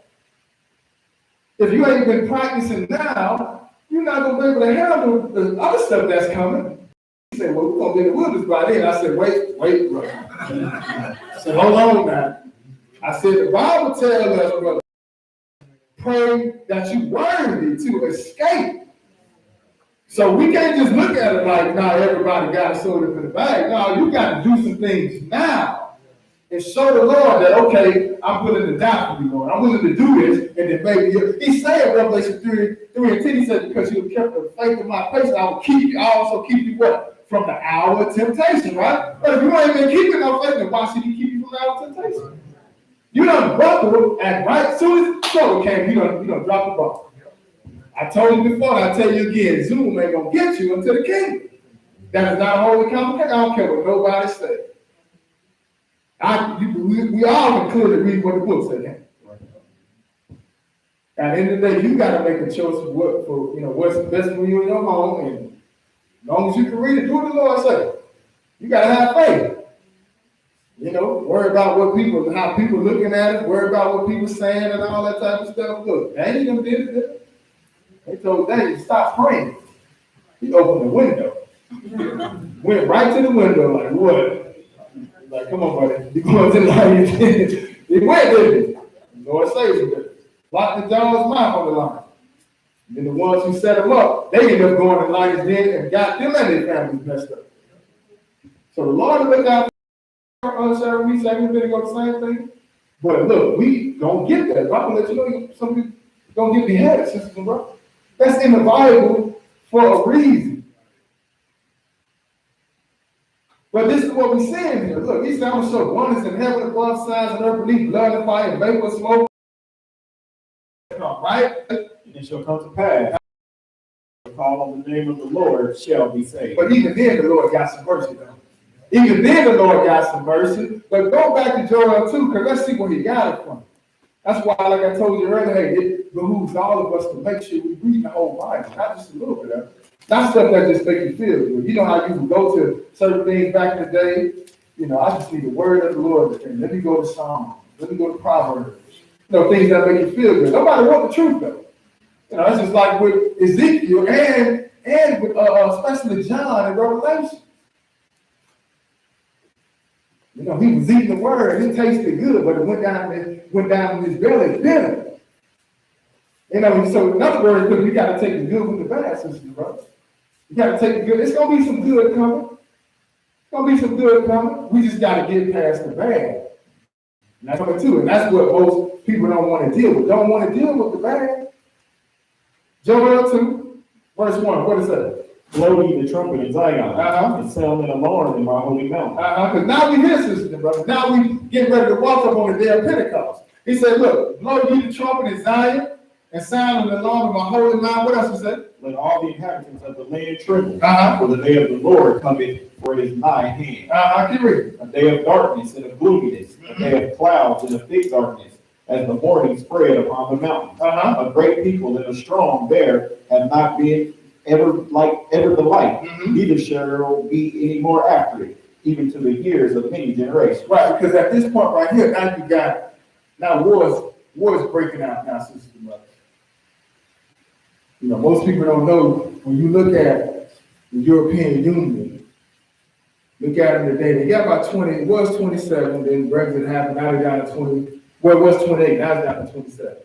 if you ain't been practicing now, you're not gonna be able to handle the other stuff that's coming. He said, well, we're gonna be in the wilderness by then. I said, wait, brother. I said, hold on now. I said, the Bible tells us, brother, pray that you're worthy to escape. So we can't just look at it like, nah, everybody got it sort of in the bag. No, you got to do some things now and show the Lord that, okay, I'm willing to die for you, Lord. I'm willing to do this, and then maybe he said in Revelation 3:10, he said, because you have kept the faith of my place, I will keep you. I also keep you what? From the hour of temptation, right? But if you ain't been keeping no faith, then why should he keep you from the hour of temptation? You done buckle at right soon as the trouble came, you done drop the ball. I told you before, and I tell you again, Zoom ain't gonna get you into the kingdom. That is not a holy convocation. I don't care what nobody says. We all can clearly read what the book said. At the end of the day, you gotta make a choice of what's best for you in your home, and as long as you can read it, do what the Lord say. You gotta have faith. Worry about how people looking at it, worry about what people saying and all that type of stuff. Look, Daniel did it. They told Daniel, stop praying. He opened the window. Went right to the window, like, what? Like, come on, buddy. You going to the lion. He went, didn't he? The Lord saved him. Locked the dog's mouth on the line. And then the ones who set him up, they ended up going to lion's den and got them and their families messed up. So the Lord looked out for us, we say we're going to go the same thing. But look, we don't get that. But I'm going to let you know, some people don't get beheaded, sisters and brothers. That's in the Bible for a reason. But this is what we're saying here. Look, he said, I'm going to show wonders in heaven above, signs and earth beneath, blood and fire, and vapor, smoke. Right? And it shall come to pass. Call on the name of the Lord shall be saved. But even then, the Lord got some mercy, though. Even then, the Lord got some mercy. But go back to Joel 2, because let's see where he got it from. That's why, like I told you earlier, hey, it behooves all of us to make sure we read the whole Bible, not just a little bit of it. Not stuff that just make you feel good. You know how you would go to certain things back in the day? I just need the word of the Lord. And let me go to Psalms. Let me go to Proverbs. Things that make you feel good. Nobody wants the truth, though. It's just like with Ezekiel and with especially John in Revelation. He was eating the word. It tasted good, but it went down in his belly bitter. So in other words, look, you got to take the good with the bad, sisters and brothers. You got to take the good. It's going to be some good coming. It's going to be some good coming. We just got to get past the bad. And that's number two. And that's what most people don't want to deal with. Don't want to deal with the bad. Joel 2, verse 1. What is that? Blow ye the trumpet in Zion, and sound an alarm in my holy mountain. Because now we hear, sisters and brothers. Now we get ready to walk up on the day of Pentecost. He said, look, blow ye the trumpet in Zion, and sound an alarm in my holy mountain. What else he said? Let all the inhabitants of the land tremble, for the day of the Lord cometh, for it is nigh hand. Keep reading. A day of darkness and of gloominess, a day of clouds and of thick darkness, as the morning spread upon the mountains. A great people and a strong there have not been ever the like, neither shall be any more after it, even to the years of many generations. Right, because at this point right here, now wars breaking out now, sisters and brothers. Most people don't know, when you look at the European Union, look at them today, they got about 20, it was 27, then Brexit happened, now they're down to 20, well, it was 28, now it's down to 27.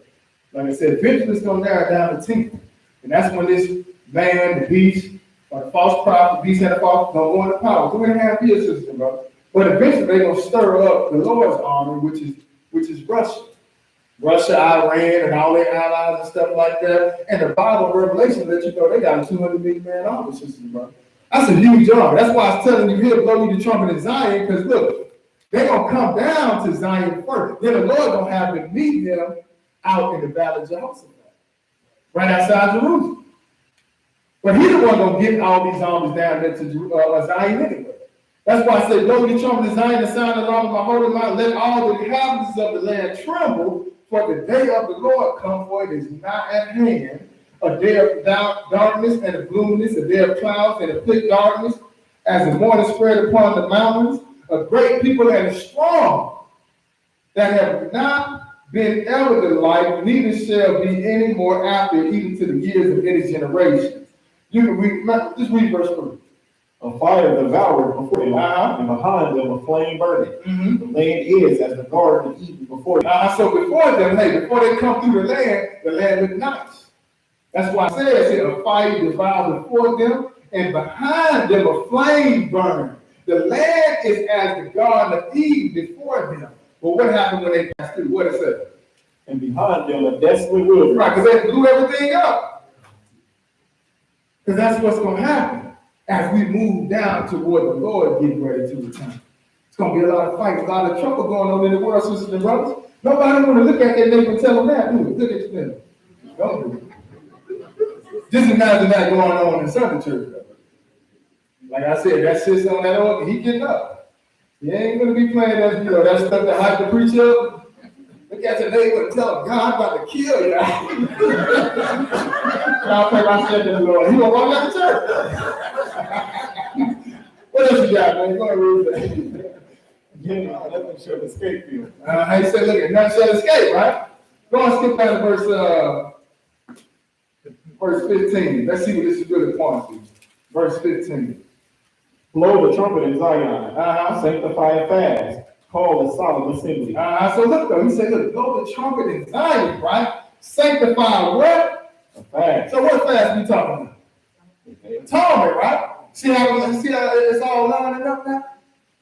Like I said, eventually it's going to narrow down to 10. And that's when this man, the beast, or the false prophet, the beast and the false, going to go into power. 3.5 years, sisters and brothers. But eventually they're going to stir up the Lord's army, which is Russia. Russia, Iran, and all their allies and stuff like that. And the Bible Revelation lets you know they got a 200 million man army, sisters and brothers. That's a huge army. That's why I was telling you here, blow you the trumpet in Zion, because look, they're going to come down to Zion first. Then the Lord going to have to meet them out in the valley of Jehoshaphat, right outside Jerusalem. But he's the one going to get all these armies down there to Zion anyway. That's why I said, blow the trumpet in Zion and sound the alarm of my holy mountain. Let all the inhabitants of the land tremble, for the day of the Lord come, for it is not at hand. A day of darkness and of gloominess, a day of clouds and of thick darkness, as the morning spread upon the mountains, a great people and a strong, that have not been ever the like, neither shall be any more after, even to the years of many generations. You can read, just read verse 3. A fire devoured before them, and behind them a flame burning. The land is as the garden of Eden before them. So before them, before they come through the land look nice. That's why it says here, a fire devoured before them, and behind them a flame burning. The land is as the garden of Eden before them. But what happened when they passed through? What it said? And behind them a desolate wilderness. Right, because they blew everything up. Because that's what's going to happen as we move down toward the Lord getting ready to return. It's going to be a lot of fights, a lot of trouble going on in the world, sisters and brothers. Nobody want to look at their neighbor and tell them that, do it. Look at your neighbor. Don't do it. Just imagine that going on in Sunday church. Like I said, that sits on that organ, he getting up. He ain't gonna be playing that, that stuff that hype the preacher up. Look at your neighbor and tell him, God about to kill you. I'll pay my shit to the Lord. He gonna walk out the church. What else you got, man? Go ahead and read that. Yeah, nothing shall escape you. How you say, look, nothing shall escape, right? Go on, skip down to verse 15. Let's see what this is really pointing to. Verse 15. Blow the trumpet in Zion, sanctify and fast, call a solemn assembly. So look though, he said, look, blow the trumpet in Zion, right? Sanctify what? A fast. So what fast we talking about? Atonement, right? See how it's all lining up now?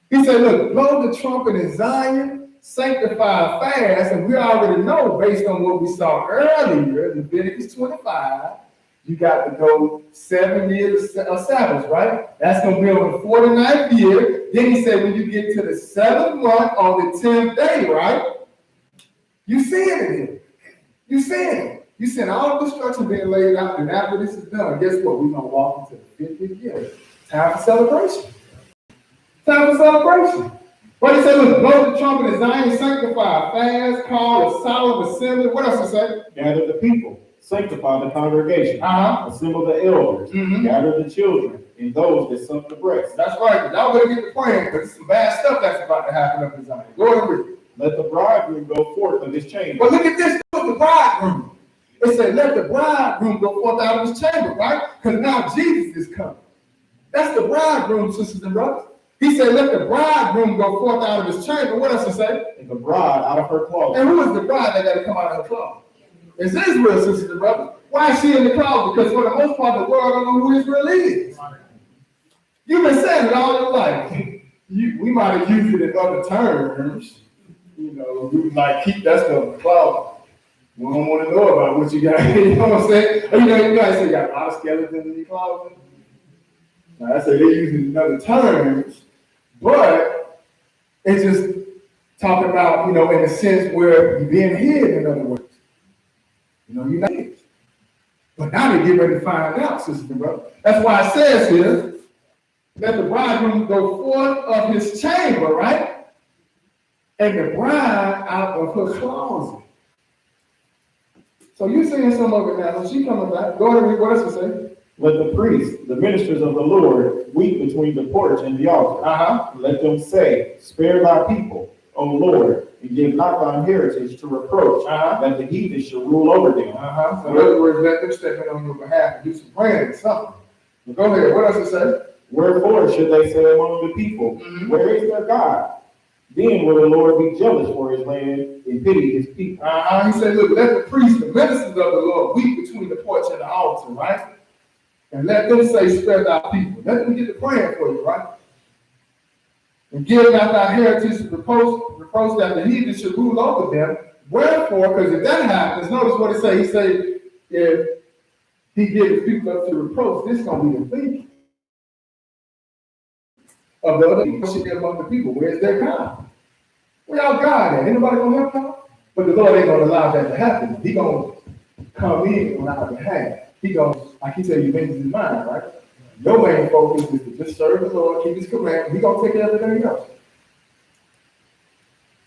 He said, look, blow the trumpet in Zion, sanctify fast, and we already know based on what we saw earlier, Leviticus 25, you got to go 7 years of Sabbath, right? That's going to be on the 49th year. Then he said, when you get to the 7th month on the 10th day, right? You see it here. You see it. You see all the destruction being laid out, and after this is done, guess what? We're going to walk into the 50th year. Time for celebration. Time for celebration. What he said, look, blow the trumpet in Zion, sanctify, fast, call a solemn assembly. What else he say? Gather the people, sanctify the congregation, assemble the elders, gather the children, and those that suck the breast. That's right. Y'all better get to praying because there's some bad stuff that's about to happen up in Zion. Go ahead and read. Let the bridegroom go forth of his chamber. But look at this, look, the bridegroom. It said, let the bridegroom go forth out of his chamber, right? Because now Jesus is coming. That's the bridegroom, sisters and brothers. He said, let the bridegroom go forth out of his chamber. What else he say? And the bride out of her closet. And who is the bride that got to come out of her closet? It's Israel, sisters and brothers. Why is she in the closet? Because for the most part, the world don't know who Israel is. You've been saying it all your life. We might have used it in other terms. We like keep that stuff in the closet. We don't want to know about what you got. You know what I'm saying? You guys say you got a lot of skeletons in your closet. Now, I say they're using in other terms, but it's just talking about, in a sense where you're being hid, in other words. You're not hid. But now they get ready to find out, sister and brother. That's why it says here, let the bridegroom go forth of his chamber, right? And the bride out of her closet. So you're seeing some of it now. When she coming back, go ahead and read what else it say. Let the priests, the ministers of the Lord, weep between the porch and the altar. Let them say, spare thy people, O Lord, and give not thine heritage to reproach, that the heathen shall rule over them. So in other words, let them step in on your behalf and do some praying or something. But go ahead, what else it say? Wherefore should they say among the people, where is their God? Then will the Lord be jealous for his land and pity his people. He said, look, let the priests, the ministers of the Lord, weep between the porch and the altar, right? And let them say, spare thy people. Let them get to praying for you, right? And give not thy heritage to reproach that the heathen should rule over them. Wherefore, because if that happens, notice what it say. He say, if he gives people up to reproach, this is going to be the thinking of the other people should be among the people. Where's their God? Where y'all God at? Anybody going to help y'all? But the Lord ain't going to allow that to happen. He going to come in on our behalf. He goes, like he said, you made his mind, right? Your main focus is to just serve the Lord, keep his command. He gonna take care of everything else.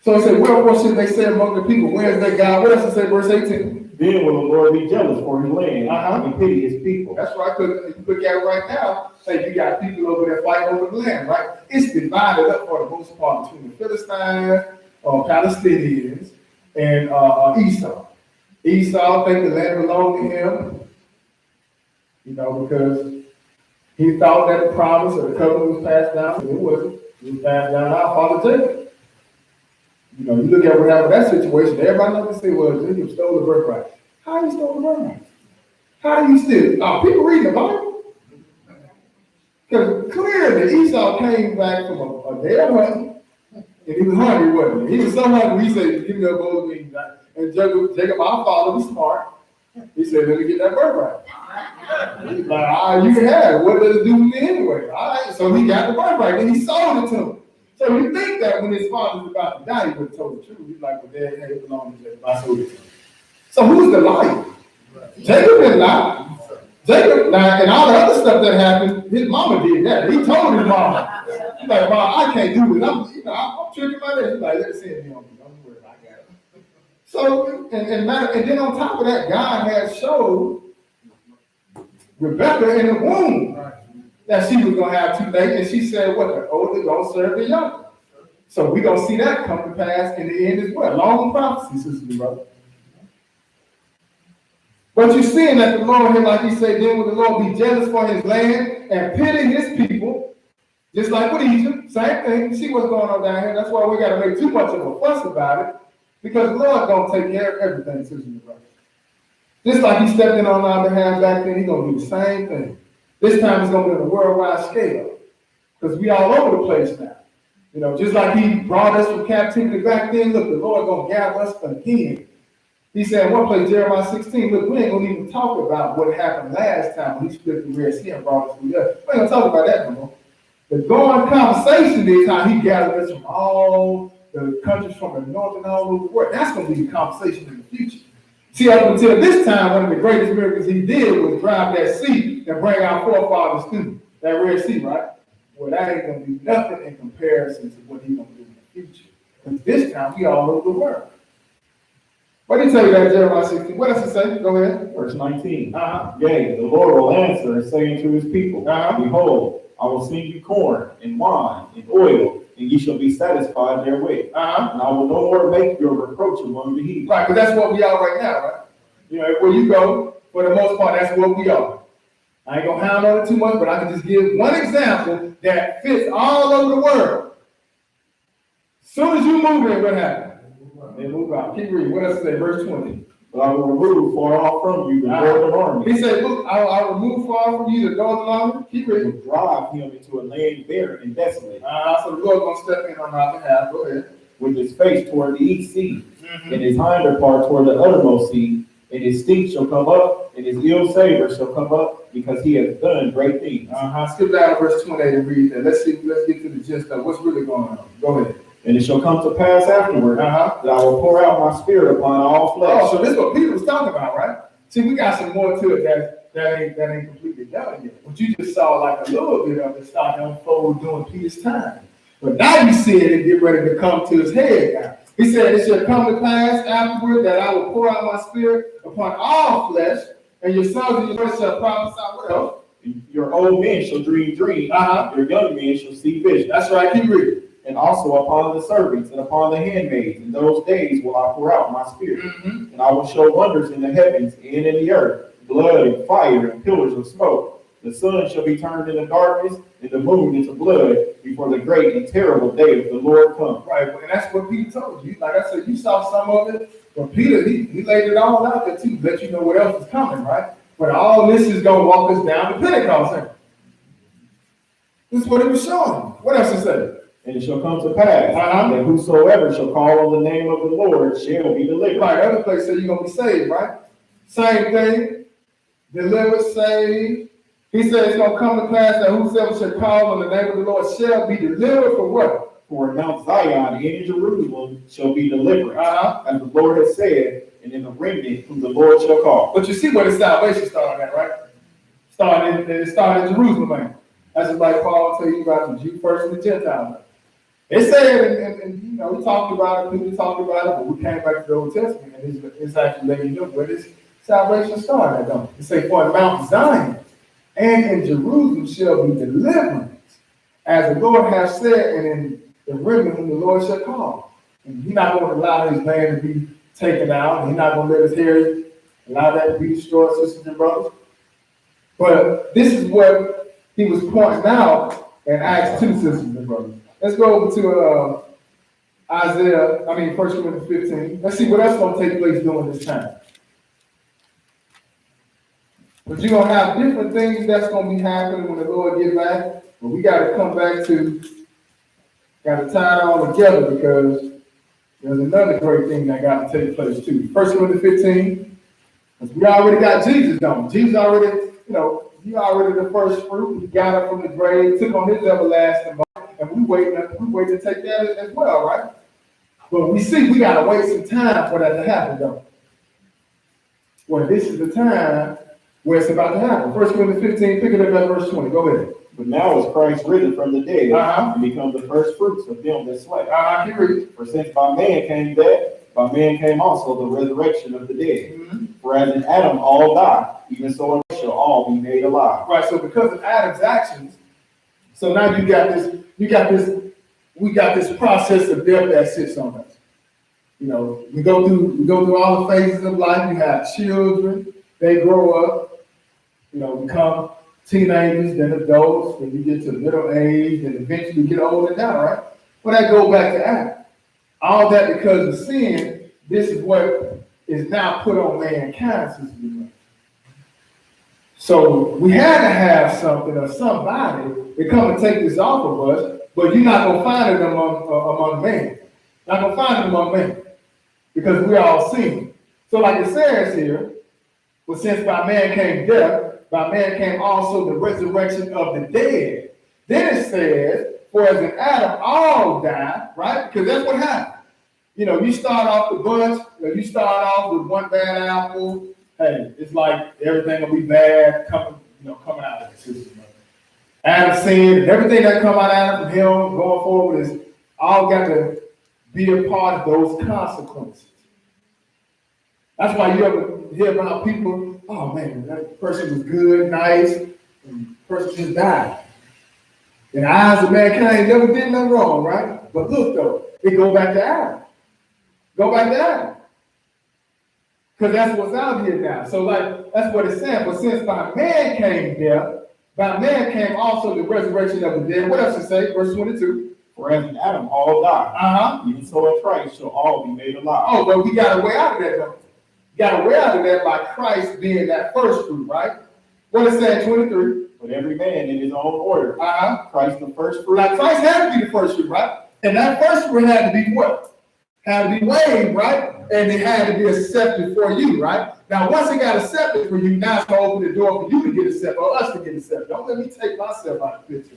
So he said, wherefore should they say among the people, where is their God? What else it say, verse 18? Then will the Lord be jealous for his land and pity his people. That's right, because you look at it right now, say you got people over there fighting over the land, right? It's divided up for the most part between the Philistines, Palestinians, and Esau. Esau think the land belonged to him, because he thought that the promise or the covenant was passed down. It wasn't. It was passed down to our father Jacob. You look at what happened in that situation, everybody knows to say, well, Jacob stole the birthright. How you stole the birthright? How do you steal? People reading the Bible. Because clearly Esau came back from a day of hunting, and he was hungry, wasn't he? He was so hungry, he said, give me a bowl of meat. And Jacob, our father, was smart. He said, let me get that birthright. He's like, you can have it. What does it do with me anyway? All right, so he got the birthright. Then he sold it to him. So you think that when his father's about to die, he would have told the truth. He's like, well, Dad, hey, it belongs to Jacob. I sold it to him. So who's the liar? Jacob didn't lie. Jacob, now, and all the other stuff that happened, his mama did that. He told his mama. He's like, Mom, I can't do it. I'm tricking my dad. He's like, let's send me on me. Don't worry, I got it. So, and then on top of that, God had showed Rebecca in the womb that she was going to have 2 days. And she said, what, the older going to serve the younger. So we're going to see that come to pass in the end as well. Long prophecy, sisters and brothers. But you're seeing that the Lord here, like he said, then will the Lord be jealous for his land and pity his people, just like with Egypt, same thing. See what's going on down here. That's why we got to make too much of a fuss about it, because the Lord going to take care of everything, sisters and brothers. Just like he stepped in on our behalf back then, he's going to do the same thing. This time it's going to be on a worldwide scale, because we all over the place now. You know, just like he brought us from captivity back then, look, the Lord going to gather us again. He said in one place, Jeremiah 16, look, we ain't going to even talk about what happened last time when he split the Red Sea and brought us through there. We ain't going to talk about that no more. The going conversation is how he gathered us from all the countries from the north and all over the world. That's going to be the conversation in the future. See, up until this time, one of the greatest miracles he did was drive that sea and bring our forefathers through that Red Sea, right? Well, that ain't going to be nothing in comparison to what he's going to do in the future. Because this time, we all over the world. What did he tell you that, Jeremiah 16? What does it say? Go ahead. Verse 19. Yea, the Lord will answer and say unto his people, Behold, I will send you corn and wine and oil, and ye shall be satisfied therewith. And I will no more make your reproach among the heathen. Right, but that's what we are right now, right? You know, where you go, for the most part, that's what we are. I ain't gonna hound on it too much, but I can just give one example that fits all over the world. As soon as you move in, what happens? They move out. Keep reading. What does it say? Verse 20. But I will remove far off from you the northern army. He said, look, I'll remove far from you the northern army. Keep reading. And drive him into a land barren and desolate. So the Lord gonna step in on our behalf. Go ahead. With his face toward the east sea, and his hinder part toward the uttermost sea, and his stink shall come up, and his ill savor shall come up, because he has done great things. Skip down to verse 28 and read that. Let's get to the gist of what's really going on. Go ahead. And it shall come to pass afterward that I will pour out my spirit upon all flesh. Oh, so this is what Peter was talking about, right? See, we got some more to it that ain't completely done yet. But you just saw like a little bit of it start to unfold during Peter's time. But now you see it and get ready to come to his head now. He said, it shall come to pass afterward that I will pour out my spirit upon all flesh, and your sons and your daughters shall prophesy. What else? Your old men shall dream dreams. Your young men shall see visions. That's right. Keep reading. And also upon the servants and upon the handmaids. In those days will I pour out my spirit. And I will show wonders in the heavens and in the earth, blood and fire and pillars of smoke. The sun shall be turned into darkness and the moon into blood before the great and terrible day of the Lord comes. Right, and that's what Peter told you. Like I said, you saw some of it, but Peter, he laid it all out there too, let you know what else is coming, right? But all this is going to walk us down to Pentecost. Huh? This is what he was showing. What else he said? And it shall come to pass that whosoever shall call on the name of the Lord shall be delivered. Right, other place said you're going to be saved, right? Same thing. Delivered, saved. He said it's going to come to pass that whosoever shall call on the name of the Lord shall be delivered for what? For in Mount Zion and in Jerusalem shall be deliverance, as the Lord has said, and in the remnant whom the Lord shall call. But you see where the salvation started at, right? It started in Jerusalem, man. That's just like Paul tell you about the Jew first and the Gentile. It said, and you know, we talked about it, people talked about it, but we came back to the Old Testament, and it's actually letting you know where this salvation started, don't it? It say, for in Mount Zion and in Jerusalem shall be deliverance, as the Lord has said, and in the remnant whom the Lord shall call. And he's not going to allow his land to be taken out, and he's not going to let his heritage allow that to be destroyed, sisters and brothers. But this is what he was pointing out in Acts 2, sisters and brothers. Let's go over to 1 Corinthians 15. Let's see what else going to take place during this time. But you're going to have different things that's going to be happening when the Lord get back. But we got to come back to, got to tie it all together, because there's another great thing that got to take place too. 1 Corinthians 15, because we already got Jesus done. Jesus already, he already the first fruit. He got up from the grave, took on his everlasting body. and we wait to take that as well, right? But we see we gotta wait some time for that to happen, though. Well, this is the time where it's about to happen. 1 Corinthians 15, pick it up at verse 20. Go ahead. But now is Christ risen from the dead Uh-huh. and become the first fruits of them that slept. Keep reading. For since by man came death, by man came also the resurrection of the dead. Mm-hmm. For as in Adam all die, even so in us shall all be made alive. Right, so because of Adam's actions, so now we got this process of death that sits on us. You know, we go through all the phases of life. You have children, they grow up, you know, become teenagers, then adults, then you get to middle age, and eventually get old and die, right? Well, that goes back to Adam. All that because of sin, this is what is now put on mankind since we went. So we had to have something or somebody to come and take this off of us, but you're not going to find it among men. Not going to find it among men because we all sin. So like it says here, well, since by man came death, by man came also the resurrection of the dead. Then it says, for as in Adam all die, right? Because that's what happened. You know, you start off the bunch, you start off with one bad apple. Hey, it's like everything will be bad coming out of the system. Adam sinned, and everything that come out of him going forward is all got to be a part of those consequences. That's why you ever hear about people, oh man, that person was good, nice, and the person just died. In the eyes of mankind, he never did nothing wrong, right? But look though, it go back to Adam. Go back to Adam. Because that's what's out here now. So like, that's what it's saying. But since by man came death, by man came also the resurrection of the dead. What else it say? Verse 22. For as in Adam all die, even so in Christ shall all be made alive. Oh, but we got a way out of that though. Got a way out of that by Christ being that first fruit, right? What it say in 23? But every man in his own order. Christ the first fruit. Now Christ had to be the first fruit, right? And that first fruit had to be what? Had to be weighed, right? And it had to be accepted for you, right? Now, once it got accepted for you, now it's going to open the door for you to get accepted, or us to get accepted. Don't let me take myself out of the picture.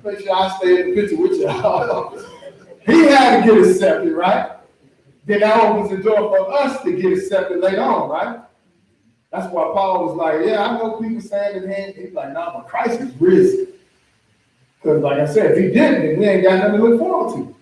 Make sure I stay in the picture with y'all. He had to get accepted, right? Then that opens the door for us to get accepted later on, right? That's why Paul was like, yeah, I know people saying in hand. He's like, nah, but Christ is risen. Because like I said, if he didn't, then we ain't got nothing to look forward to.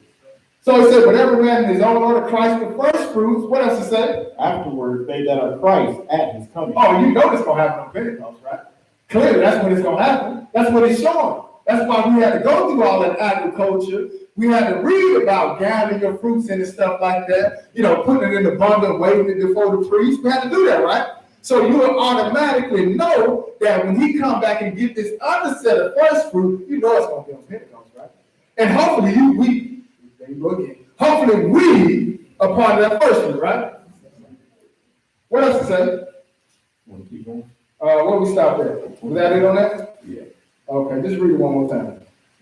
So he said, but every man in his own order, Christ the first fruits. What else he said? Afterwards, they that are Christ at his coming. Oh, you know it's going to happen on Pentecost, right? Clearly, that's when it's going to happen. That's what he's showing. That's why we had to go through all that agriculture. We had to read about gathering your fruits and stuff like that. You know, putting it in the bundle, waving it before the priest. We had to do that, right? So you will automatically know that when he come back and get this other set of first fruit, you know it's going to be on Pentecost, right? And hopefully hopefully we are part of that first fruit, right? What else to say? Want to keep going? Where we stop there? Was that it on that? Yeah. Okay, just read it one more time.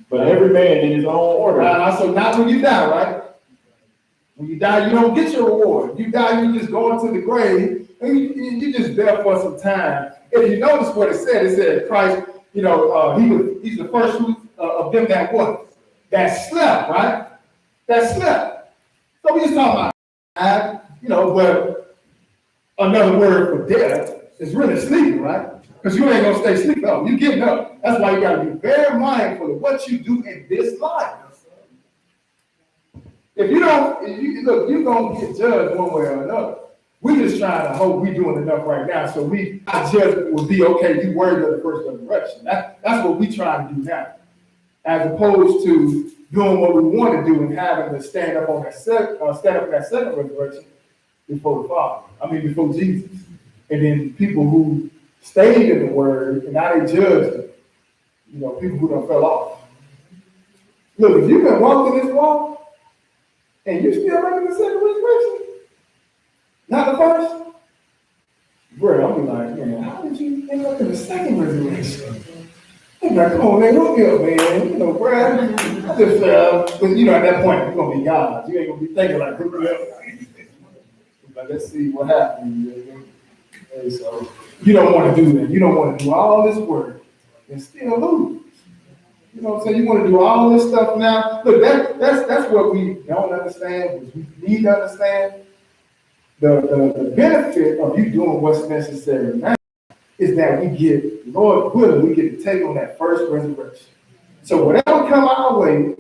But every man in his own order. So not when you die, right? When you die, you don't get your reward. You die, you just go into the grave, and you just there for some time. If you notice what it said Christ, he's the first fruit of them that what? That slept, right? That slept. So we just talking about, but another word for death is really sleeping, right? Because you ain't gonna stay sleeping up. You getting up. That's why you gotta be very mindful of what you do in this life. If you you're gonna get judged one way or another. We just trying to hope we're doing enough right now, so our judgment will be okay. You worthy of the first resurrection. That's what we trying to do now, as opposed to doing what we want to do and having to stand up in that second resurrection before the Father. Before Jesus, and then people who stayed in the Word and now they judge them. People who done fell off. Look, if you've been walking this walk and you still making the second resurrection, not the first, bro, I'm be like, man, how did you end up in the second resurrection? I'm like, come on, man, look here, man. Bro, I just, but at that point, you're gonna be God. You ain't gonna be thinking like, but let's see what happens. And so you don't want to do that. You don't want to do all this work and still lose. You know what I'm saying? You want to do all this stuff now. Look, that's what we don't understand, which we need to understand. The benefit of you doing what's necessary now is that we get, Lord willing, we get to take on that first resurrection. So whatever come our way,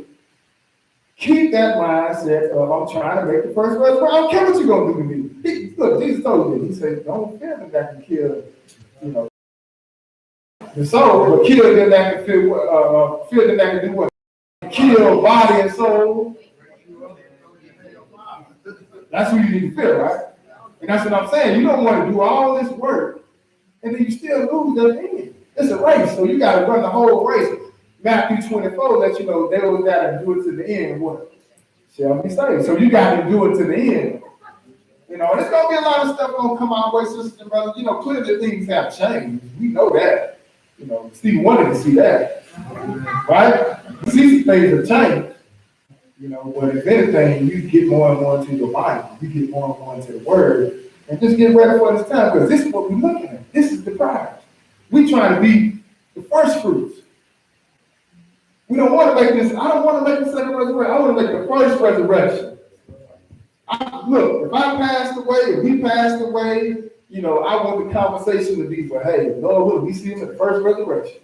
keep that mindset of I'm trying to make the first resurrection. I don't care what you're going to do to me. Look, Jesus told you, he said, don't fear them that can kill, you know, the soul, but kill them that can fear them that can do what? Kill body and soul. That's who you need to fear, right? And that's what I'm saying. You don't want to do all this work and then you still lose at the end. It's a race, so you got to run the whole race. Matthew 24 lets you know they will got to do it to the end. What shall we say? So you got to do it to the end. You know, there's gonna be a lot of stuff gonna come our way, sisters and brothers. You know, clearly things have changed. We know that. You know, Steve wanted to see that, right? See some things have changed. You know, but if anything, you get more and more into the Bible. You get more and more into the Word, and just get ready for this time because this is what we're looking at. This is the prize. We trying to be the first fruits. We don't want to make this. I don't want to make the second resurrection. I want to make the first resurrection. Look, if I passed away, if we passed away, you know, I want the conversation to be for, hey, Lord, we see him at the first resurrection.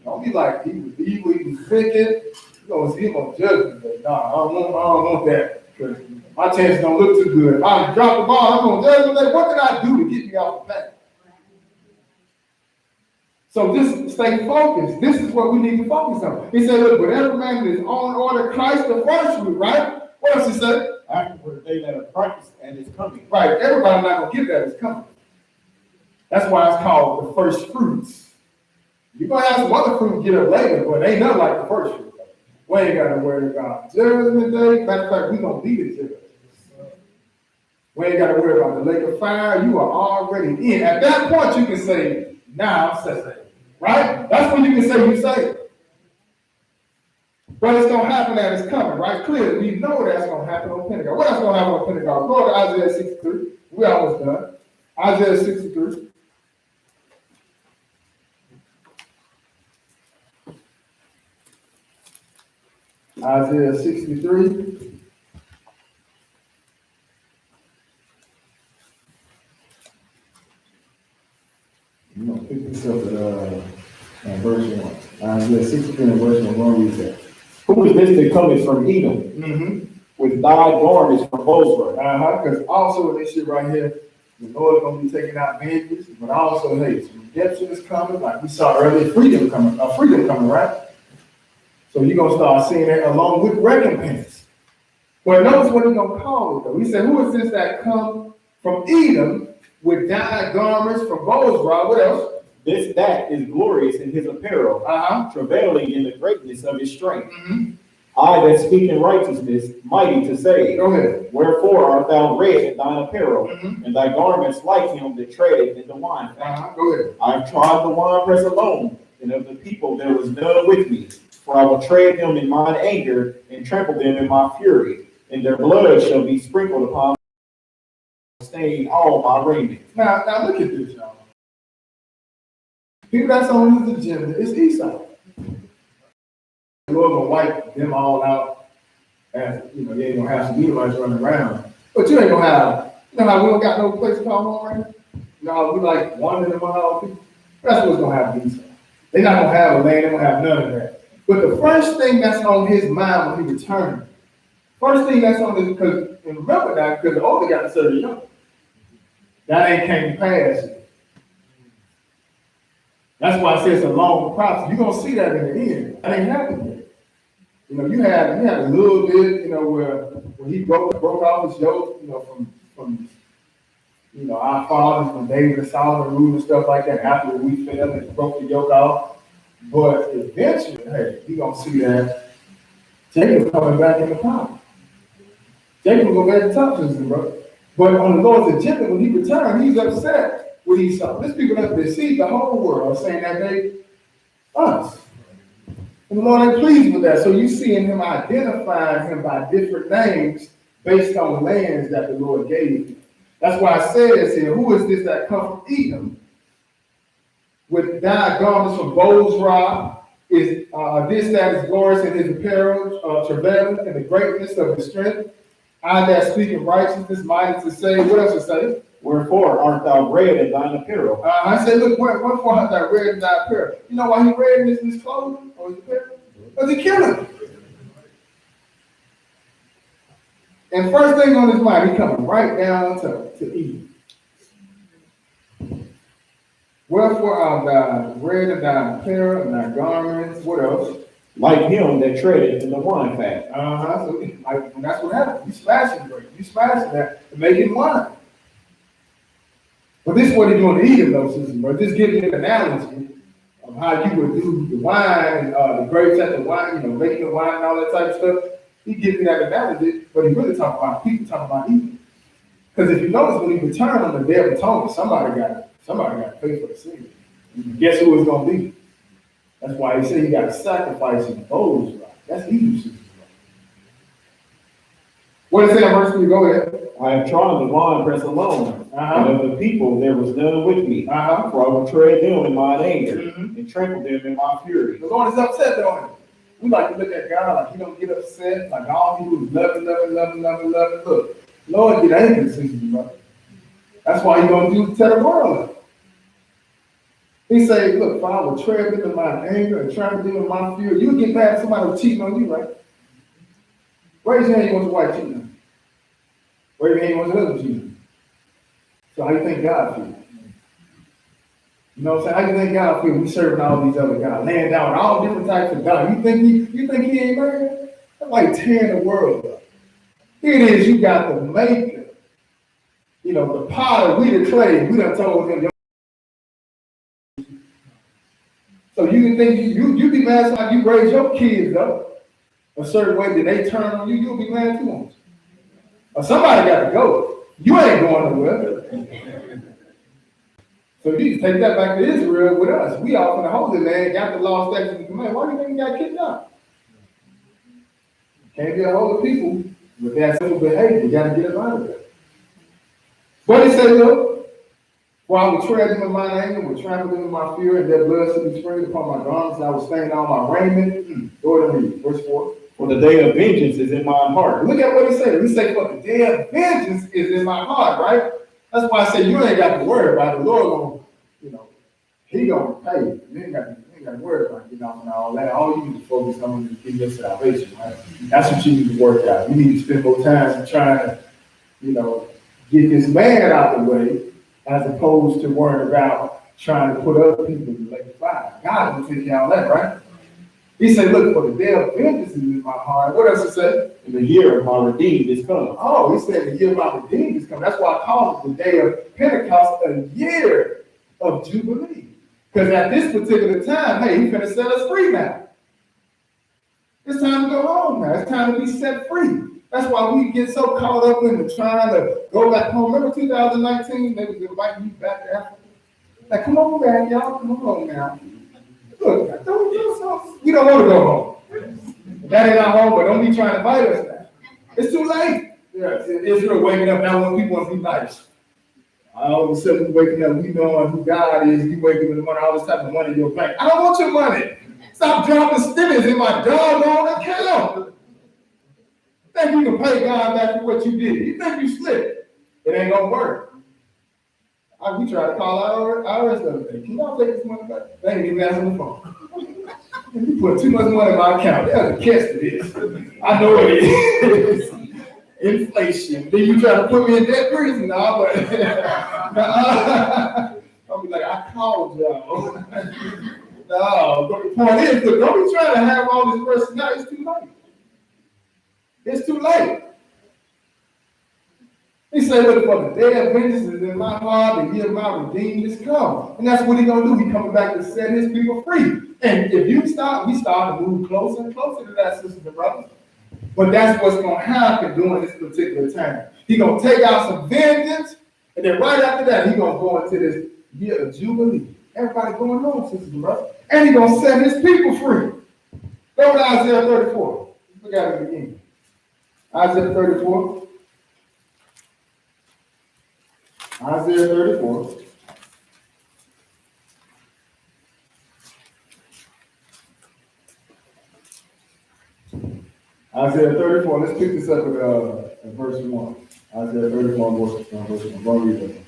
Don't be like, he was evil, he was wicked. You're going to see him on judgment day. No, I don't want that. Because my chances don't look too good. If I drop the ball, I'm on judgment day. What did I do to get me off the path? So just stay focused. This is what we need to focus on. He said, look, but every man in his own order, Christ the first fruit, right? What else he said? Afterward, they that are practiced and it's coming. Right, everybody not gonna get that, it's coming. That's why it's called the first fruits. You're gonna have some other fruit get up later, but they ain't nothing like the first fruit. We ain't gotta worry about judgment day. Matter of fact, we gonna be the judge. We ain't gotta worry about the lake of fire. You are already in. At that point, you can say, now I'm saved. Right? That's when you can say you saved. But it's going to happen that it's coming, right? Clearly, we know that's going to happen on Pentecost. What else going to happen on Pentecost? Go to Isaiah 63. We almost done. Isaiah 63. Isaiah 63. I'm going to pick this up at verse 1. Isaiah 63 and verse 1. We'll read that. Who is this that cometh from Edom? Mm-hmm. With dyed garments from Bozrah. Because also in this shit right here, the Lord gonna be taking out vengeance, but also, hey, some redemption is coming. Like we saw earlier, freedom coming, right? So you're gonna start seeing that along with recompense. But notice what he's gonna call it though. He said, who is this that come from Edom with dyed garments from Bozrah? What else? This that is glorious in his apparel, travailing in the greatness of his strength. Mm-hmm. I that speak in righteousness, mighty to save. Go ahead. Wherefore art thou red in thine apparel, Mm-hmm. and thy garments like him that treadeth in the wine fountain. Go ahead. I have trod the winepress alone, and of the people there was none with me. For I will tread them in mine anger, and trample them in my fury, and their blood shall be sprinkled upon me, stain all my raiment. Now look at this, y'all. People that's on his agenda is Esau. The Lord gonna wipe them all out, and you know, you ain't gonna have some Edomites running around. But you ain't gonna have, you know how we don't got no place to call home right now? You know how we like wandering among all people? That's what's gonna happen to Esau. They're not gonna have a land, they're gonna have none of that. But the first thing that's on his mind when he returns, first thing that's on his, because, and remember that, because the older got to serve the young. That ain't came to pass yet. That's why I say it's a long process. You're gonna see that in the end. That ain't happened yet. You know, you had a little bit, you know, where he broke off his yoke, you know, from you know, our fathers, when David and Solomon ruled and stuff like that, after we fell and broke the yoke off. But eventually, hey, you're gonna see that Jacob coming back in the power. Jacob will go back to top system, bro. But on the Lord's agenda, when he returned, he's upset. What he saw. These people that deceive the whole world, saying that they us. And the Lord ain't pleased with that. So you seeing him identifying him by different names based on lands that the Lord gave him. That's why I says here, who is this that come from Edom with dyed garments from Bozrah? is this that is glorious in his apparel, travailing in the greatness of his strength. I that speak in righteousness, minded to say, what else to say? Wherefore art thou red in thine apparel? I said, look, wherefore art thou red in thy apparel? You know why he red in his clothing or his apparel? Because he killed him. And first thing on his mind, he coming right down to eat. Wherefore art thou red in thy apparel and thy garments? What else? Like him that treadeth in the wine fat. So like, and that's what happened. You smashing grape. You smashing that to make it wine. But this is what he's going to eat in those systems, bro. Just giving you an analogy of how you would do the wine and the grapes at the wine, you know, making the wine and all that type of stuff. He gives you that analogy, but he really talking about people talking about eating. Because if you notice when he returned on the Day of Atonement, somebody got to pay for the sin. Guess who it's going to be? That's why he said he got to sacrifice his bulls, right? That's eating season, right? What is that verse? Go ahead. I have trodden the winepress alone, and of the people there was none with me. For I will tread them in mine anger, and trample them in my fury. The Lord is upset, don't he? We like to look at God like he don't get upset, like all he do is loving. Look, Lord get angry, sister, brother. That's why he gonna do tell the world. He say, look, Father, will tread them in my anger and trample them in my fury. You get mad at somebody who's cheating on you, right? Raise your hand, you want your wife cheating on you. Raise your hand, you want your husband cheating on you. So how you think God feels? You know what I'm saying? How you think God feels? We serving all these other guys, laying down all different types of God. You think he ain't mad? That's like tearing the world up. Here it is, you got the maker. You know, the potter, we the clay. We done told him. So you can think you be mad like you raise your kids up a certain way that they turn on you, you'll be mad too. Or somebody gotta go. You ain't going nowhere. So you can take that back to Israel with us. We off in the Holy Land, got the law, statutes, and commandments. Why do you think we got kicked out? Can't be a holy people with that simple behavior. You gotta get us out of there. But he said, look, for I will tread them in mine anger, will trample them in my fury, and their blood shall be sprinkled upon my garments, and I will stain all my raiment. Go ahead and read, verse 4. For the day of vengeance is in my heart. Look at what he said. He said, for the day of vengeance is in my heart, right? That's why I say you ain't got to worry about it. The Lord gonna, you know, he gonna pay you. You ain't got to worry about getting off and all that. All you need to focus on is getting your salvation, right? That's what you need to work out. You need to spend more time trying to, you know, get this man out the way, as opposed to worrying about trying to put other people in the lake of fire. God will take care of that, right? He said, look, for the day of vengeance is in my heart. What else he said? And the year of my redeemed is come. Oh, he said the year of my redeemed is come. That's why I call it the day of Pentecost, a year of Jubilee. Because at this particular time, hey, he's going to set us free now. It's time to go home now. It's time to be set free. That's why we get so caught up in the trying to go back home. Remember 2019, they was inviting you back to Africa? Like, come on back, y'all. Come on now. Look, we don't want to go home. That ain't our home, but don't be trying to fight us now. It's too late. Yeah, Israel waking up now when people want to be nice. All of a sudden, we waking up, we knowing who God is. You waking up with money, all this type of money in your bank. I don't want your money. Stop dropping stimulus in my doggone account. Think you can pay God back for what you did. You think you slipped. It ain't gonna work. We tried to call our the other day. Can y'all take this money back? They ain't even answering the phone. You put too much money in my account. There's a catch to this. I know it is. Inflation. Then you try to put me in debt prison? No, but I'll be like, I called y'all. No, but the point is, don't be trying to have all this personality. It's too late. It's too late. He said, look, for the day of vengeance is in my heart, the year of my redeemed is come. And that's what he's going to do. He's coming back to set his people free. And if you start, we start to move closer and closer to that, sisters and brothers. But that's what's going to happen during this particular time. He's going to take out some vengeance, and then right after that, he's going to go into this year of Jubilee. Everybody going home, sisters and brothers. And he's going to set his people free. Go to Isaiah 34. Look at it again. Isaiah 34. Isaiah 34. Isaiah 34, let's pick this up at verse 1. Isaiah 34, verse 1. Go read it.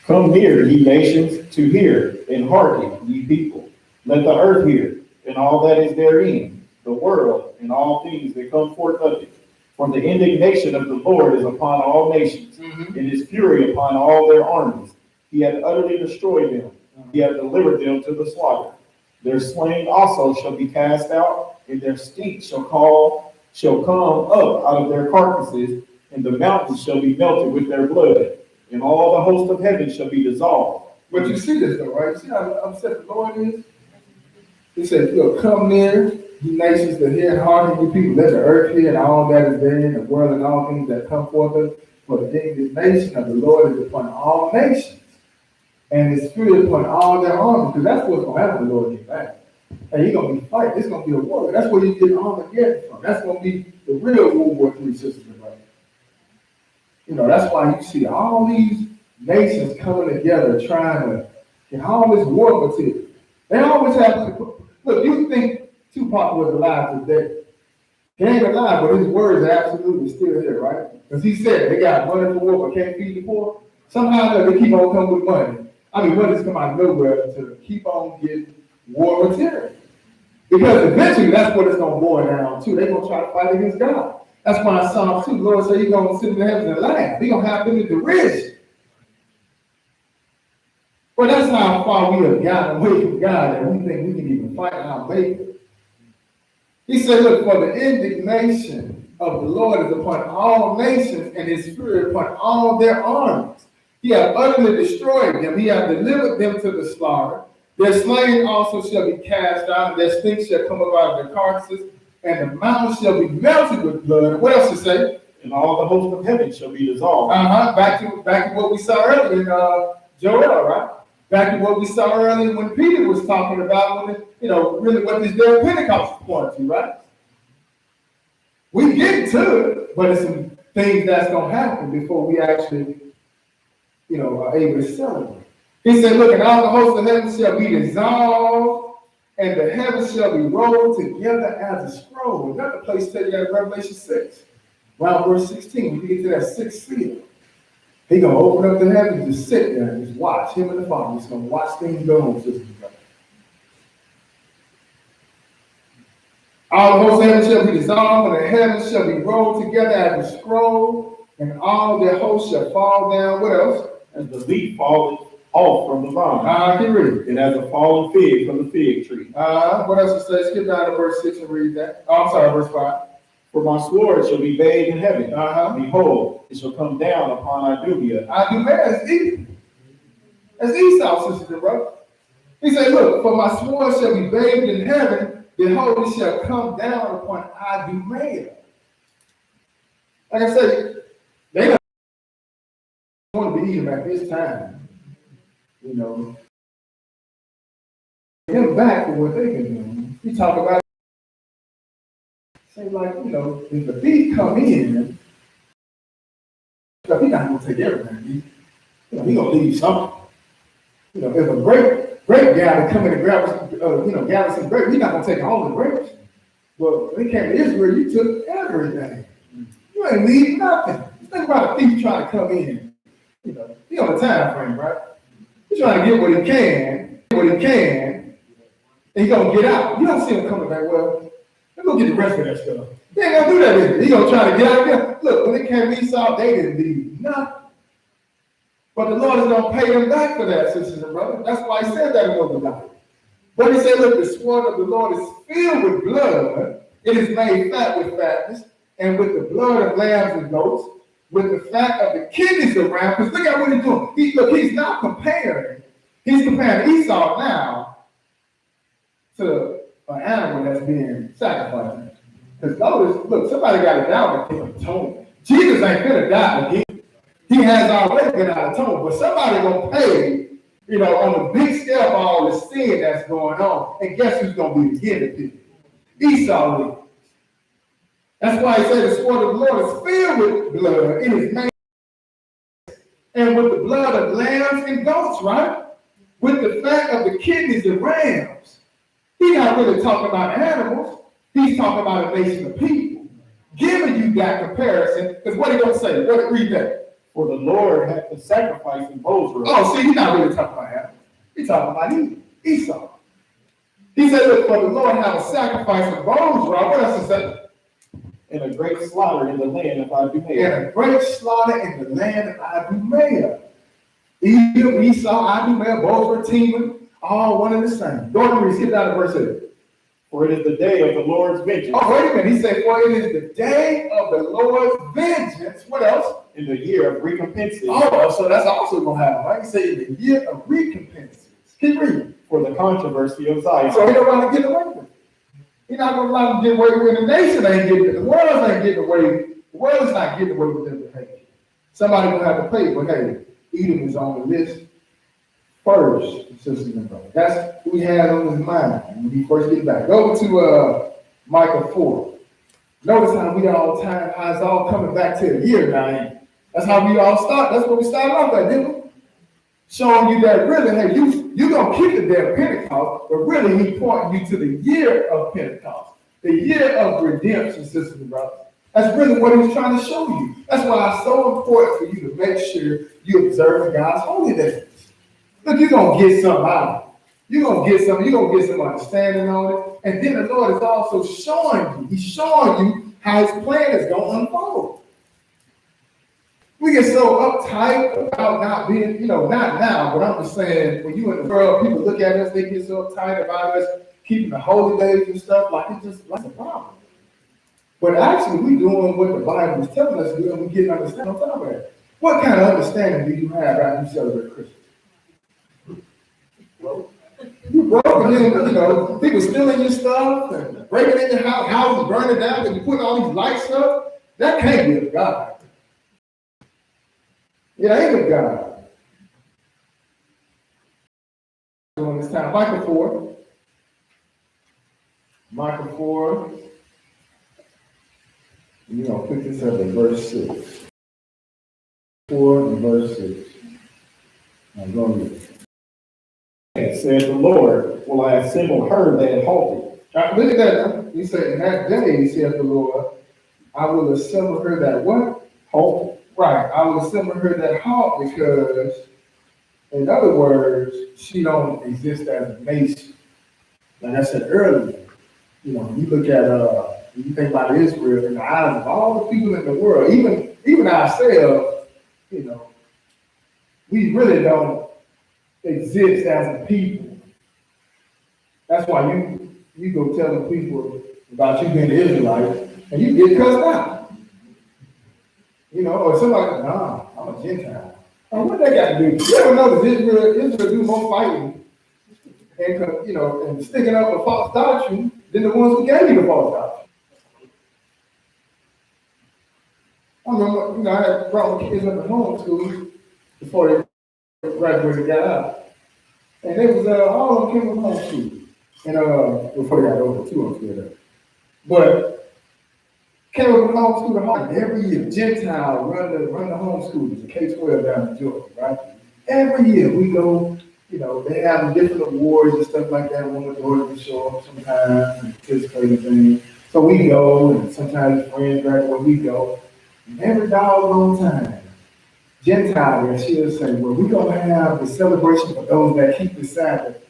Come near, ye nations, to hear, and hearken, ye people. Let the earth hear, and all that is therein, the world, and all things that come forth of it. For the indignation of the Lord is upon all nations, and his fury upon all their armies. He hath utterly destroyed them. He hath delivered them to the slaughter. Their slain also shall be cast out, and their stink shall come up out of their carcasses, and the mountains shall be melted with their blood, and all the host of heaven shall be dissolved. But you see this though, right? You see how upset the Lord is? He said, look, come near, you nations that hear and hearken, you people, let the earth hear and all that is therein, the world and all things that come forth of it. For the indignation of the Lord is upon all nations, and his fury upon all their armies, because that's what's going to happen when the Lord get back. And you're going to be fighting. It's going to be a war. That's where you get Armageddon from. That's going to be the real World War III system, right? You know, that's why you see all these nations coming together trying to get all this war material. They always have to, look, you think Tupac was alive today. He ain't alive, but his words are absolutely still here, right? Because he said they got money for war but can't feed the poor. Somehow they keep on coming with money. I mean, money's come out of nowhere to keep on getting war material. Because eventually that's what it's going to boil down to. They're going to try to fight against God. That's why in Psalm 2, the Lord said he's going to sit in the heavens and laugh. He's going to have them in derision. Well, that's how far we have gotten away from God that we think we can even fight our Maker. He said, look, for the indignation of the Lord is upon all nations, and his fury upon all their armies. He hath utterly destroyed them. He hath delivered them to the slaughter. Their slain also shall be cast out, and their stink shall come up out of their carcasses, and the mountains shall be melted with blood. What else to say? And all the host of heaven shall be dissolved. Back to what we saw earlier in Joel, right? Back to what we saw earlier when Peter was talking about when really what this day of Pentecost is pointing to, right? We get to it, but it's some things that's gonna happen before we actually, are able to celebrate. He said, look, and all the hosts of heaven shall be dissolved, and the heavens shall be rolled together as a scroll. Another place tell you that in Revelation 6, around verse 16, when you get to that sixth seal. He's going to open up the heavens and sit there and just watch. Him and the Father. He's going to watch things go on, sisters and brothers. All the hosts of heaven shall be dissolved, and the heavens shall be rolled together as a scroll, and all their hosts shall fall down. What else? As the leaf falleth off from the vine. I can read it. And as a fallen fig from the fig tree. What else it says? Skip down to verse 6 and read that. Oh, I'm sorry, verse 5. For my sword shall be bathed in heaven. Behold, it shall come down upon Idumea. Idumea is Edom. That's Esau, sisters and brothers. He said, look, for my sword shall be bathed in heaven. Behold, it shall come down upon Idumea. Like I said, they don't want to be Edom at this time. Them back for what they can do. He talk about say like, if the thief come in, he's not gonna take everything. He's gonna leave something. If a grape gather come in and gather some grapes, he's not gonna take all the grapes. Well, when they came to Israel, you took everything. You ain't leave nothing. Think about a thief trying to come in. He on a time frame, right? He's trying to get what he can, and he's gonna get out. You don't see him coming back, well, let's go get the rest of that stuff. He ain't gonna do that, is he? He's gonna try to get out there. Look, when it came to Esau, they didn't leave nothing. But the Lord is gonna pay them back for that, sisters and brothers. That's why he said that in Obadiah. But he said, look, the sword of the Lord is filled with blood. It is made fat with fatness, and with the blood of lambs and goats, with the fat of the kidneys of rams. Because look at what he's doing. He's not comparing. He's comparing Esau now to an animal that's being sacrificed. Because notice, look, somebody got to die to atonement. Jesus ain't gonna die again. He has already been out of atonement, but somebody gonna pay, on the big scale of all the sin that's going on. And guess who's gonna be the guinea pig? Esau is. That's why he said the sword of the Lord is filled with blood. It is made, and with the blood of lambs and goats, right? With the fat of the kidneys and rams. He's not really talking about animals. He's talking about a nation of people. you got comparison, because what he gonna say? What read that? For the Lord hath the sacrifice in Bozrah. Oh, see, he's not really talking about him. He's talking about Esau. He said, look, for the Lord have a sacrifice of bones, Rob. What else is that? And a great slaughter in the land of Idumea. And a great slaughter in the land of Idumea. Edom, Esau, Idumea, both were teaming, all one and the same. Go ahead and skip down to verse 8. For it is the day of the Lord's vengeance. Oh, wait a minute. He said, for it is the day of the Lord's vengeance. What else? In the year of recompenses. Oh, so that's also going to happen, right? He said, in the year of recompenses. Keep reading. For the controversy of Zion. So he don't want to get away with it. He's not going to let them get away with it. The nation ain't getting it. The world ain't getting away. The world is not getting away with their behavior. Somebody will have to pay, but hey, Edom is on the list first, sisters and brothers. That's who he had on his mind when he first get back. Go to Micah 4. Notice how we all time, how it's all coming back to the year now. That's how we all start. That's what we started off at, didn't we? Showing you that really, hey, you're going to keep the day of Pentecost, but really he pointing you to the year of Pentecost, the year of redemption, sisters and brothers. That's really what he's trying to show you. That's why it's so important for you to make sure you observe God's holy days. Look, you're going to get something out of it. You're going to get some understanding on it. And then the Lord is also showing you, he's showing you how his plan is going to unfold. We get so uptight about not being, not now, but I'm just saying, when you in the world, people look at us, they get so uptight about us keeping the holy days and stuff, like it's just like a problem. But actually, we doing what the Bible is telling us to do, and we get understanding on top of that. What kind of understanding do you have after you celebrate Christmas? You broke, and then, people stealing your stuff and breaking in your house, houses burning down, and you put all these lights up. That can't be of God. It ain't of God. During this time, Micah 4. Micah 4. We're going to pick this up in verse 6. 4 and verse 6. Now go ahead. Said the Lord, will I assemble her that had halted. Look at that. He said, in that day, said the Lord, I will assemble her that what? Halted. Right. I will assemble her that halt because, in other words, she don't exist as a nation. Like I said earlier, you look at, you think about Israel in the eyes of all the people in the world, even ourselves, we really don't exist as a people. That's why you go tell the people about you being an Israelite and you get cussed out. Or somebody, nah, I'm a Gentile. What they got to do? You ever notice Israel do more fighting and sticking up for false doctrine than the ones who gave you the false doctrine? I remember, I had brought my kids up at home school before they graduated, got out. And they was all of them came from home school. And before they got over 2 on together. But came from home school to home. Every year, Gentile run the home schools, the K-12 down in Georgia, right? Every year we go, they have different awards and stuff like that. One of the daughters show up sometimes and participate in things. So we go, and sometimes friends graduate, we go. And every doggone time, Gentile there, she'll say, well, we're going to have the celebration for those that keep the Sabbath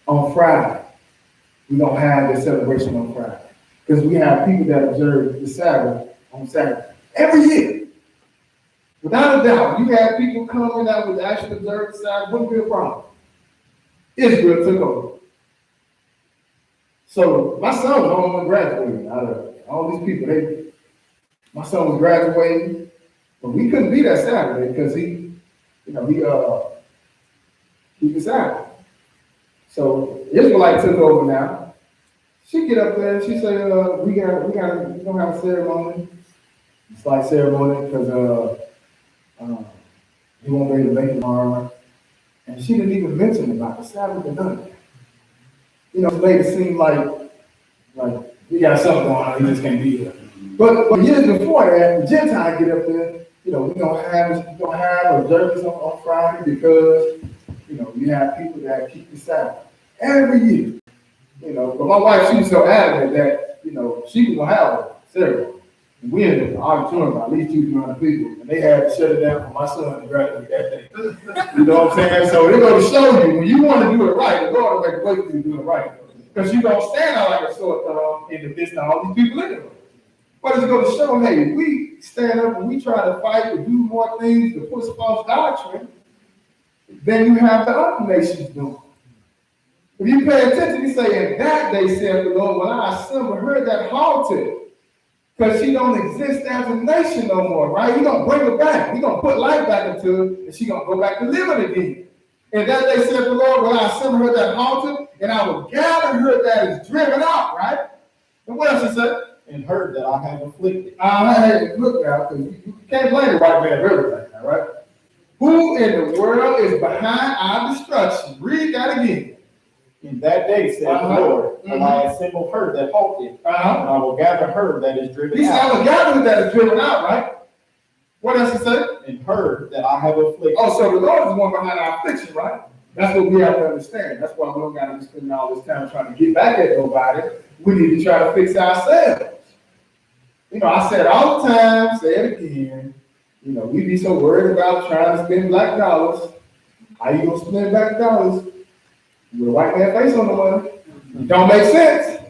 on Friday. We're going to have the celebration on Friday. Because we have people that observe the Sabbath on Saturday. Every year. Without a doubt, you had people coming that would actually observe the Sabbath, wouldn't be a problem. Israel took over. So my son was the only one graduating out of all these people. My son was graduating, but we couldn't be that Saturday because he keep the Sabbath. So Israelite took over now. She get up there and she say, we don't have a ceremony. It's like ceremony because he won't be able to make it tomorrow. And she didn't even mention about the Sabbath or nothing. It made it seem like we got something going on, he just can't be here. But years before that, the Gentiles get up there, we're gonna have observance on Friday because we have people that keep the Sabbath every year. But my wife, she was so adamant that, she was gonna have a ceremony. We in the auditorium, at least 200 people, and they had to shut it down for my son to graduate that day. You know what I'm saying? So they're going to show you, when you want to do it right, the Lord will make a way for you to do it right. Because you don't stand out like a sore thumb in the midst of all these people anyway. But it's going to show, hey, if we stand up and we try to fight to do more things to push false doctrine, then you have the other nations doing. If you pay attention, you say, in that day, saith the Lord, when I assemble her that halted, because she don't exist as a nation no more, right? He gonna bring her back. He gonna put life back into it, and she gonna go back to living again. And that day said the Lord, when I assemble her that halted, and I will gather her that is driven out, right? And what else he said? And heard that I have afflicted. Hey, look now, because you can't blame the white man for everything, all right? Who in the world is behind our destruction? Read that again. In that day, said the Lord, will I assemble her that halted, and I will gather her that is driven He said, I out. will gather her that is driven out, right? What else he said? And heard that I have afflicted. Oh, so the Lord is the one behind our affliction, right? That's what we have to understand. That's why we don't got to be spending all this time trying to get back at nobody. We need to try to fix ourselves. You know, I said all the time, say it again, you know, we be so worried about trying to spend black dollars. How you gonna spend black dollars with a white man face on the money? It don't make sense.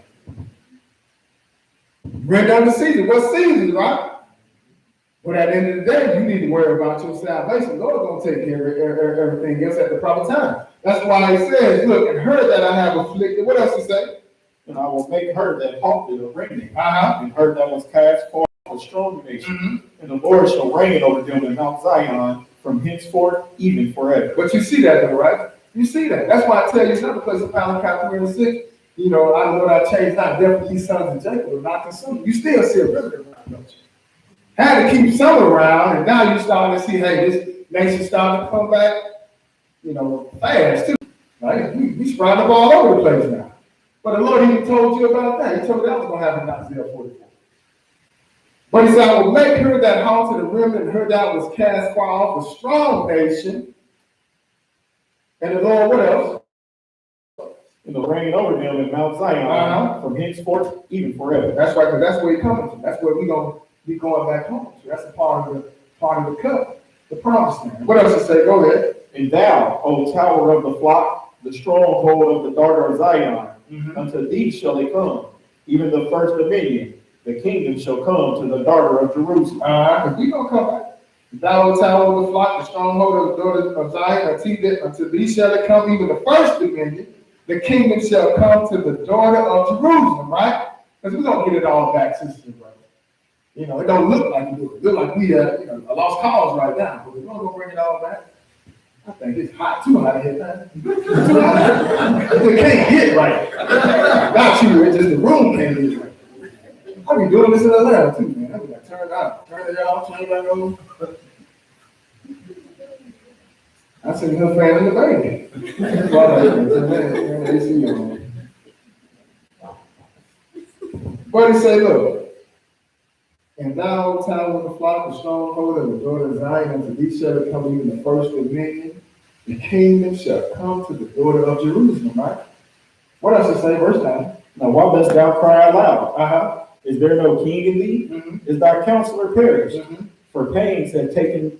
Bring down the season. What season, right? But at the end of the day, you need to worry about your salvation. Lord gonna take care of everything else at the proper time. That's why he says, look, and her that I have afflicted. What else he say? And I will make her that halted a remnant, Uh-huh. and her that was cast forth a strong nation. And the Lord shall reign over them in Mount Zion from henceforth, even forever. But you see that though, right? You see that. That's why I tell you another place in Malachi 3 and 6. You know, I know that I changed not definitely sons of Jacob, but not consumed. You still see a remnant around, don't you? Had to keep some around, and now you starting to see, hey, this nation starting to come back, you know, fast too. Right? We sprouting up all over the place now. But the Lord even told you about that. He told you that was going to happen in Isaiah 44. But he said, I will make her that halted a remnant, and her that was cast far off a strong nation. And the Lord, what else? And the reign over them in Mount Zion from henceforth, even forever. That's right, because that's where he's coming to. That's where we're going to be going back home. So that's a part of the covenant, the promised land. What else to say? Go ahead. And thou, O tower of the flock, the stronghold of the daughter of Zion, unto thee shall they come, even the first dominion. The kingdom shall come to the daughter of Jerusalem. Because we're going to come back. Thou, O tower of the flock, the stronghold of the daughter of Zion, unto thee shall it come, even the first dominion. The kingdom shall come to the daughter of Jerusalem, right? Because we're going to get it all back, sisters and brothers. You know, it don't look like we do. It look like we a lost cause right now, but we're going to bring it all back. I think it's hot, too hot here, man. Too hot. It can't get right. Not you, it's just the room can't get right. I be doing this in Atlanta, too, man. I be like, turn it out, turn it off, turn it back on. I seen her fan in the baby. But he say, look, and thou, O tower of the flock, the stronghold of the daughter of Zion, unto thee shall it come, even the first dominion. The kingdom shall come to the daughter of Jerusalem, right? What else to say? Verse 9. Now why dost thou cry aloud? Is there no king in thee? Is thy counselor perished? For pains have taken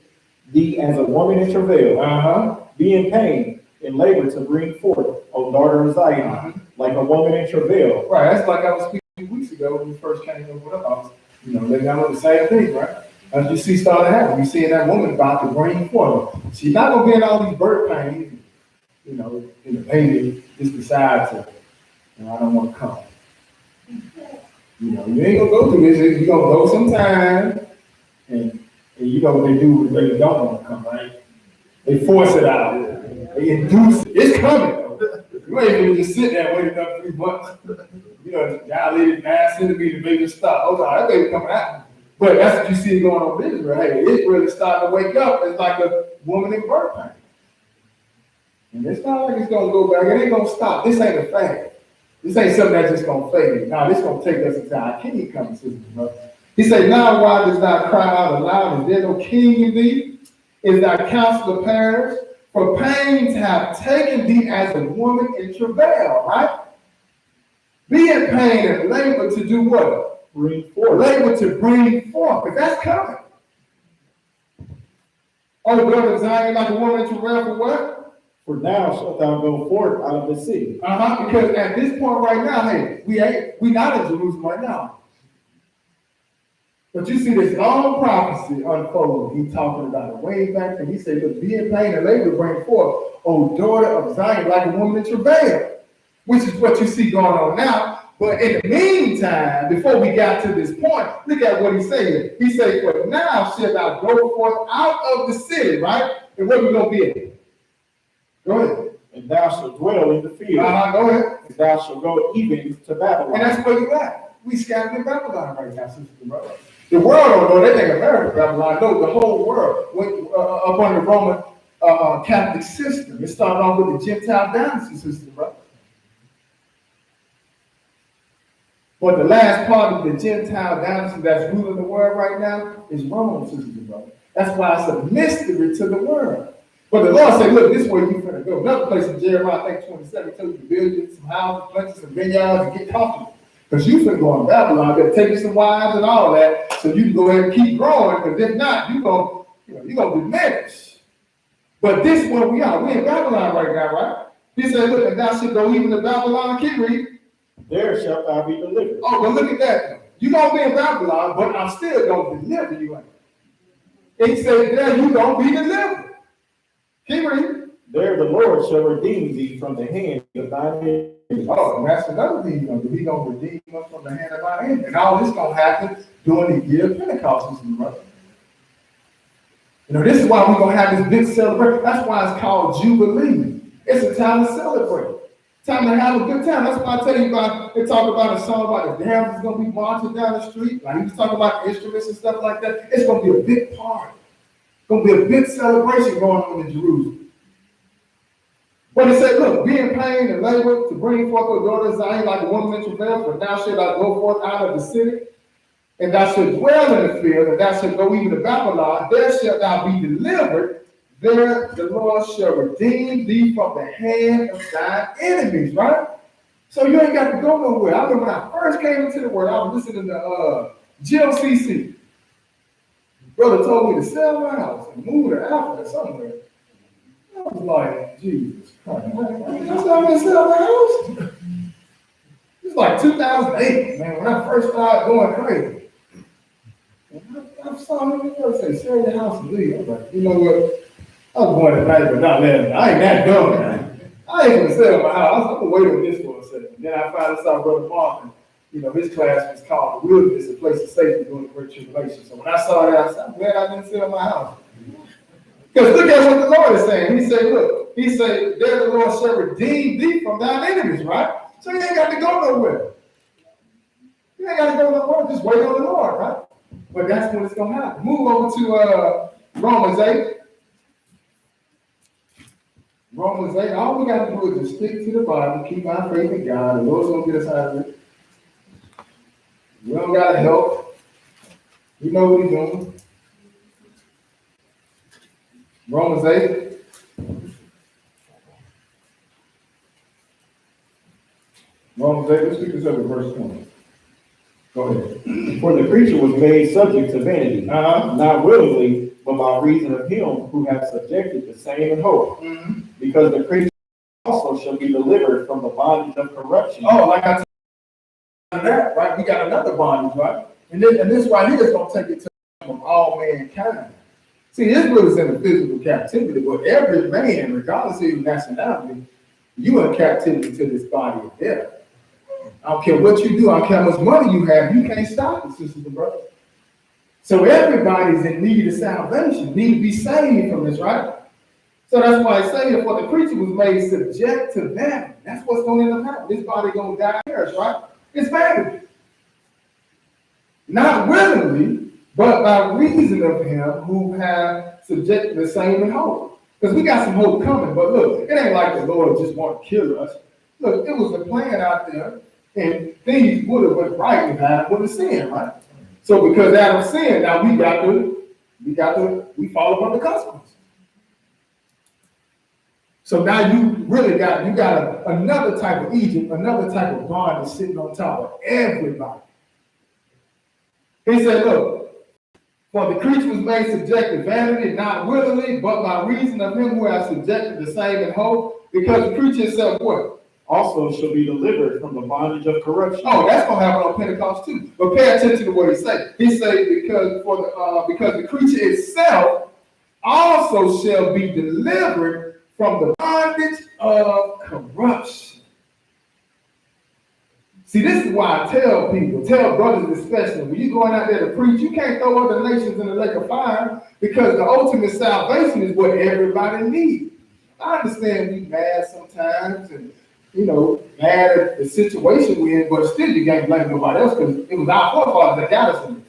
thee as a woman in travail. Be in pain and labor to bring forth, O daughter of Zion, like a woman in travail. Right, that's like I was speaking 2 weeks ago when we first came up with us. You know, they got the same thing, right? As you see starting to happen, you seeing that woman about to bring forth. She's not gonna be in all these birth pains, you know, and the baby just decides to, you know, I don't want to come. You know, you ain't gonna go through this. You're gonna go sometime, and you know what they do when they don't want to come, right? They force it out. They induce it. It's coming. You ain't gonna just sit there waiting up 3 months. You know, dilated 9 centimeters, baby stop. Oh, no, that baby coming out. But that's what you see going on with Israel. Hey, Israel is starting to wake up. It's like a woman in birth pain. And it's not like it's gonna go back. It ain't gonna stop. This ain't a fad. This ain't something that's just gonna fade. Now, this gonna take us until our king comes, sisters and brothers. He said, now why does thou cry out aloud? Is there no king in thee? Is thy counselor perished? For pains have taken thee as a woman in travail, right? Be in pain and labor to do what? bring forth. Labor to bring forth, because that's coming. Oh, daughter of Zion, like a woman to travail for what? For now shalt thou go forth out of the city. Because at this point right now, hey, we not in Jerusalem right now. But you see this long prophecy unfold. He talking about it way back, and he said, look, be in pain and labor to bring forth, O daughter of Zion, like a woman in travail, which is what you see going on now. But in the meantime, before we got to this point, look at what he said. He said, for now shall thou go forth out of the city, right? And where we going to be at? Go ahead. And thou shalt dwell in the field. Go ahead. And thou shalt go even to Babylon. And that's where you at. We scattered in Babylon right now, sister and brother. The world don't know. They think America Babylon. No, the whole world went up under the Roman Catholic system. It started off with the Gentile dynasty, sister and brother. But the last part of the Gentile dynasty that's ruling the world right now is Rome, sister and brother. That's why it's a mystery to the world. But the Lord said, look, this way you're going to go. Another place in Jeremiah, I think 27, tells you to build you some houses, plenty some vineyards, and get comfortable. Because you finna go in Babylon, they'll take you some wives and all that, so you can go ahead and keep growing, because if not, you're gonna diminish. But this is where we are. We in Babylon right now, right? He said, look, and thou shalt go even to Babylon, keep reading. There shalt thou be delivered. Oh, but look at that. You're gonna be in Babylon, but I'm still gonna deliver you. He said, there you gonna be delivered. Keep reading. There the Lord shall redeem thee from the hand of thine enemies. Oh, and that's another thing he's gonna do. He's gonna redeem us from the hand of our enemy. And all this gonna happen during the year of Pentecost, brother. You know, this is why we're gonna have this big celebration. That's why it's called Jubilee. It's a time to celebrate. Time to have a good time. That's why I tell you about, they talk about a song about the damsels gonna be marching down the street. Like he was talking about instruments and stuff like that. It's gonna be a big party. It's gonna be a big celebration going on in Jerusalem. But he said, look, be in pain and labor to bring forth a daughter of Zion like a woman in travail, for thou shalt thou go forth out of the city, and thou shalt dwell in the field, and thou shalt go even to Babylon. There shalt thou be delivered. There the Lord shall redeem thee from the hand of thine enemies, right? So you ain't got to go nowhere. I remember when I first came into the word, I was listening to GLCC. Brother told me to sell my house and move to Africa somewhere. I was like, Jesus Christ, that's how I'm gonna sell my house? It's like 2008, man, when I first started going crazy. And I saw him say, sell your house and leave. I was like, you know what? I was going at night, but not letting. I ain't that dumb, man. I ain't gonna sell my house. I'm gonna wait on this for a second. Then I finally saw Brother Martin. You know, his class was called The Wilderness, a place of safety during the Great Tribulation. So when I saw that, I said, I'm glad I didn't sell my house. Because look at what the Lord is saying. He said, look, he said, there the Lord shall redeem thee from thine enemies, right? So you ain't got to go nowhere. You ain't got to go nowhere. Just wait on the Lord, right? But that's when it's going to happen. Move over to Romans 8. Romans 8. All we got to do is just stick to the Bible, keep our faith in God. The Lord's going to get us out of it. We don't got to help. We know what he's doing. Romans 8. Romans 8, let's pick this up at verse 20. Go ahead. For the creature was made subject to vanity, not willingly, but by reason of him who hath subjected the same in hope. Because the creature also shall be delivered from the bondage of corruption. Oh, like I told you that, right? We got another bondage, right? And this right here is going to take it to from all mankind. See, Israel is in a physical captivity, but every man, regardless of your nationality, you are in captivity to this body of death. I don't care what you do, I don't care how much money you have, you can't stop it, sisters and brothers. So everybody's in need of salvation, need to be saved from this, right? So that's why I say that for the creature was made subject to vanity. That's what's going to end up happening. This body going to die first, right? It's vanity. Not willingly, but by reason of him who have subjected the same in hope. Because we got some hope coming, but look, it ain't like the Lord just want to kill us. Look, it was a plan out there, and things would have went right if Adam would have sinned, right? So because Adam sinned, now we fall upon the consequences. So now you really got another type of Egypt, another type of bond that's sitting on top of everybody. He said, look, for the creature was made subject to vanity, not willingly, but by reason of him who has subjected the same in hope, because the creature itself what? Also shall be delivered from the bondage of corruption. Oh, that's gonna happen on Pentecost too. But pay attention to what he said. He said because the creature itself also shall be delivered from the bondage of corruption. See, this is why I tell people, tell brothers especially, when you're going out there to preach, you can't throw other nations in the lake of fire, because the ultimate salvation is what everybody needs. I understand we mad sometimes and mad at the situation we're in, but still you can't blame nobody else, because it was our forefathers that got us in this.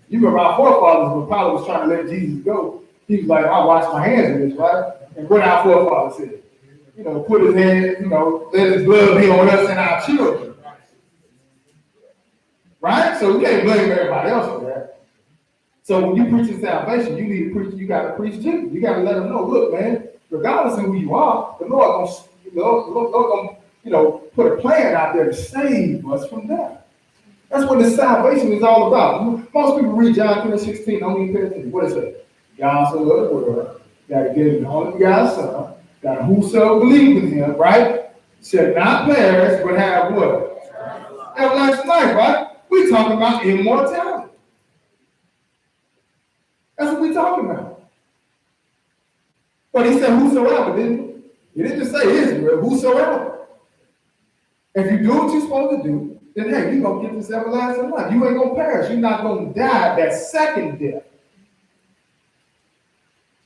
You remember our forefathers when Pilate was trying to let Jesus go, he was like, I wash my hands in this, right? And what our forefathers said, put his hand, let his blood be on us and our children. Right? So we can't blame everybody else for that. So when you preaching salvation, you need to preach, you got to preach Jesus. You got to let them know, look, man, regardless of who you are, the Lord gonna put a plan out there to save us from that. That's what this salvation is all about. Most people read John 3:16, don't even pay attention. What is it? God so loved the world, got to give him the only begotten Son, that whosoever believes in him, right, shall not perish, but have what? Everlasting life, right? We're talking about immortality. That's what we're talking about. But he said whosoever, didn't he? He didn't just say Israel, whosoever. If you do what you're supposed to do, then hey, you're going to get this everlasting life. You ain't going to perish. You're not going to die that second death.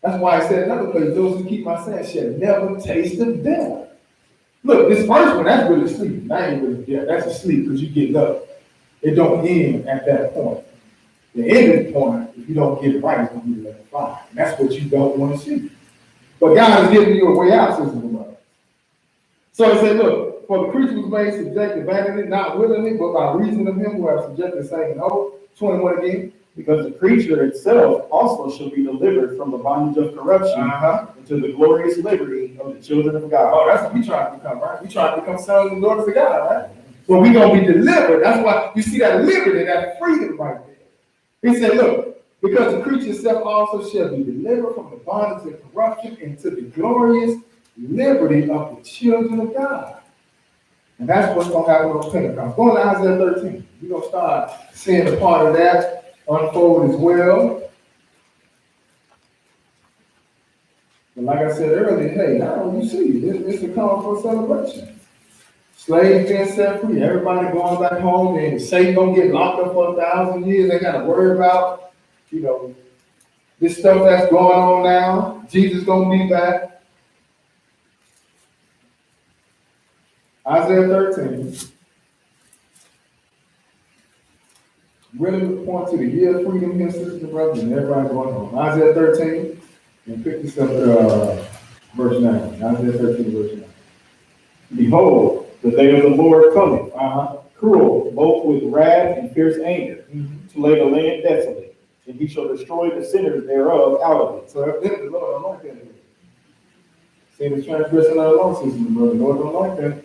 That's why I said in another place, those who keep my saying shall never taste of death. Look, this first one, that's really sleep. That ain't really death. That's a sleep because you get up. It don't end at that point. The ending point, if you don't get it right, it's going to be the fire. And that's what you don't want to see. But God is giving you a way out, sisters and brothers. So he said, look, for the creature was made subject to vanity, not willingly, but by reason of him who has subjected the same in hope. 21 again. Because the creature itself also shall be delivered from the bondage of corruption into the glorious liberty of the children of God. Oh, that's what we trying to become, right? We trying to become sons and daughters of God, right? But we're going to be delivered. That's why you see that liberty, that freedom right there. He said, look, because the creature itself also shall be delivered from the bondage of corruption into the glorious liberty of the children of God. And that's what's going to happen on Pentecost. Going to Isaiah 13. We're going to start seeing a part of that unfold as well. But like I said earlier, hey, now you see, it's a call for celebration. Slaves being set free, everybody going back home, and Satan gonna get locked up for 1,000 years. They gotta worry about, this stuff that's going on now. Jesus gonna be back. Isaiah 13. Really point to the year of freedom here, sisters and brothers, and everybody going home. Isaiah 13, and pick this up at verse 9. Isaiah 13, verse 9. Behold, the day of the Lord cometh, cruel, both with wrath and fierce anger, to lay the land desolate, and he shall destroy the sinners thereof out of it. So evidently the Lord don't like that. See the transgression of the law, sisters and brothers. The Lord don't like that.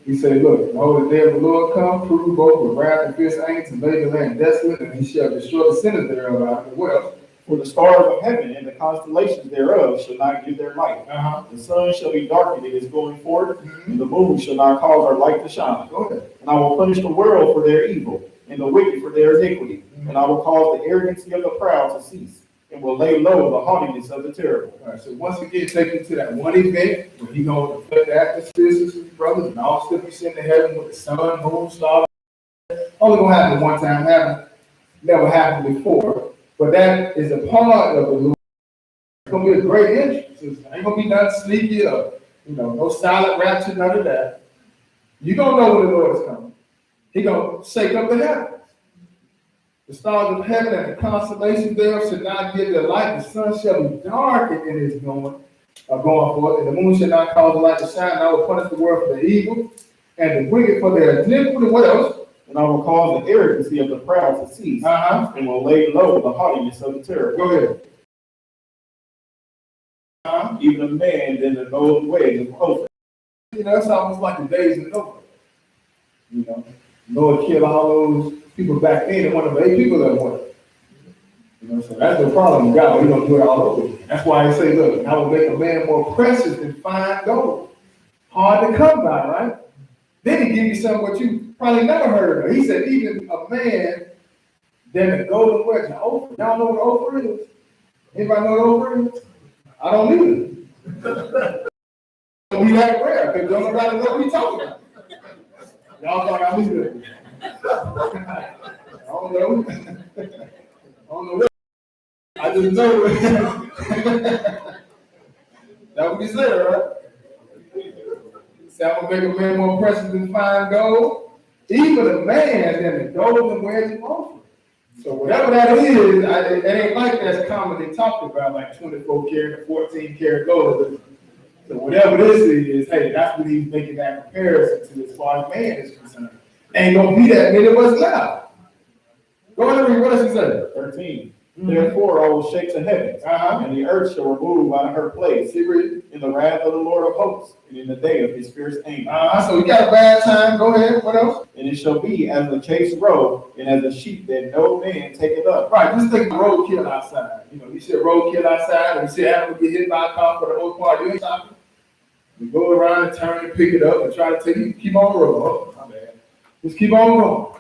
He said, look, behold, the day of the Lord come, cruel, both with wrath and fierce anger, to lay the land desolate, and he shall destroy the sinners thereof out of it. What else? For the stars of heaven and the constellations thereof shall not give their light. The sun shall be darkened in his going forth, and the moon shall not cause our light to shine. Go ahead. And I will punish the world for their evil, and the wicked for their iniquity. And I will cause the arrogancy of the proud to cease, and will lay low the haughtiness of the terrible. All right, so once again, take you to that one event where he's going to affect the atmosphere, sisters and brothers, and all stuff you see in the heaven with the sun, moon, stars. Only going to happen one time, never happened before. But that is a part of the Lord. It's going to be a great entrance. It ain't going to be nothing sneaky or, no silent rapture, none of that. You're going to know when the Lord is coming. He's going to shake up the heavens. The stars of heaven and the constellations thereof shall not give their light. The sun shall be darkened in his going forth, and the moon shall not cause the light to shine. And I will punish the world for their evil, and the wicked for their iniquity. What else? And I will cause the arrogancy of the proud to cease, and will lay low the haughtiness of the terrible. Go ahead. Even a man then the old ways of Ophir. That's almost like the days of Noah. Noah killed all those People back then, they wanted 8 people that want it. You know, so that's the problem with God. We don't do it all over again. That's why I say, look, I will make a man more precious than fine gold. Hard to come by, right? Then he give you something what you probably never heard of. He said, even a man than a golden wedge, an Ophir. Y'all know what Ophir is? Anybody know what Ophir is? I don't either. We that rare, because don't nobody know what we talking about. Y'all thought I was good. I don't know. I don't know what. I just know. That's what he said, right? Say, I'm gonna make a man more precious than fine gold, even a man than the golden wedge of Ophir. So whatever that is, it ain't like that's commonly talked about, like 24 karat, 14 karat gold. So whatever this is, hey, that's what he's making that comparison to as far as man is concerned. Ain't gonna be that many of us left. Go ahead and read, what does he say? 13. Therefore I will shake the heavens, and the earth shall remove out of her place in the wrath of the Lord of hosts, and in the day of his fierce anger. So we got a bad time. Go ahead. What else? And it shall be as a chased roe, and as a sheep that no man taketh up. Right, just think roadkill outside. You know, you see a roadkill outside, and you see animals get hit by a car for the most part. You ain't stopping. You go around and turn and pick it up and try to take it. Keep on rolling. Oh, my bad. Just keep on going.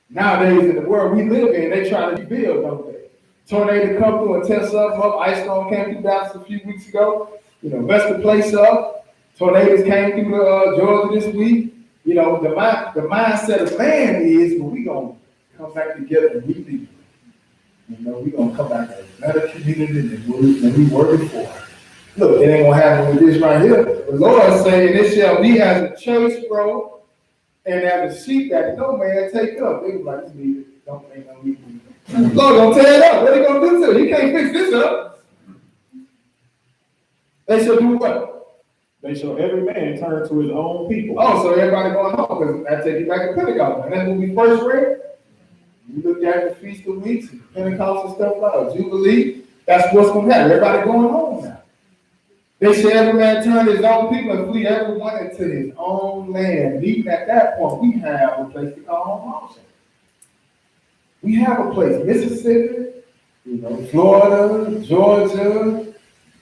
Nowadays, in the world we live in, they try to rebuild, don't they? Tornado come through and tear something up. Ice storm came through Dallas a few weeks ago. You know, messed the place up. Tornadoes came through Georgia this week. You know, the mindset of man is, well, we gonna come back together and rebuild. You know, we gonna come back to a better community than we were before. Look, it ain't gonna happen with this right here. The Lord is saying, "It shall be as a chase road, and as a sheep that no man take up." They was like, "You need it. Don't make no need." Lord, don't tear it up. What are you gonna do to it? You can't fix this up. They shall do what? They shall every man turn to his own people. Oh, so everybody going home, because that take you back to Pentecost. And that's when we first read. You look at the Feast of Weeks, and Pentecost and stuff like Jubilee. That's what's gonna happen. Everybody going home now. They shall every man turn to his own people and flee everyone into his own land. And even at that point, we have a place to call home also. We have a place, Mississippi, you know, Florida, Georgia.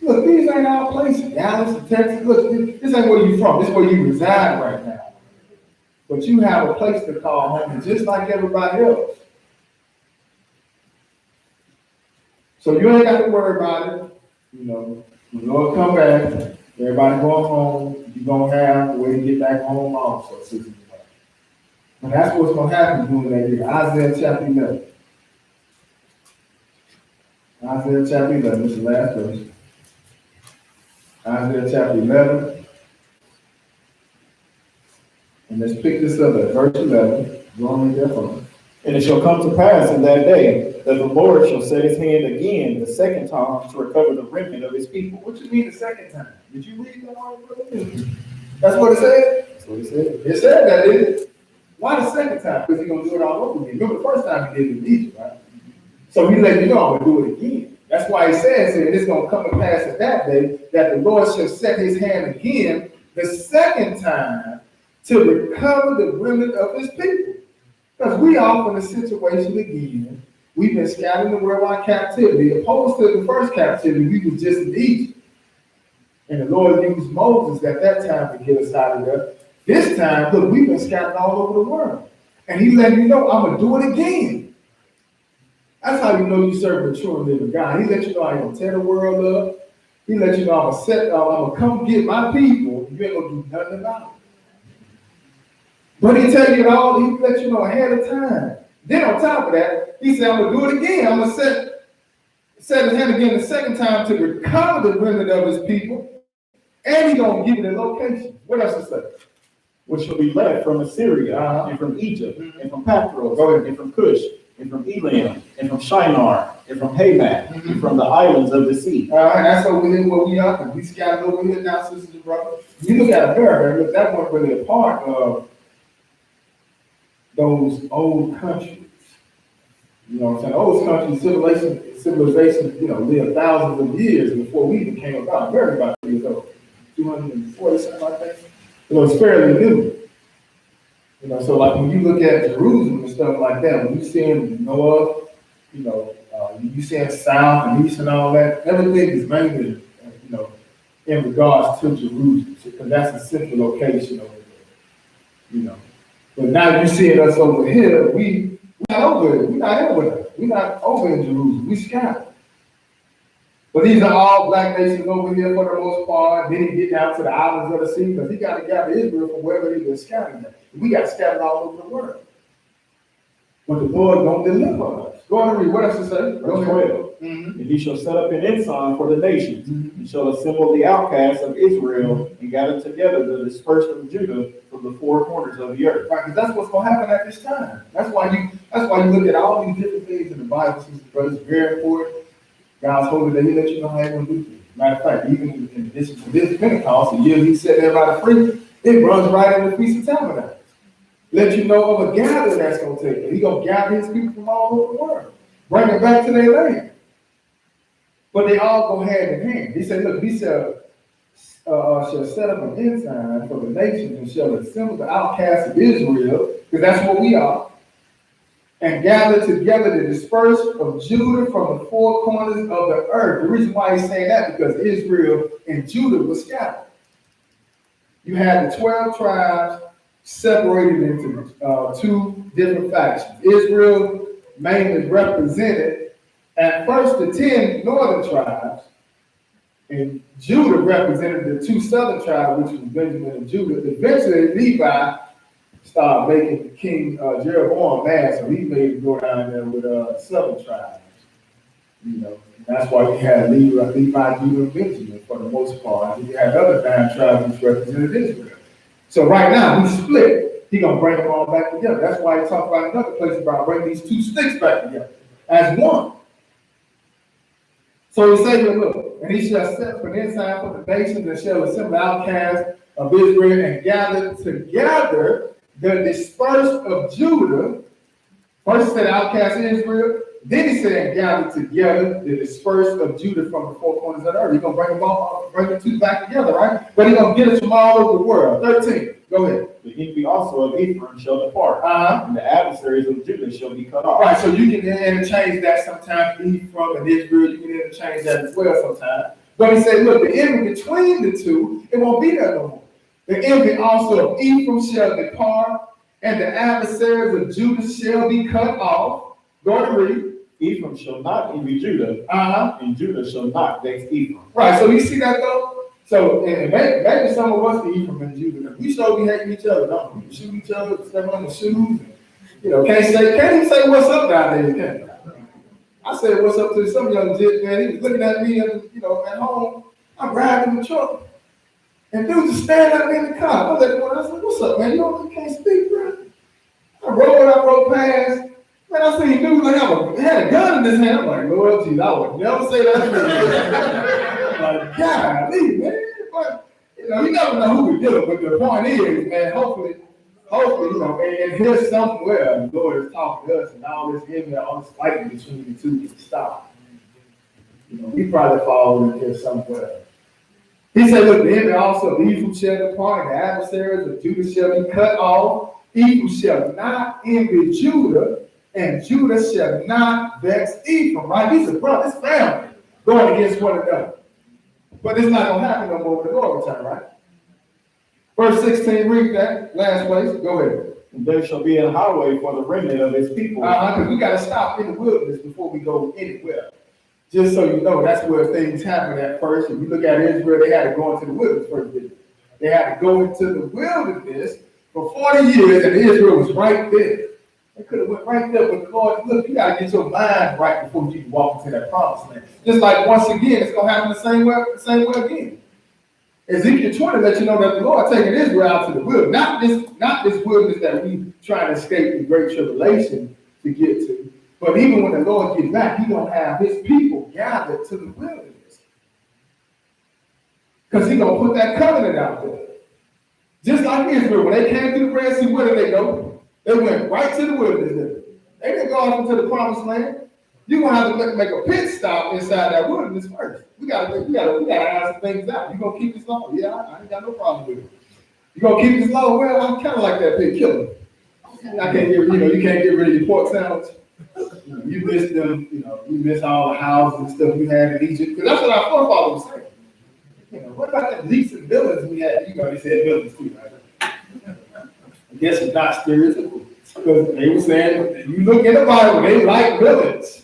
Look, these ain't our places. Dallas, Texas. Look, this ain't where you're from. This is where you reside right now. But you have a place to call home, just like everybody else. So you ain't got to worry about it. You know, when the Lord come back, everybody going home, you're going to have a way to get back home also. And that's what's going to happen during that year. Isaiah chapter 11. Isaiah chapter 11, this is the last verse. Isaiah chapter 11. And let's pick this up at verse 11. Going there for us. And it shall come to pass in that day that the Lord shall set his hand again the second time to recover the remnant of his people. What you mean the second time? Did you read that already? That's what it said? That's what he said. It said that, didn't it? Why the second time? Because he's going to do it all over again. Remember the first time he did it in Egypt, right? So he let you know I'm going to do it again. That's why he says here, it's going to come to pass at that day that the Lord shall set his hand again the second time to recover the remnant of his people. Because we are in a situation again. We've been scattered in the worldwide captivity. Opposed to the first captivity, we was just in Egypt. And the Lord used Moses at that time to get us out of there. This time, look, we've been scattered all over the world. And he let you know, I'm going to do it again. That's how you know you serve a true and living God. He let you know I ain't going to tear the world up. He let you know I'm going to come get my people. You ain't going to do nothing about it. But he tell you it all, he let you know ahead of time. Then on top of that, he said, I'm going to do it again. I'm going to set his hand again the second time to recover the remnant of his people. And he's going to give you the location. What else to say? Which shall be left from Assyria, and from Egypt, and from Pathros, and from Cush, and from Elam, and from Shinar, and from Hamath, and from the islands of the sea. All right, that's over here where we are. We scattered over here now, sisters and brothers. You look at America, look, that wasn't really a part of those old countries. You know what I'm saying? Old countries, civilization, you know, lived thousands of years before we even came about. Very about 3 years old. 240, something like that. So it's fairly new. You know, so like when you look at Jerusalem and stuff like that, when you see in the north, you know, you see in south and east and all that, everything is mainly, you know, in regards to Jerusalem, because that's a central location over there, you know. But now you seeing us over here, we're not over it. We're not over there. We're not over in Jerusalem. We scattered. But these are all black nations over here for the most part. Then he get down to the islands of the sea, because he got to gather Israel from wherever he been scattered at. We got scattered all over the world. But the Lord don't deliver us. Go on and read. What else it say? Verse 12. And he shall set up an ensign for the nations, and shall assemble the outcasts of Israel, and gather together the dispersed of Judah from the four corners of the earth. Right, because that's what's going to happen at this time. That's why you look at all these different things in the Bible, sisters and brothers. It's very important. God's holy day, he let you know how he's going to do things. Matter of fact, even in this Pentecost, the year he set everybody free, it runs right in the Feast of Tabernacles. Let you know of a gathering that's going to take place. He's going to gather his people from all over the world, bring them back to their land. But they all go hand in hand. He said, look, he shall set up an ensign for the nations and shall assemble the outcasts of Israel, because that's what we are, and gather together the dispersed of Judah from the four corners of the earth. The reason why he's saying that, because Israel and Judah were scattered. You had the 12 tribes separated into two different factions. Israel mainly represented at first the 10 northern tribes, and Judah represented the two southern tribes, which was Benjamin and Judah. Eventually, Levi started making King Jeroboam mad, so he made him go down there with southern tribes. You know, and that's why we had Levi, Judah, and Benjamin for the most part. And you had other 9 tribes which represented Israel. So right now, we split. He's going to bring them all back together. That's why he talked about another place about bringing these two sticks back together as one. So he said, look, and he shall set up an ensign for the nations and shall assemble the outcasts of Israel and gather together the dispersed of Judah. First he said outcast of Israel, then he said gather together the dispersed of Judah from the four corners of the earth. He's going to bring them all, bring the two back together, right? But he's going to get us from all over the world. 13, go ahead. The envy also of Ephraim shall depart, and the adversaries of Judah shall be cut off. Right, so you can interchange that sometimes, Ephraim and Israel, you can interchange that as well sometimes. But he said, look, the envy between the two, it won't be there no more. The envy also of Ephraim shall depart, and the adversaries of Judah shall be cut off. Go to read. Ephraim shall not envy Judah, and Judah shall not vex Ephraim. Right, so you see that though? So and maybe some of us, the Ephraim and Judah, we sure be hating each other, don't we? We shoot each other, step on the shoes, and, you know, can't even say what's up nowadays, can you? I said what's up to some young jit, man. He was looking at me, you know, at home. I'm riding in the truck, and dude just standing up in the car. I was like, I said, what's up, man? You can't speak, bro. I rode past. Man, I seen dudes like had a gun in his hand. I'm like, Lord Jesus, I would never say that to me. Like, golly, man. But, you know, you never know who we dealing with. The point is, man, hopefully, you know, and here somewhere, the Lord is talking to us, and all this envy, all this fighting between the two can stop. You know, he probably falls in here somewhere. He said, look, the envy also of Ephraim shall depart, and the adversaries of Judah shall be cut off. Ephraim shall not envy Judah, and Judah shall not vex Ephraim, right? These are brothers, family, going against one another. But it's not going to happen no more with the Lord return, right? Verse 16, read that last place. Go ahead. And there shall be a highway for the remnant of his people. Because we got to stop in the wilderness before we go anywhere. Just so you know, that's where things happen at first. If you look at Israel, they had to go into the wilderness first, didn't they? They had to go into the wilderness for 40 years, and Israel was right there. They could have went right there, but Lord, look, you got to get your mind right before you can walk into that promised land. Just like once again, it's going to happen the same way again. Ezekiel 20 lets you know that the Lord taking Israel out to the wilderness, not this wilderness that we trying to escape the great tribulation to get to, but even when the Lord gets back, He's going to have His people gathered to the wilderness. Because He's going to put that covenant out there. Just like Israel, when they came through the Red Sea, where did they go? They went right to the wilderness. They didn't go off into the promised land. You're gonna have to make a pit stop inside that wilderness first. We gotta iron some things out. You gonna keep this law? Yeah, I ain't got no problem with it. You gonna keep this law? Well, I'm kind of like that big killer. I can't get, you can't get rid of your pork sandwich. You miss them, you miss all the houses and stuff you had in Egypt, because that's what our forefathers were saying. What about the leeks and villains we had? You already said villains too, right? I guess it's not stereotypical, because they were saying, you look in the Bible, they like villains.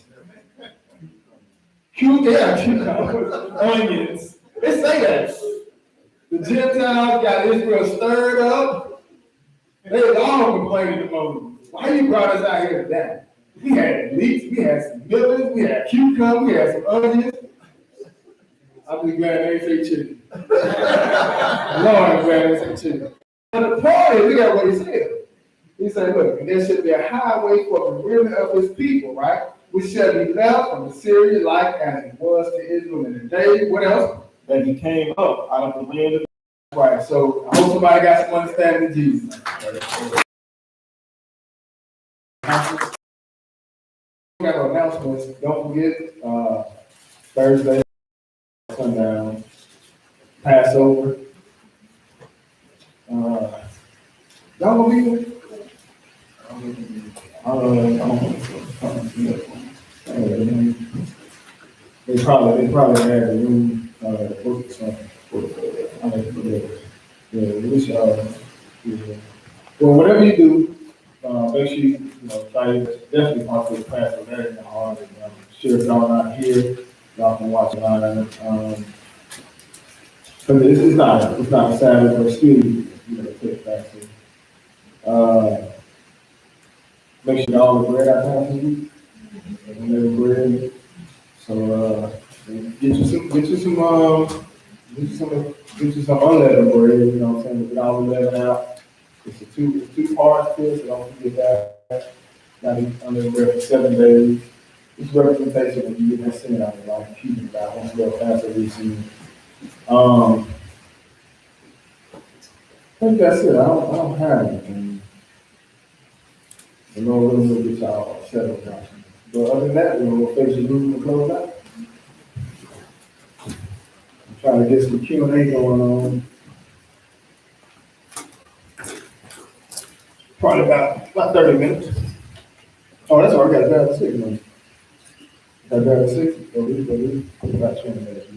Onions. They say that. The Gentiles got Israel stirred up. They was all complaining to Moses. Why you brought us out here today? We had leeks, we had some villains, we had cucumbers, we had some onions. I'm just glad they ain't say chicken. Lord, I'm glad they say chicken. At the party, look at what he said. He said, look, and there should be a highway for the remnant of his people, right? Which shall be left from Assyria like as it was to Israel in the day. What else? That he came up out of the land of. Right. So I hope somebody got some understanding of Jesus. We got our announcements. Don't forget Thursday, sundown, Passover. Y'all gonna be there? They probably had a room, book or something. Well, whatever you do, make sure you try to definitely participate Pastor Larry in the heart. And I'm sure if y'all not here, y'all can watch it on. Because it's not a Sabbath, but still, take Pastor. Make sure all the bread I have for you. Bread. So get you some unleavened bread. You know what I'm saying? Get all the leaven out. It's two parts to it, so don't forget that. Got to eat unleavened bread for 7 days. It's representation when you get that sin out of your life, keeping it out once you go past every sin. I think that's it. I don't have anything. The Lord will get y'all settled down. But other than that, we'll face your room and close out. I'm trying to get some Q&A going on. Probably about 30 minutes. Oh, that's all right. I got about 6 minutes. Got about 6. About 20 minutes.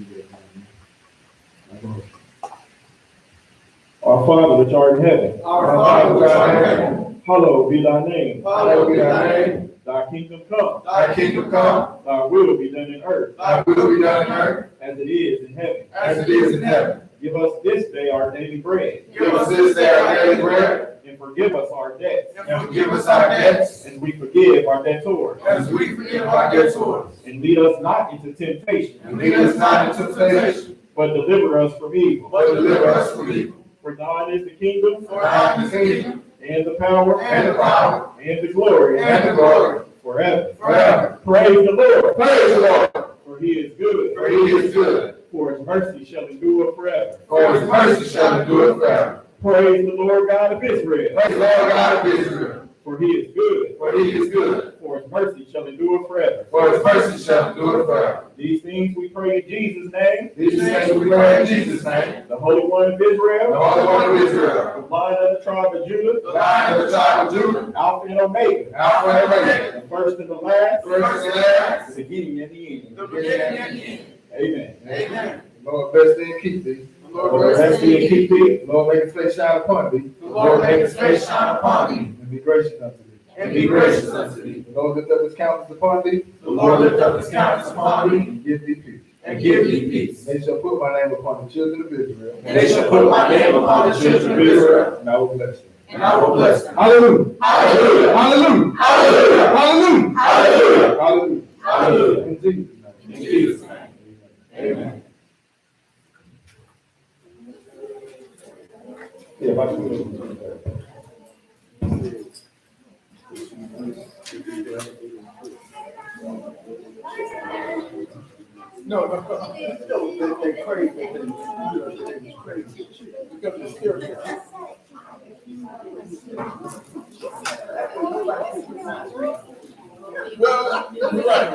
Our Father which art in heaven. Our Father which art in heaven. Hallowed be thy name. Hallowed be thy name. Thy kingdom come. Thy kingdom come. Thy will be done in earth. Thy will be done in earth. As it is in heaven. As it is in heaven. Give us this day our daily bread. Give us this day our daily bread. And forgive us our debts. And forgive us our debts. As we forgive our debtors. As we forgive our debtors. And lead us not into temptation. And lead us not into temptation. But deliver us from evil. But deliver us from evil. For thine is the kingdom. For thine is the kingdom. And the power. And the power. And the glory. And the glory. Forever. Forever. Praise the Lord. Praise the Lord. For he is good. For he is good. For his mercy shall endure forever. For his mercy shall endure forever. Praise the Lord God of Israel. Praise the Lord God of Israel. For he is good. For he is good. For his mercy shall endure forever. For his mercy shall endure forever. These things we pray in Jesus' name. These things we pray in Jesus' name. The Holy One of Israel. The Holy One of Israel. The Lion of the tribe of Judah. The Lion of the tribe of Judah. Alpha and Omega. Alpha and Omega. The first and the last. First and last. The beginning and the end. The beginning and the end. Amen. Amen. Lord bless thee and keep thee. Lord bless thee and keep thee. Lord make his face shine upon thee. The Lord make his face shine upon thee. And be gracious unto thee. And be gracious unto thee. The Lord lift up his countenance upon thee. The Lord lift up his countenance upon thee. And give thee peace. And give thee peace. They shall put my name upon the children of Israel. And they shall put my name upon the children of Israel. And I will bless them. And I will bless them. Hallelujah. Hallelujah. Hallelujah. Hallelujah. Hallelujah. Hallelujah. Hallelujah. Hallelujah. In Jesus' name. In Jesus' name. Amen. Yeah, if I can do it. No, they crazy. They crazy. Because the spirit. Well, you're right.